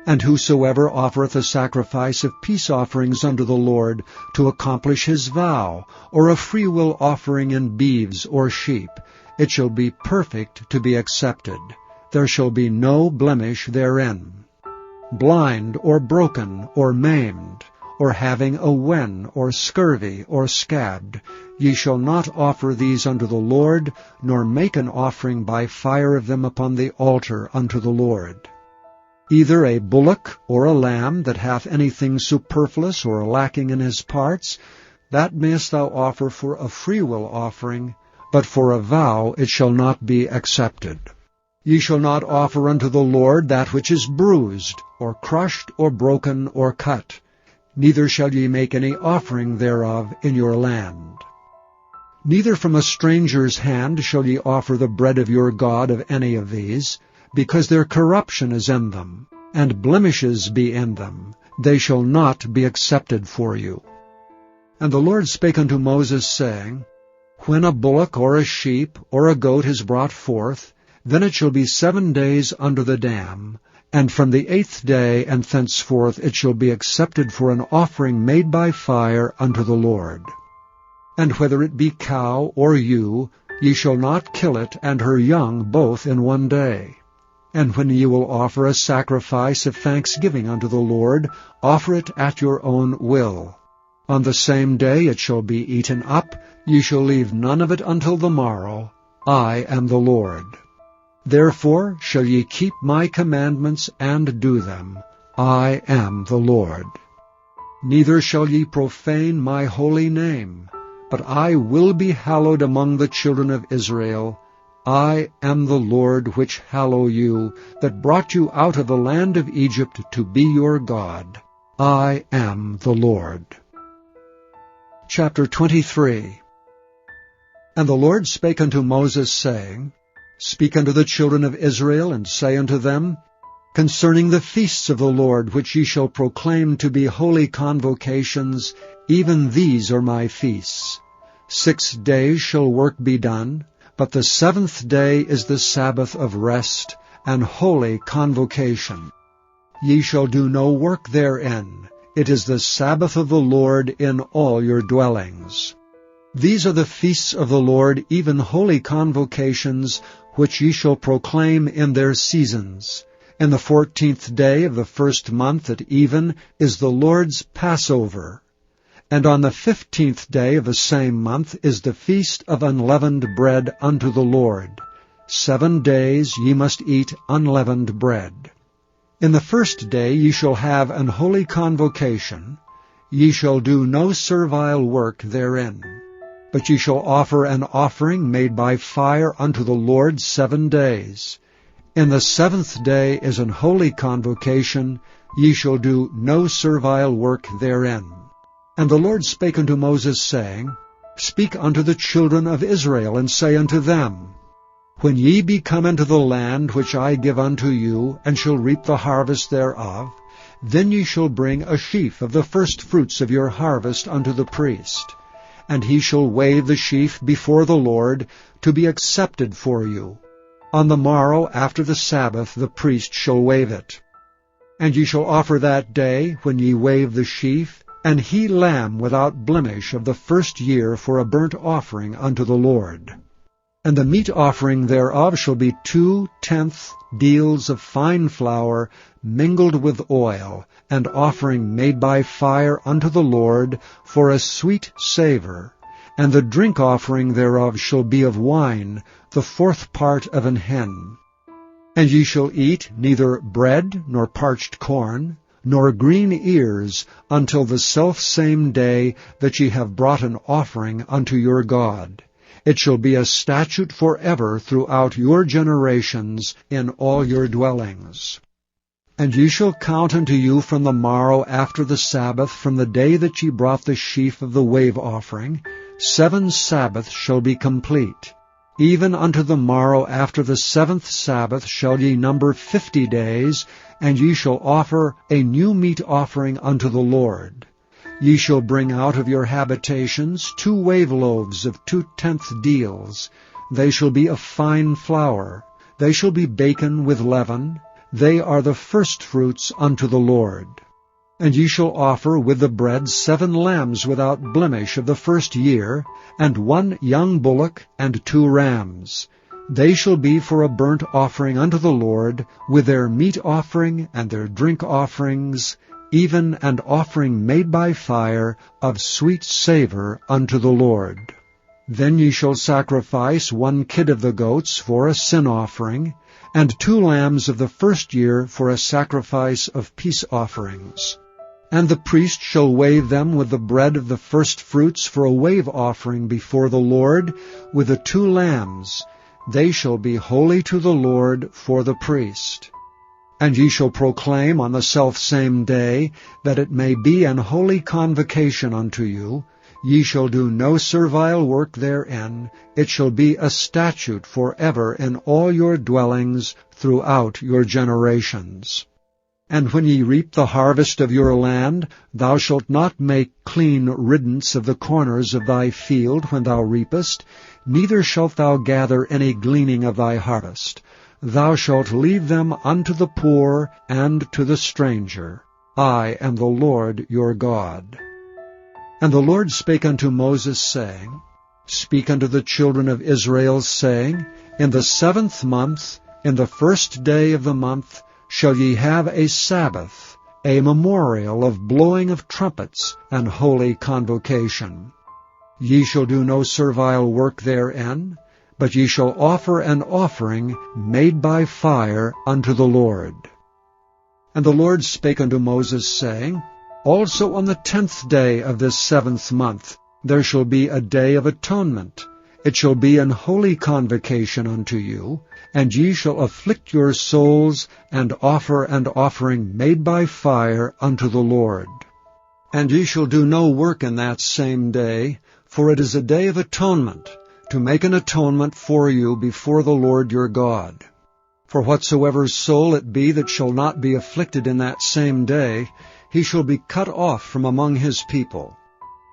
[SPEAKER 1] And whosoever offereth a sacrifice of peace offerings unto the Lord, to accomplish his vow, or a freewill offering in beeves or sheep, it shall be perfect to be accepted. There shall be no blemish therein. Blind, or broken, or maimed, or having a wen, or scurvy, or scabbed, ye shall not offer these unto the Lord, nor make an offering by fire of them upon the altar unto the Lord. Either a bullock or a lamb that hath anything superfluous or lacking in his parts, that mayest thou offer for a freewill offering, but for a vow it shall not be accepted. Ye shall not offer unto the Lord that which is bruised, or crushed, or broken, or cut. Neither shall ye make any offering thereof in your land. Neither from a stranger's hand shall ye offer the bread of your God of any of these, because their corruption is in them, and blemishes be in them. They shall not be accepted for you. And the Lord spake unto Moses, saying, When a bullock or a sheep or a goat is brought forth, then it shall be 7 days under the dam, and from the 8th day and thenceforth it shall be accepted for an offering made by fire unto the Lord. And whether it be cow or ewe, ye shall not kill it and her young both in 1 day. And when ye will offer a sacrifice of thanksgiving unto the Lord, offer it at your own will. On the same day it shall be eaten up, ye shall leave none of it until the morrow. I am the Lord. Therefore shall ye keep my commandments and do them. I am the Lord. Neither shall ye profane my holy name, but I will be hallowed among the children of Israel. I am the Lord which hallow you, that brought you out of the land of Egypt to be your God. I am the Lord. Chapter 23. And the Lord spake unto Moses, saying, Speak unto the children of Israel, and say unto them, Concerning the feasts of the Lord, which ye shall proclaim to be holy convocations, even these are my feasts. 6 days shall work be done, but the 7th day is the Sabbath of rest, and holy convocation. Ye shall do no work therein. It is the Sabbath of the Lord in all your dwellings. These are the feasts of the Lord, even holy convocations, which ye shall proclaim in their seasons. In the 14th day of the 1st month at even is the Lord's Passover. And on the 15th day of the same month is the feast of unleavened bread unto the Lord. 7 days ye must eat unleavened bread. In the 1st day ye shall have an holy convocation. Ye shall do no servile work therein. But ye shall offer an offering made by fire unto the Lord 7 days. In the 7th day is an holy convocation. Ye shall do no servile work therein. And the Lord spake unto Moses, saying, Speak unto the children of Israel, and say unto them, When ye be come into the land which I give unto you, and shall reap the harvest thereof, then ye shall bring a sheaf of the firstfruits of your harvest unto the priest. And he shall wave the sheaf before the Lord, to be accepted for you. On the morrow after the Sabbath the priest shall wave it. And ye shall offer that day, when ye wave the sheaf, an he lamb without blemish of the 1st year for a burnt offering unto the Lord. And the meat offering thereof shall be 2/10 deals of fine flour mingled with oil, an offering made by fire unto the Lord for a sweet savour. And the drink offering thereof shall be of wine, the 4th part of an hin. And ye shall eat neither bread nor parched corn, nor green ears, until the selfsame day that ye have brought an offering unto your God. It shall be a statute forever throughout your generations in all your dwellings. And ye shall count unto you from the morrow after the Sabbath, from the day that ye brought the sheaf of the wave offering, 7 Sabbaths shall be complete. Even unto the morrow after the 7th Sabbath shall ye number 50 days, and ye shall offer a new meat offering unto the Lord. Ye shall bring out of your habitations 2 wave loaves of 2/10 deals. They shall be of fine flour. They shall be baken with leaven. They are the firstfruits unto the Lord. And ye shall offer with the bread 7 lambs without blemish of the 1st year, and 1 young bullock, and 2 rams. They shall be for a burnt offering unto the Lord, with their meat offering and their drink offerings, even an offering made by fire of sweet savour unto the Lord. Then ye shall sacrifice 1 kid of the goats for a sin offering, and 2 lambs of the 1st year for a sacrifice of peace offerings. And the priest shall wave them with the bread of the firstfruits for a wave offering before the Lord, with the 2 lambs. They shall be holy to the Lord for the priest. And ye shall proclaim on the selfsame day, that it may be an holy convocation unto you. Ye shall do no servile work therein. It shall be a statute forever in all your dwellings throughout your generations. And when ye reap the harvest of your land, thou shalt not make clean riddance of the corners of thy field when thou reapest, neither shalt thou gather any gleaning of thy harvest. Thou shalt leave them unto the poor and to the stranger. I am the Lord your God. And the Lord spake unto Moses, saying, Speak unto the children of Israel, saying, In the 7th month, in the 1st day of the month, shall ye have a Sabbath, a memorial of blowing of trumpets, and holy convocation. Ye shall do no servile work therein, but ye shall offer an offering made by fire unto the Lord. And the Lord spake unto Moses, saying, Also on the 10th day of this 7th month there shall be a day of atonement. It shall be an holy convocation unto you, and ye shall afflict your souls, and offer an offering made by fire unto the Lord. And ye shall do no work in that same day, for it is a day of atonement, to make an atonement for you before the Lord your God. For whatsoever soul it be that shall not be afflicted in that same day, he shall be cut off from among his people.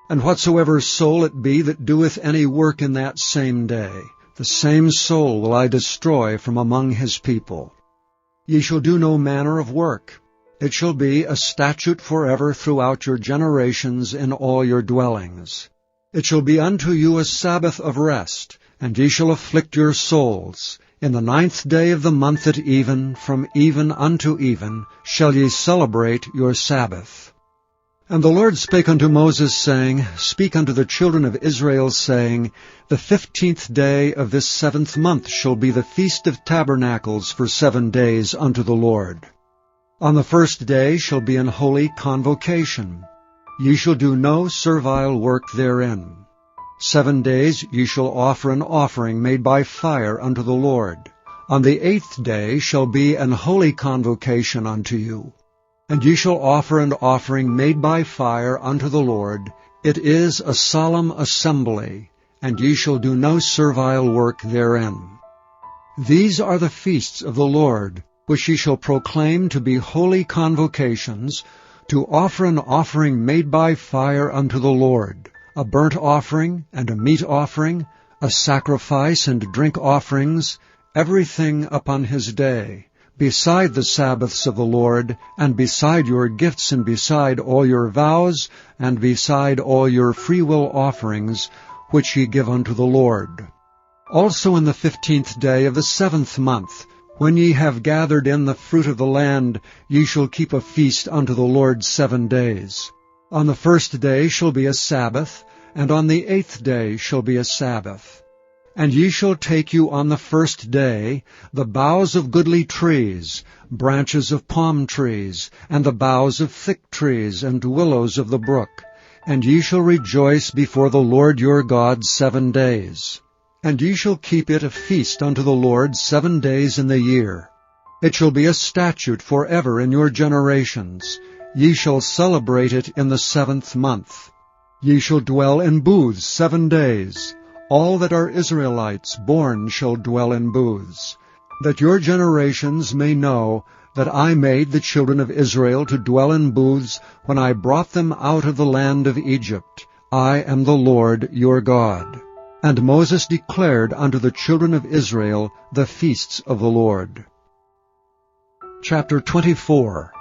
[SPEAKER 1] And whatsoever soul it be that doeth any work in that same day, the same soul will I destroy from among his people. Ye shall do no manner of work. It shall be a statute forever throughout your generations in all your dwellings. It shall be unto you a Sabbath of rest, and ye shall afflict your souls. In the 9th day of the month at even, from even unto even, shall ye celebrate your Sabbath. And the Lord spake unto Moses, saying, Speak unto the children of Israel, saying, The 15th day of this 7th month shall be the Feast of Tabernacles for 7 days unto the Lord. On the 1st day shall be an holy convocation. Ye shall do no servile work therein. 7 days ye shall offer an offering made by fire unto the Lord. On the 8th day shall be an holy convocation unto you. And ye shall offer an offering made by fire unto the Lord. It is a solemn assembly, and ye shall do no servile work therein. These are the feasts of the Lord, which ye shall proclaim to be holy convocations, to offer an offering made by fire unto the Lord, a burnt offering and a meat offering, a sacrifice and drink offerings, everything upon his day, beside the Sabbaths of the Lord, and beside your gifts, and beside all your vows, and beside all your freewill offerings, which ye give unto the Lord. Also in the 15th day of the 7th month, when ye have gathered in the fruit of the land, ye shall keep a feast unto the Lord 7 days. On the 1st day shall be a Sabbath, and on the 8th day shall be a Sabbath. And ye shall take you on the 1st day the boughs of goodly trees, branches of palm trees, and the boughs of thick trees, and willows of the brook. And ye shall rejoice before the Lord your God 7 days. And ye shall keep it a feast unto the Lord 7 days in the year. It shall be a statute forever in your generations. Ye shall celebrate it in the 7th month. Ye shall dwell in booths 7 days. All that are Israelites born shall dwell in booths, that your generations may know that I made the children of Israel to dwell in booths when I brought them out of the land of Egypt. I am the Lord your God. And Moses declared unto the children of Israel the feasts of the Lord. Chapter 24.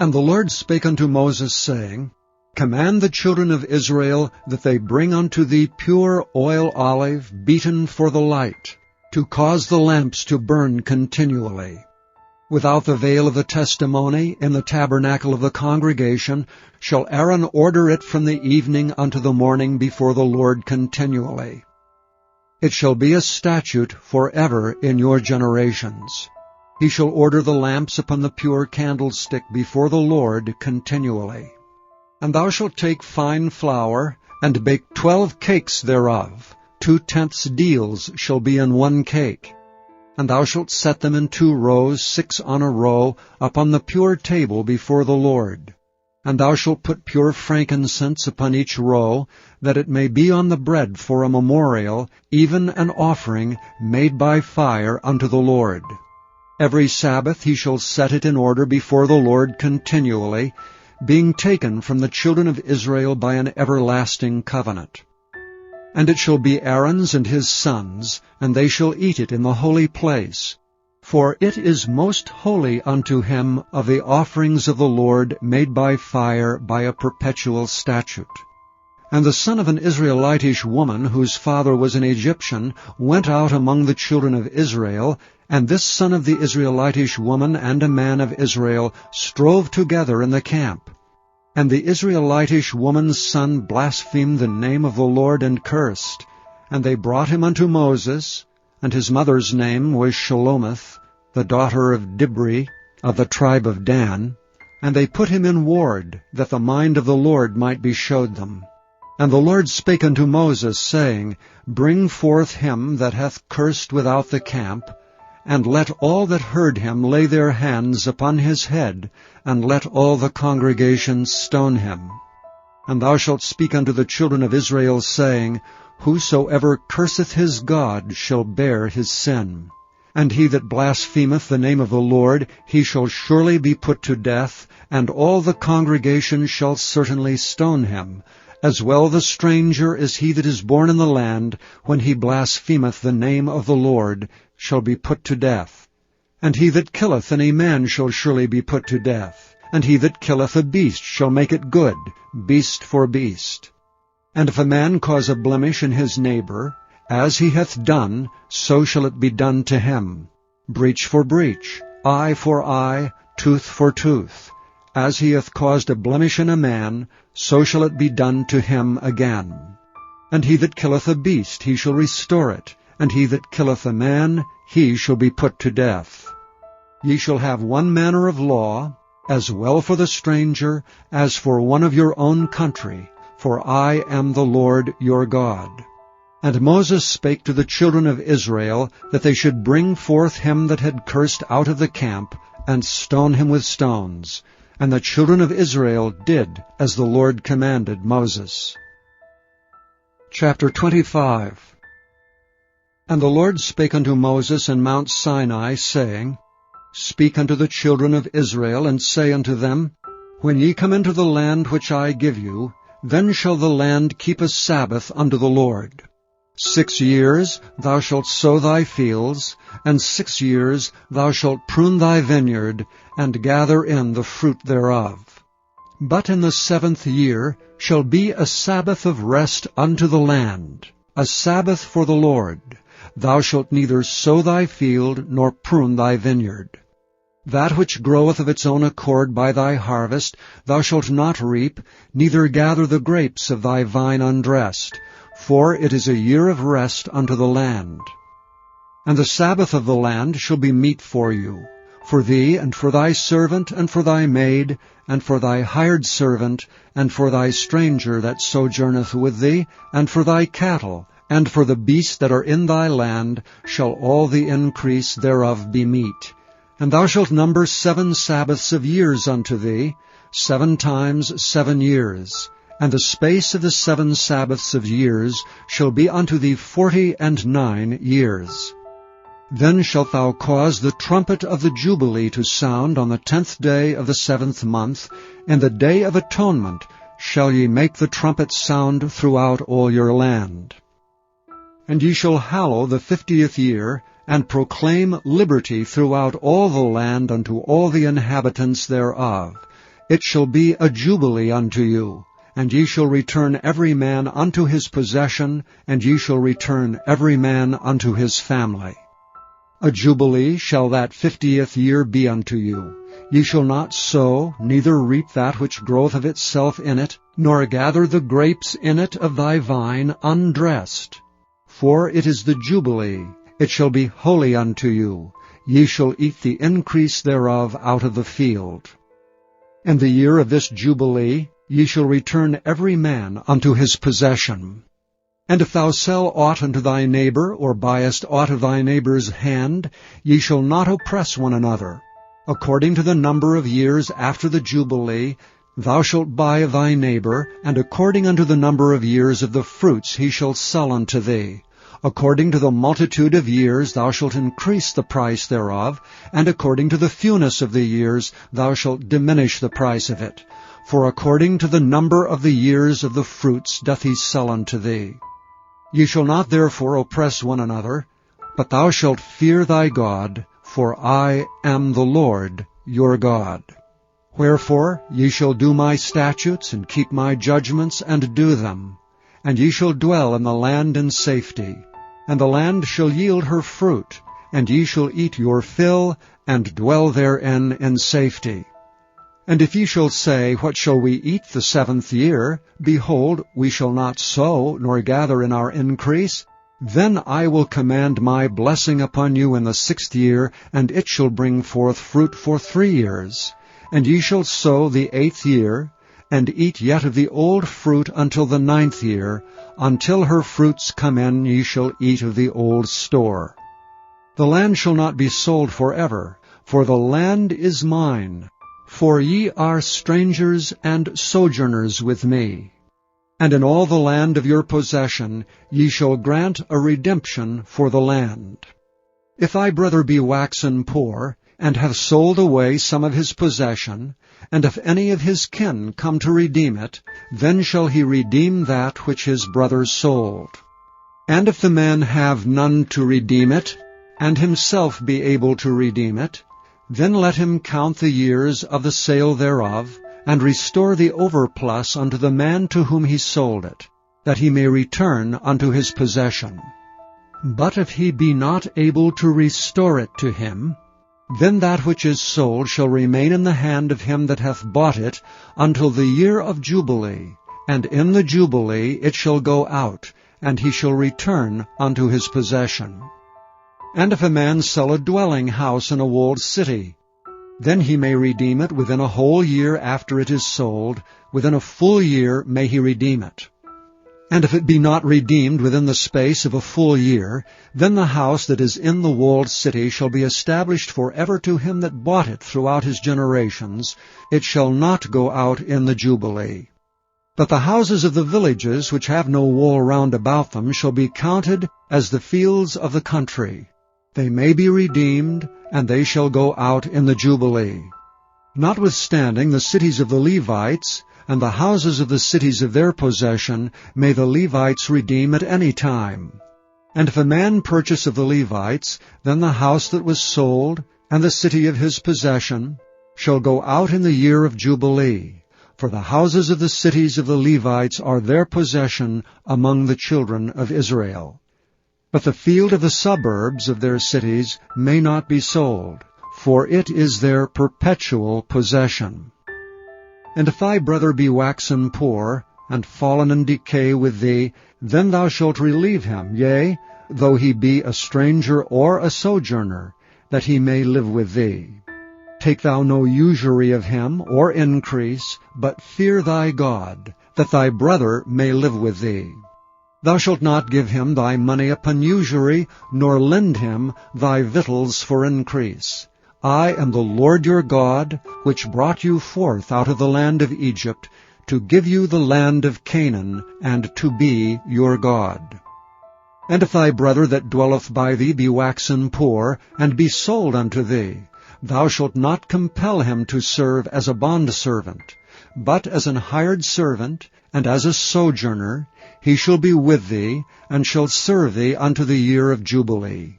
[SPEAKER 1] And the Lord spake unto Moses, saying, Command the children of Israel that they bring unto thee pure oil olive beaten for the light, to cause the lamps to burn continually. Without the veil of the testimony, in the tabernacle of the congregation, shall Aaron order it from the evening unto the morning before the Lord continually. It shall be a statute forever in your generations. He shall order the lamps upon the pure candlestick before the Lord continually. And thou shalt take fine flour, and bake 12 cakes thereof. 2/10 deals shall be in 1 cake. And thou shalt set them in 2 rows, 6 on a row, upon the pure table before the Lord. And thou shalt put pure frankincense upon each row, that it may be on the bread for a memorial, even an offering made by fire unto the Lord. Every Sabbath he shall set it in order before the Lord continually, being taken from the children of Israel by an everlasting covenant. And it shall be Aaron's and his sons, and they shall eat it in the holy place. For it is most holy unto him of the offerings of the Lord made by fire by a perpetual statute. And the son of an Israelitish woman, whose father was an Egyptian, went out among the children of Israel, and this son of the Israelitish woman and a man of Israel strove together in the camp. And the Israelitish woman's son blasphemed the name of the Lord and cursed. And they brought him unto Moses, and his mother's name was Shelomith, the daughter of Dibri, of the tribe of Dan. And they put him in ward, that the mind of the Lord might be showed them. And the Lord spake unto Moses, saying, Bring forth him that hath cursed without the camp, and let all that heard him lay their hands upon his head, and let all the congregation stone him. And thou shalt speak unto the children of Israel, saying, Whosoever curseth his God shall bear his sin. And he that blasphemeth the name of the Lord, he shall surely be put to death, and all the congregation shall certainly stone him. As well the stranger as he that is born in the land, when he blasphemeth the name of the Lord, shall be put to death. And he that killeth any man shall surely be put to death. And he that killeth a beast shall make it good, beast for beast. And if a man cause a blemish in his neighbor, as he hath done, so shall it be done to him. Breach for breach, eye for eye, tooth for tooth. As he hath caused a blemish in a man, so shall it be done to him again. And he that killeth a beast, he shall restore it. And he that killeth a man, he shall be put to death. Ye shall have one manner of law, as well for the stranger as for one of your own country, for I am the Lord your God. And Moses spake to the children of Israel that they should bring forth him that had cursed out of the camp, and stone him with stones. And the children of Israel did as the Lord commanded Moses. Chapter 25. And the Lord spake unto Moses in Mount Sinai, saying, Speak unto the children of Israel, and say unto them, When ye come into the land which I give you, then shall the land keep a Sabbath unto the Lord. 6 years thou shalt sow thy fields, and 6 years thou shalt prune thy vineyard, and gather in the fruit thereof. But in the 7th year shall be a Sabbath of rest unto the land, a Sabbath for the Lord. Thou shalt neither sow thy field, nor prune thy vineyard. That which groweth of its own accord by thy harvest thou shalt not reap, neither gather the grapes of thy vine undressed, for it is a year of rest unto the land. And the Sabbath of the land shall be meat for you, for thee, and for thy servant, and for thy maid, and for thy hired servant, and for thy stranger that sojourneth with thee, and for thy cattle, and for the beasts that are in thy land, shall all the increase thereof be meat. And thou shalt number 7 Sabbaths of years unto thee, 7 times 7 years. And the space of the 7 Sabbaths of years shall be unto thee 49 years. Then shalt thou cause the trumpet of the Jubilee to sound on the 10th day of the 7th month. In the day of atonement shall ye make the trumpet sound throughout all your land. And ye shall hallow the 50th year, and proclaim liberty throughout all the land unto all the inhabitants thereof. It shall be a jubilee unto you, and ye shall return every man unto his possession, and ye shall return every man unto his family. A jubilee shall that 50th year be unto you. Ye shall not sow, neither reap that which groweth of itself in it, nor gather the grapes in it of thy vine undressed. For it is the jubilee, it shall be holy unto you. Ye shall eat the increase thereof out of the field. In the year of this jubilee ye shall return every man unto his possession. And if thou sell aught unto thy neighbor, or buyest aught of thy neighbor's hand, ye shall not oppress one another. According to the number of years after the jubilee, thou shalt buy of thy neighbor, and according unto the number of years of the fruits he shall sell unto thee. According to the multitude of years thou shalt increase the price thereof, and according to the fewness of the years thou shalt diminish the price of it. For according to the number of the years of the fruits doth he sell unto thee. Ye shall not therefore oppress one another, but thou shalt fear thy God, for I am the Lord your God. Wherefore ye shall do my statutes, and keep my judgments, and do them. And ye shall dwell in the land in safety. And the land shall yield her fruit, and ye shall eat your fill, and dwell therein in safety. And if ye shall say, What shall we eat the 7th year? Behold, we shall not sow, nor gather in our increase. Then I will command my blessing upon you in the 6th year, and it shall bring forth fruit for 3 years. And ye shall sow the 8th year, and eat yet of the old fruit until the 9th year. Until her fruits come in ye shall eat of the old store. The land shall not be sold forever, for the land is mine. For ye are strangers and sojourners with me. And in all the land of your possession ye shall grant a redemption for the land. If thy brother be waxen poor, and hath sold away some of his possession, and if any of his kin come to redeem it, then shall he redeem that which his brother sold. And if the man have none to redeem it, and himself be able to redeem it, then let him count the years of the sale thereof, and restore the overplus unto the man to whom he sold it, that he may return unto his possession. But if he be not able to restore it to him, then that which is sold shall remain in the hand of him that hath bought it until the year of Jubilee, and in the Jubilee it shall go out, and he shall return unto his possession. And if a man sell a dwelling house in a walled city, Then he may redeem it within a whole year after it is sold. Within a full year may he redeem it. And if it be not redeemed within the space of a full year, then the house that is in the walled city shall be established forever to him that bought it throughout his generations. It shall not go out in the Jubilee. But the houses of the villages which have no wall round about them shall be counted as the fields of the country. They may be redeemed, and they shall go out in the Jubilee. Notwithstanding the cities of the Levites, and the houses of the cities of their possession, may the Levites redeem at any time. And if a man purchase of the Levites, then the house that was sold, and the city of his possession, shall go out in the year of Jubilee. For the houses of the cities of the Levites are their possession among the children of Israel. But the field of the suburbs of their cities may not be sold, for it is their perpetual possession. And if thy brother be waxen poor, and fallen in decay with thee, then thou shalt relieve him, yea, though he be a stranger or a sojourner, that he may live with thee. Take thou no usury of him, or increase, but fear thy God, that thy brother may live with thee. Thou shalt not give him thy money upon usury, nor lend him thy victuals for increase. I am the Lord your God, which brought you forth out of the land of Egypt, to give you the land of Canaan, and to be your God. And if thy brother that dwelleth by thee be waxen poor, and be sold unto thee, thou shalt not compel him to serve as a bondservant, but as an hired servant, and as a sojourner, he shall be with thee, and shall serve thee unto the year of Jubilee.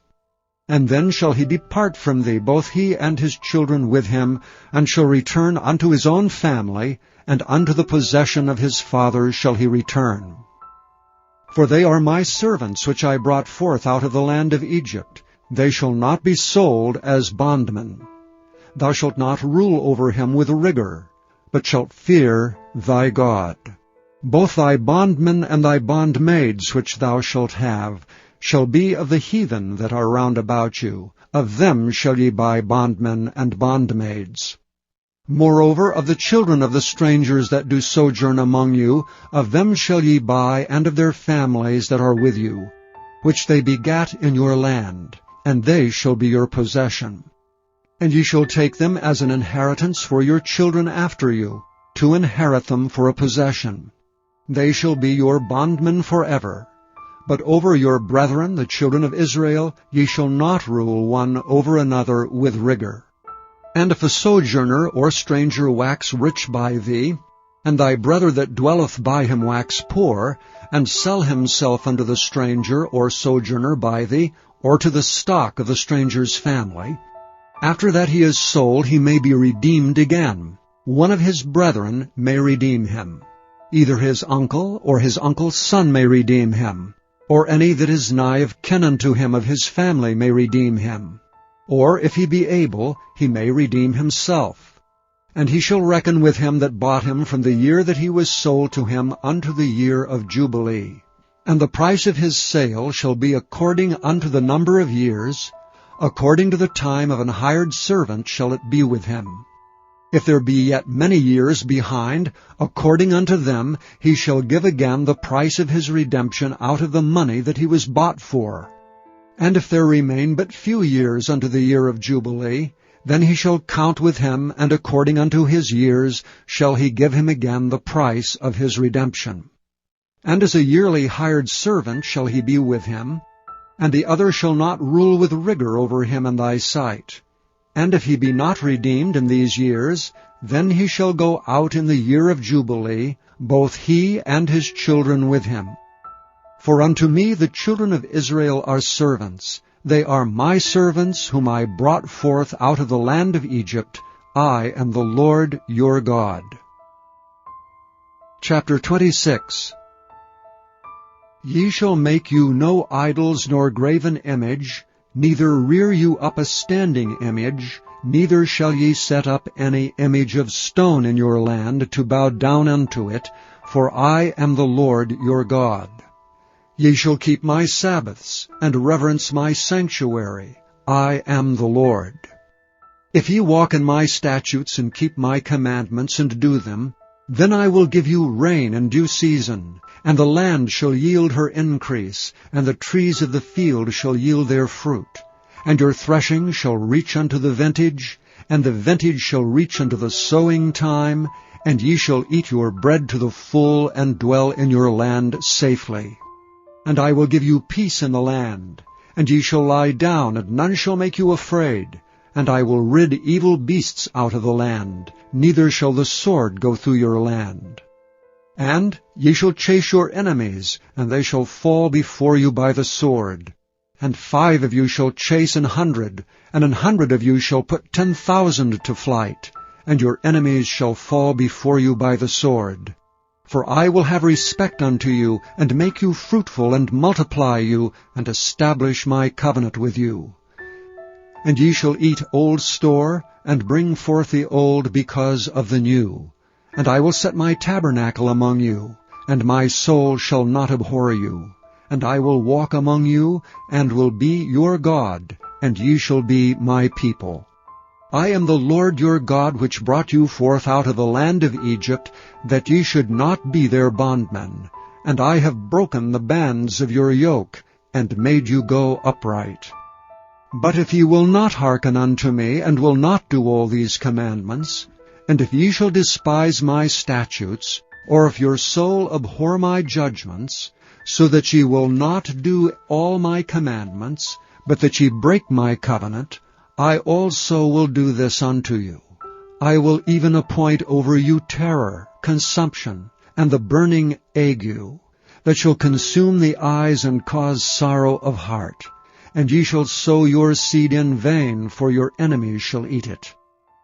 [SPEAKER 1] And then shall he depart from thee, both he and his children with him, and shall return unto his own family, and unto the possession of his fathers shall he return. For they are my servants which I brought forth out of the land of Egypt. They shall not be sold as bondmen. Thou shalt not rule over him with rigor, but shalt fear thy God. Both thy bondmen and thy bondmaids which thou shalt have shall be of the heathen that are round about you. Of them shall ye buy bondmen and bondmaids. Moreover, of the children of the strangers that do sojourn among you, of them shall ye buy, and of their families that are with you, which they begat in your land, and they shall be your possession. And ye shall take them as an inheritance for your children after you, to inherit them for a possession. They shall be your bondmen forever. But over your brethren, the children of Israel, ye shall not rule one over another with rigor. And if a sojourner or stranger wax rich by thee, and thy brother that dwelleth by him wax poor, and sell himself unto the stranger or sojourner by thee, or to the stock of the stranger's family, after that he is sold he may be redeemed again. One of his brethren may redeem him. Either his uncle or his uncle's son may redeem him, or any that is nigh of kin unto him of his family may redeem him. Or, if he be able, he may redeem himself. And he shall reckon with him that bought him from the year that he was sold to him unto the year of Jubilee. And the price of his sale shall be according unto the number of years, according to the time of an hired servant shall it be with him. If there be yet many years behind, according unto them he shall give again the price of his redemption out of the money that he was bought for. And if there remain but few years unto the year of Jubilee, then he shall count with him, and according unto his years shall he give him again the price of his redemption. And as a yearly hired servant shall he be with him, and the other shall not rule with rigor over him in thy sight. And if he be not redeemed in these years, then he shall go out in the year of Jubilee, both he and his children with him. For unto me the children of Israel are servants. They are my servants, whom I brought forth out of the land of Egypt. I am the Lord your God. Chapter 26. Ye shall make you no idols nor graven image, neither rear you up a standing image, neither shall ye set up any image of stone in your land to bow down unto it, for I am the Lord your God. Ye shall keep my Sabbaths, and reverence my sanctuary. I am the Lord. If ye walk in my statutes and keep my commandments and do them, then I will give you rain in due season, and the land shall yield her increase, and the trees of the field shall yield their fruit. And your threshing shall reach unto the vintage, and the vintage shall reach unto the sowing time, and ye shall eat your bread to the full, and dwell in your land safely. And I will give you peace in the land, and ye shall lie down, and none shall make you afraid. And I will rid evil beasts out of the land, neither shall the sword go through your land. And ye shall chase your enemies, and they shall fall before you by the sword. And 5 of you shall chase 100, and 100 of you shall put 10,000 to flight, and your enemies shall fall before you by the sword. For I will have respect unto you, and make you fruitful, and multiply you, and establish my covenant with you. And ye shall eat old store, and bring forth the old because of the new. And I will set my tabernacle among you, and my soul shall not abhor you. And I will walk among you, and will be your God, and ye shall be my people. I am the Lord your God, which brought you forth out of the land of Egypt, that ye should not be their bondmen. And I have broken the bands of your yoke, and made you go upright. But if ye will not hearken unto me, and will not do all these commandments, and if ye shall despise my statutes, or if your soul abhor my judgments, so that ye will not do all my commandments, but that ye break my covenant, I also will do this unto you. I will even appoint over you terror, consumption, and the burning ague, that shall consume the eyes and cause sorrow of heart. And ye shall sow your seed in vain, for your enemies shall eat it.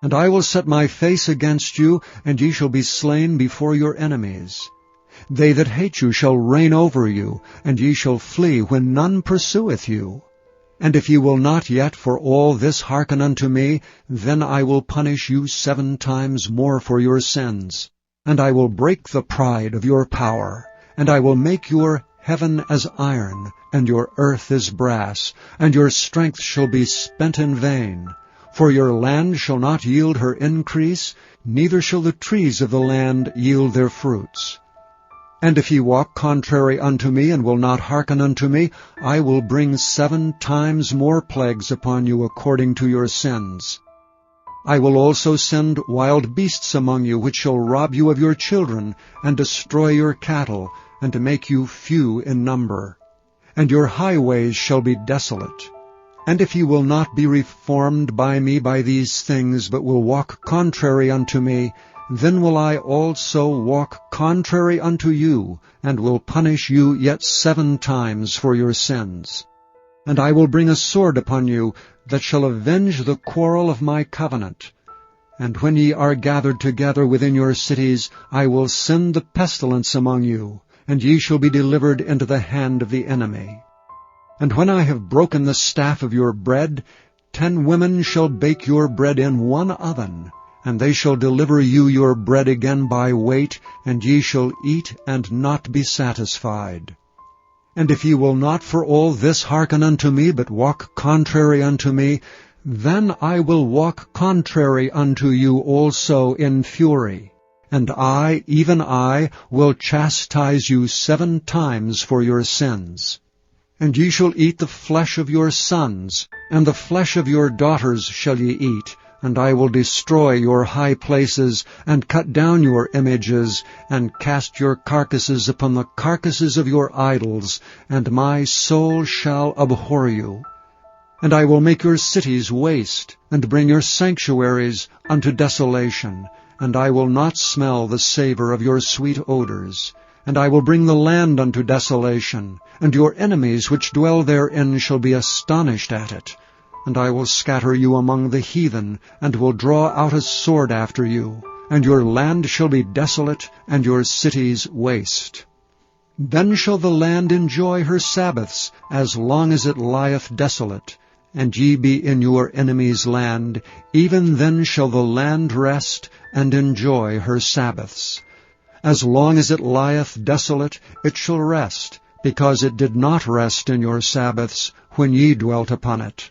[SPEAKER 1] And I will set my face against you, and ye shall be slain before your enemies. They that hate you shall reign over you, and ye shall flee when none pursueth you. And if ye will not yet for all this hearken unto me, then I will punish you 7 times more for your sins. And I will break the pride of your power, and I will make your heaven as iron, and your earth as brass, and your strength shall be spent in vain. For your land shall not yield her increase, neither shall the trees of the land yield their fruits. And if ye walk contrary unto me, and will not hearken unto me, I will bring 7 times more plagues upon you according to your sins. I will also send wild beasts among you, which shall rob you of your children, and destroy your cattle, and to make you few in number. And your highways shall be desolate. And if ye will not be reformed by me by these things, but will walk contrary unto me, then will I also walk contrary unto you, and will punish you yet 7 times for your sins. And I will bring a sword upon you, that shall avenge the quarrel of my covenant. And when ye are gathered together within your cities, I will send the pestilence among you, and ye shall be delivered into the hand of the enemy. And when I have broken the staff of your bread, 10 women shall bake your bread in one oven, and they shall deliver you your bread again by weight, and ye shall eat and not be satisfied. And if ye will not for all this hearken unto me, but walk contrary unto me, then I will walk contrary unto you also in fury. And I, even I, will chastise you 7 times for your sins. And ye shall eat the flesh of your sons, and the flesh of your daughters shall ye eat, and I will destroy your high places, and cut down your images, and cast your carcasses upon the carcasses of your idols, and my soul shall abhor you. And I will make your cities waste, and bring your sanctuaries unto desolation, and I will not smell the savor of your sweet odors. And I will bring the land unto desolation, and your enemies which dwell therein shall be astonished at it. And I will scatter you among the heathen, and will draw out a sword after you, and your land shall be desolate, and your cities waste. Then shall the land enjoy her Sabbaths, as long as it lieth desolate, and ye be in your enemy's land, even then shall the land rest, and enjoy her Sabbaths. As long as it lieth desolate, it shall rest, because it did not rest in your Sabbaths, when ye dwelt upon it.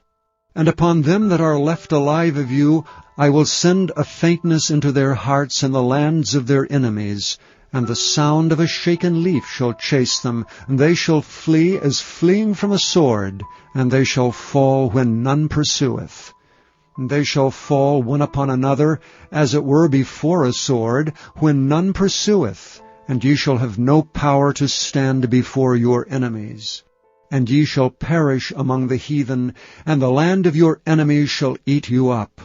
[SPEAKER 1] And upon them that are left alive of you I will send a faintness into their hearts in the lands of their enemies, and the sound of a shaken leaf shall chase them, and they shall flee as fleeing from a sword, and they shall fall when none pursueth. And they shall fall one upon another, as it were before a sword, when none pursueth, and ye shall have no power to stand before your enemies. And ye shall perish among the heathen, and the land of your enemies shall eat you up.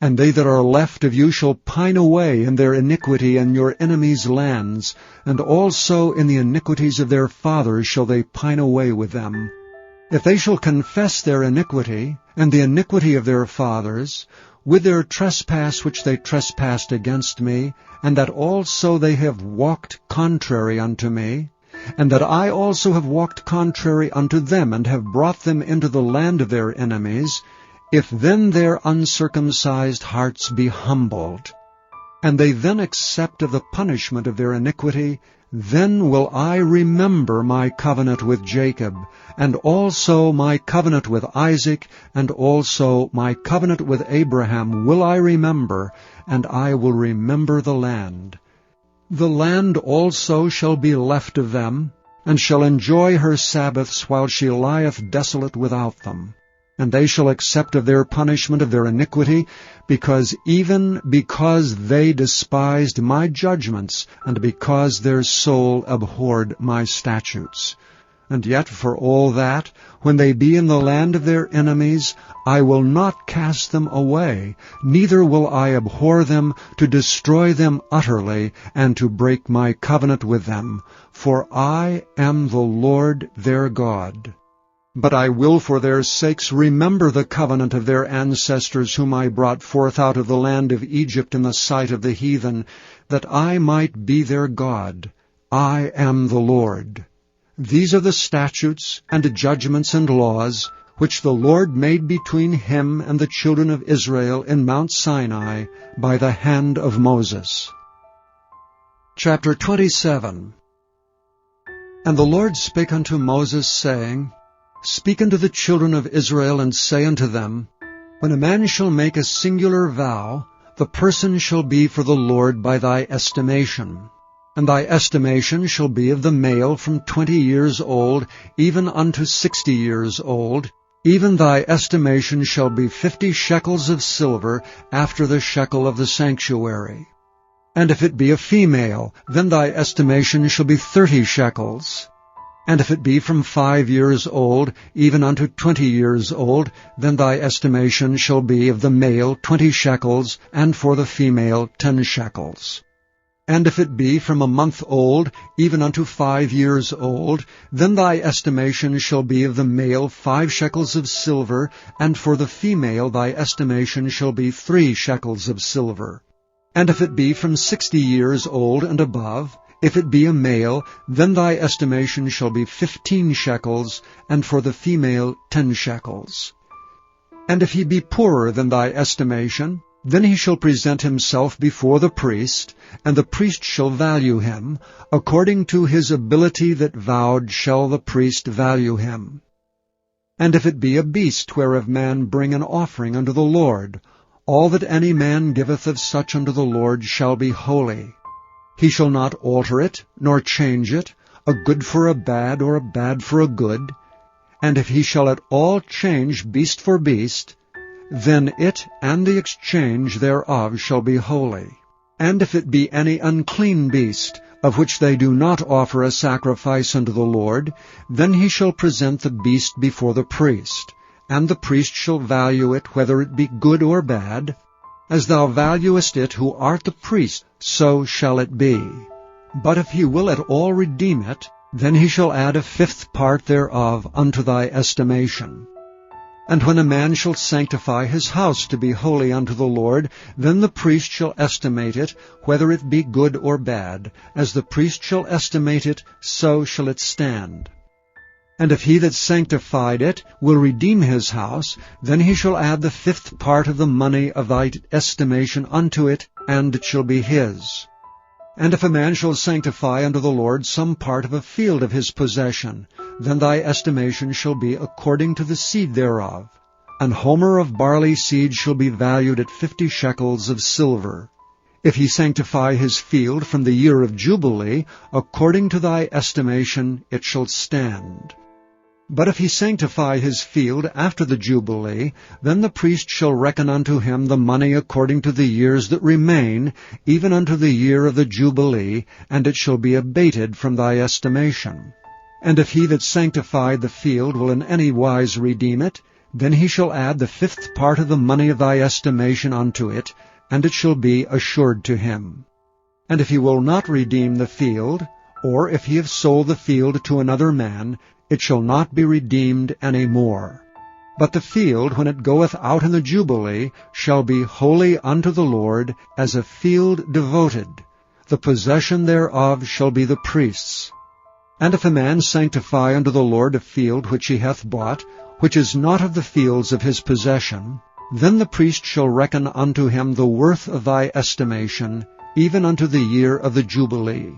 [SPEAKER 1] And they that are left of you shall pine away in their iniquity in your enemies' lands, and also in the iniquities of their fathers shall they pine away with them. If they shall confess their iniquity, and the iniquity of their fathers, with their trespass which they trespassed against me, and that also they have walked contrary unto me, and that I also have walked contrary unto them, and have brought them into the land of their enemies, if then their uncircumcised hearts be humbled, and they then accept of the punishment of their iniquity, then will I remember my covenant with Jacob, and also my covenant with Isaac, and also my covenant with Abraham will I remember, and I will remember the land. The land also shall be left of them, and shall enjoy her Sabbaths while she lieth desolate without them. And they shall accept of their punishment of their iniquity, because they despised my judgments, and because their soul abhorred my statutes. And yet for all that, when they be in the land of their enemies, I will not cast them away, neither will I abhor them, to destroy them utterly, and to break my covenant with them. For I am the Lord their God. But I will for their sakes remember the covenant of their ancestors, whom I brought forth out of the land of Egypt in the sight of the heathen, that I might be their God. I am the Lord. These are the statutes and judgments and laws, which the Lord made between him and the children of Israel in Mount Sinai by the hand of Moses. Chapter 27. And the Lord spake unto Moses, saying, Speak unto the children of Israel, and say unto them, When a man shall make a singular vow, the person shall be for the Lord by thy estimation. And thy estimation shall be of the male from 20 years old, even unto 60 years old. Even thy estimation shall be 50 shekels of silver, after the shekel of the sanctuary. And if it be a female, then thy estimation shall be 30 shekels. And if it be from 5 years old, even unto 20 years old, then thy estimation shall be of the male 20 shekels, and for the female 10 shekels. And if it be from a month old, even unto 5 years old, then thy estimation shall be of the male 5 shekels of silver, and for the female thy estimation shall be 3 shekels of silver. And if it be from 60 years old and above, if it be a male, then thy estimation shall be 15 shekels, and for the female 10 shekels. And if he be poorer than thy estimation, then he shall present himself before the priest, and the priest shall value him. According to his ability that vowed shall the priest value him. And if it be a beast whereof man bring an offering unto the Lord, all that any man giveth of such unto the Lord shall be holy. He shall not alter it, nor change it, a good for a bad, or a bad for a good. And if he shall at all change beast for beast, then it and the exchange thereof shall be holy. And if it be any unclean beast, of which they do not offer a sacrifice unto the Lord, then he shall present the beast before the priest, and the priest shall value it, whether it be good or bad. As thou valuest it who art the priest, so shall it be. But if he will at all redeem it, then he shall add a 5th part thereof unto thy estimation. And when a man shall sanctify his house to be holy unto the Lord, then the priest shall estimate it, whether it be good or bad. As the priest shall estimate it, so shall it stand. And if he that sanctified it will redeem his house, then he shall add the 5th part of the money of thy estimation unto it, and it shall be his. And if a man shall sanctify unto the Lord some part of a field of his possession, then thy estimation shall be according to the seed thereof. An homer of barley seed shall be valued at 50 shekels of silver. If he sanctify his field from the year of Jubilee, according to thy estimation it shall stand. But if he sanctify his field after the Jubilee, then the priest shall reckon unto him the money according to the years that remain, even unto the year of the Jubilee, and it shall be abated from thy estimation. And if he that sanctified the field will in any wise redeem it, then he shall add the 5th part of the money of thy estimation unto it, and it shall be assured to him. And if he will not redeem the field, or if he have sold the field to another man, it shall not be redeemed any more. But the field, when it goeth out in the Jubilee, shall be holy unto the Lord, as a field devoted. The possession thereof shall be the priest's. And if a man sanctify unto the Lord a field which he hath bought, which is not of the fields of his possession, then the priest shall reckon unto him the worth of thy estimation, even unto the year of the Jubilee.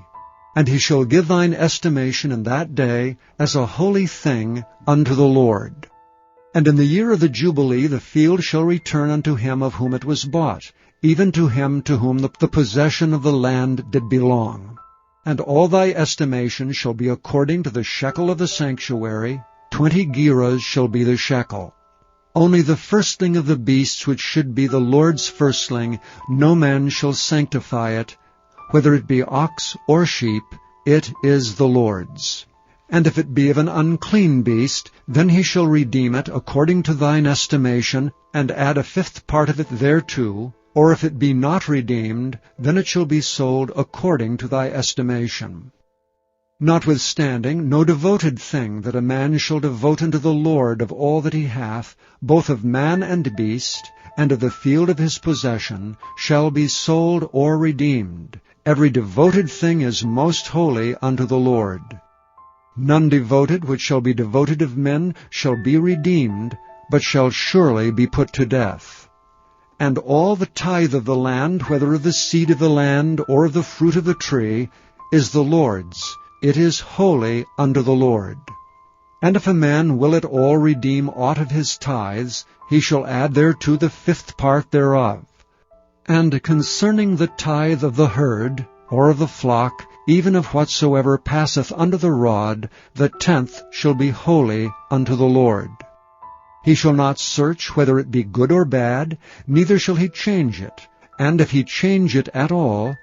[SPEAKER 1] And he shall give thine estimation in that day as a holy thing unto the Lord. And in the year of the Jubilee the field shall return unto him of whom it was bought, even to him to whom the possession of the land did belong. And all thy estimation shall be according to the shekel of the sanctuary, 20 gerahs shall be the shekel. Only the firstling of the beasts which should be the Lord's firstling, no man shall sanctify it, whether it be ox or sheep, it is the Lord's. And if it be of an unclean beast, then he shall redeem it according to thine estimation, and add a 5th part of it thereto, or if it be not redeemed, then it shall be sold according to thy estimation. Notwithstanding, no devoted thing that a man shall devote unto the Lord of all that he hath, both of man and beast, and of the field of his possession, shall be sold or redeemed. Every devoted thing is most holy unto the Lord. None devoted which shall be devoted of men shall be redeemed, but shall surely be put to death. And all the tithe of the land, whether of the seed of the land or of the fruit of the tree, is the Lord's. It is holy unto the Lord. And if a man will at all redeem aught of his tithes, he shall add thereto the 5th part thereof. And concerning the tithe of the herd, or of the flock, even of whatsoever passeth under the rod, the 10th shall be holy unto the Lord. He shall not search whether it be good or bad, neither shall he change it. And if he change it at all,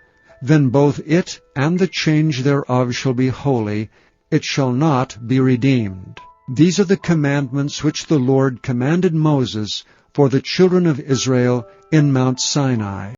[SPEAKER 1] then both it and the change thereof shall be holy, it shall not be redeemed. These are the commandments which the Lord commanded Moses for the children of Israel in Mount Sinai.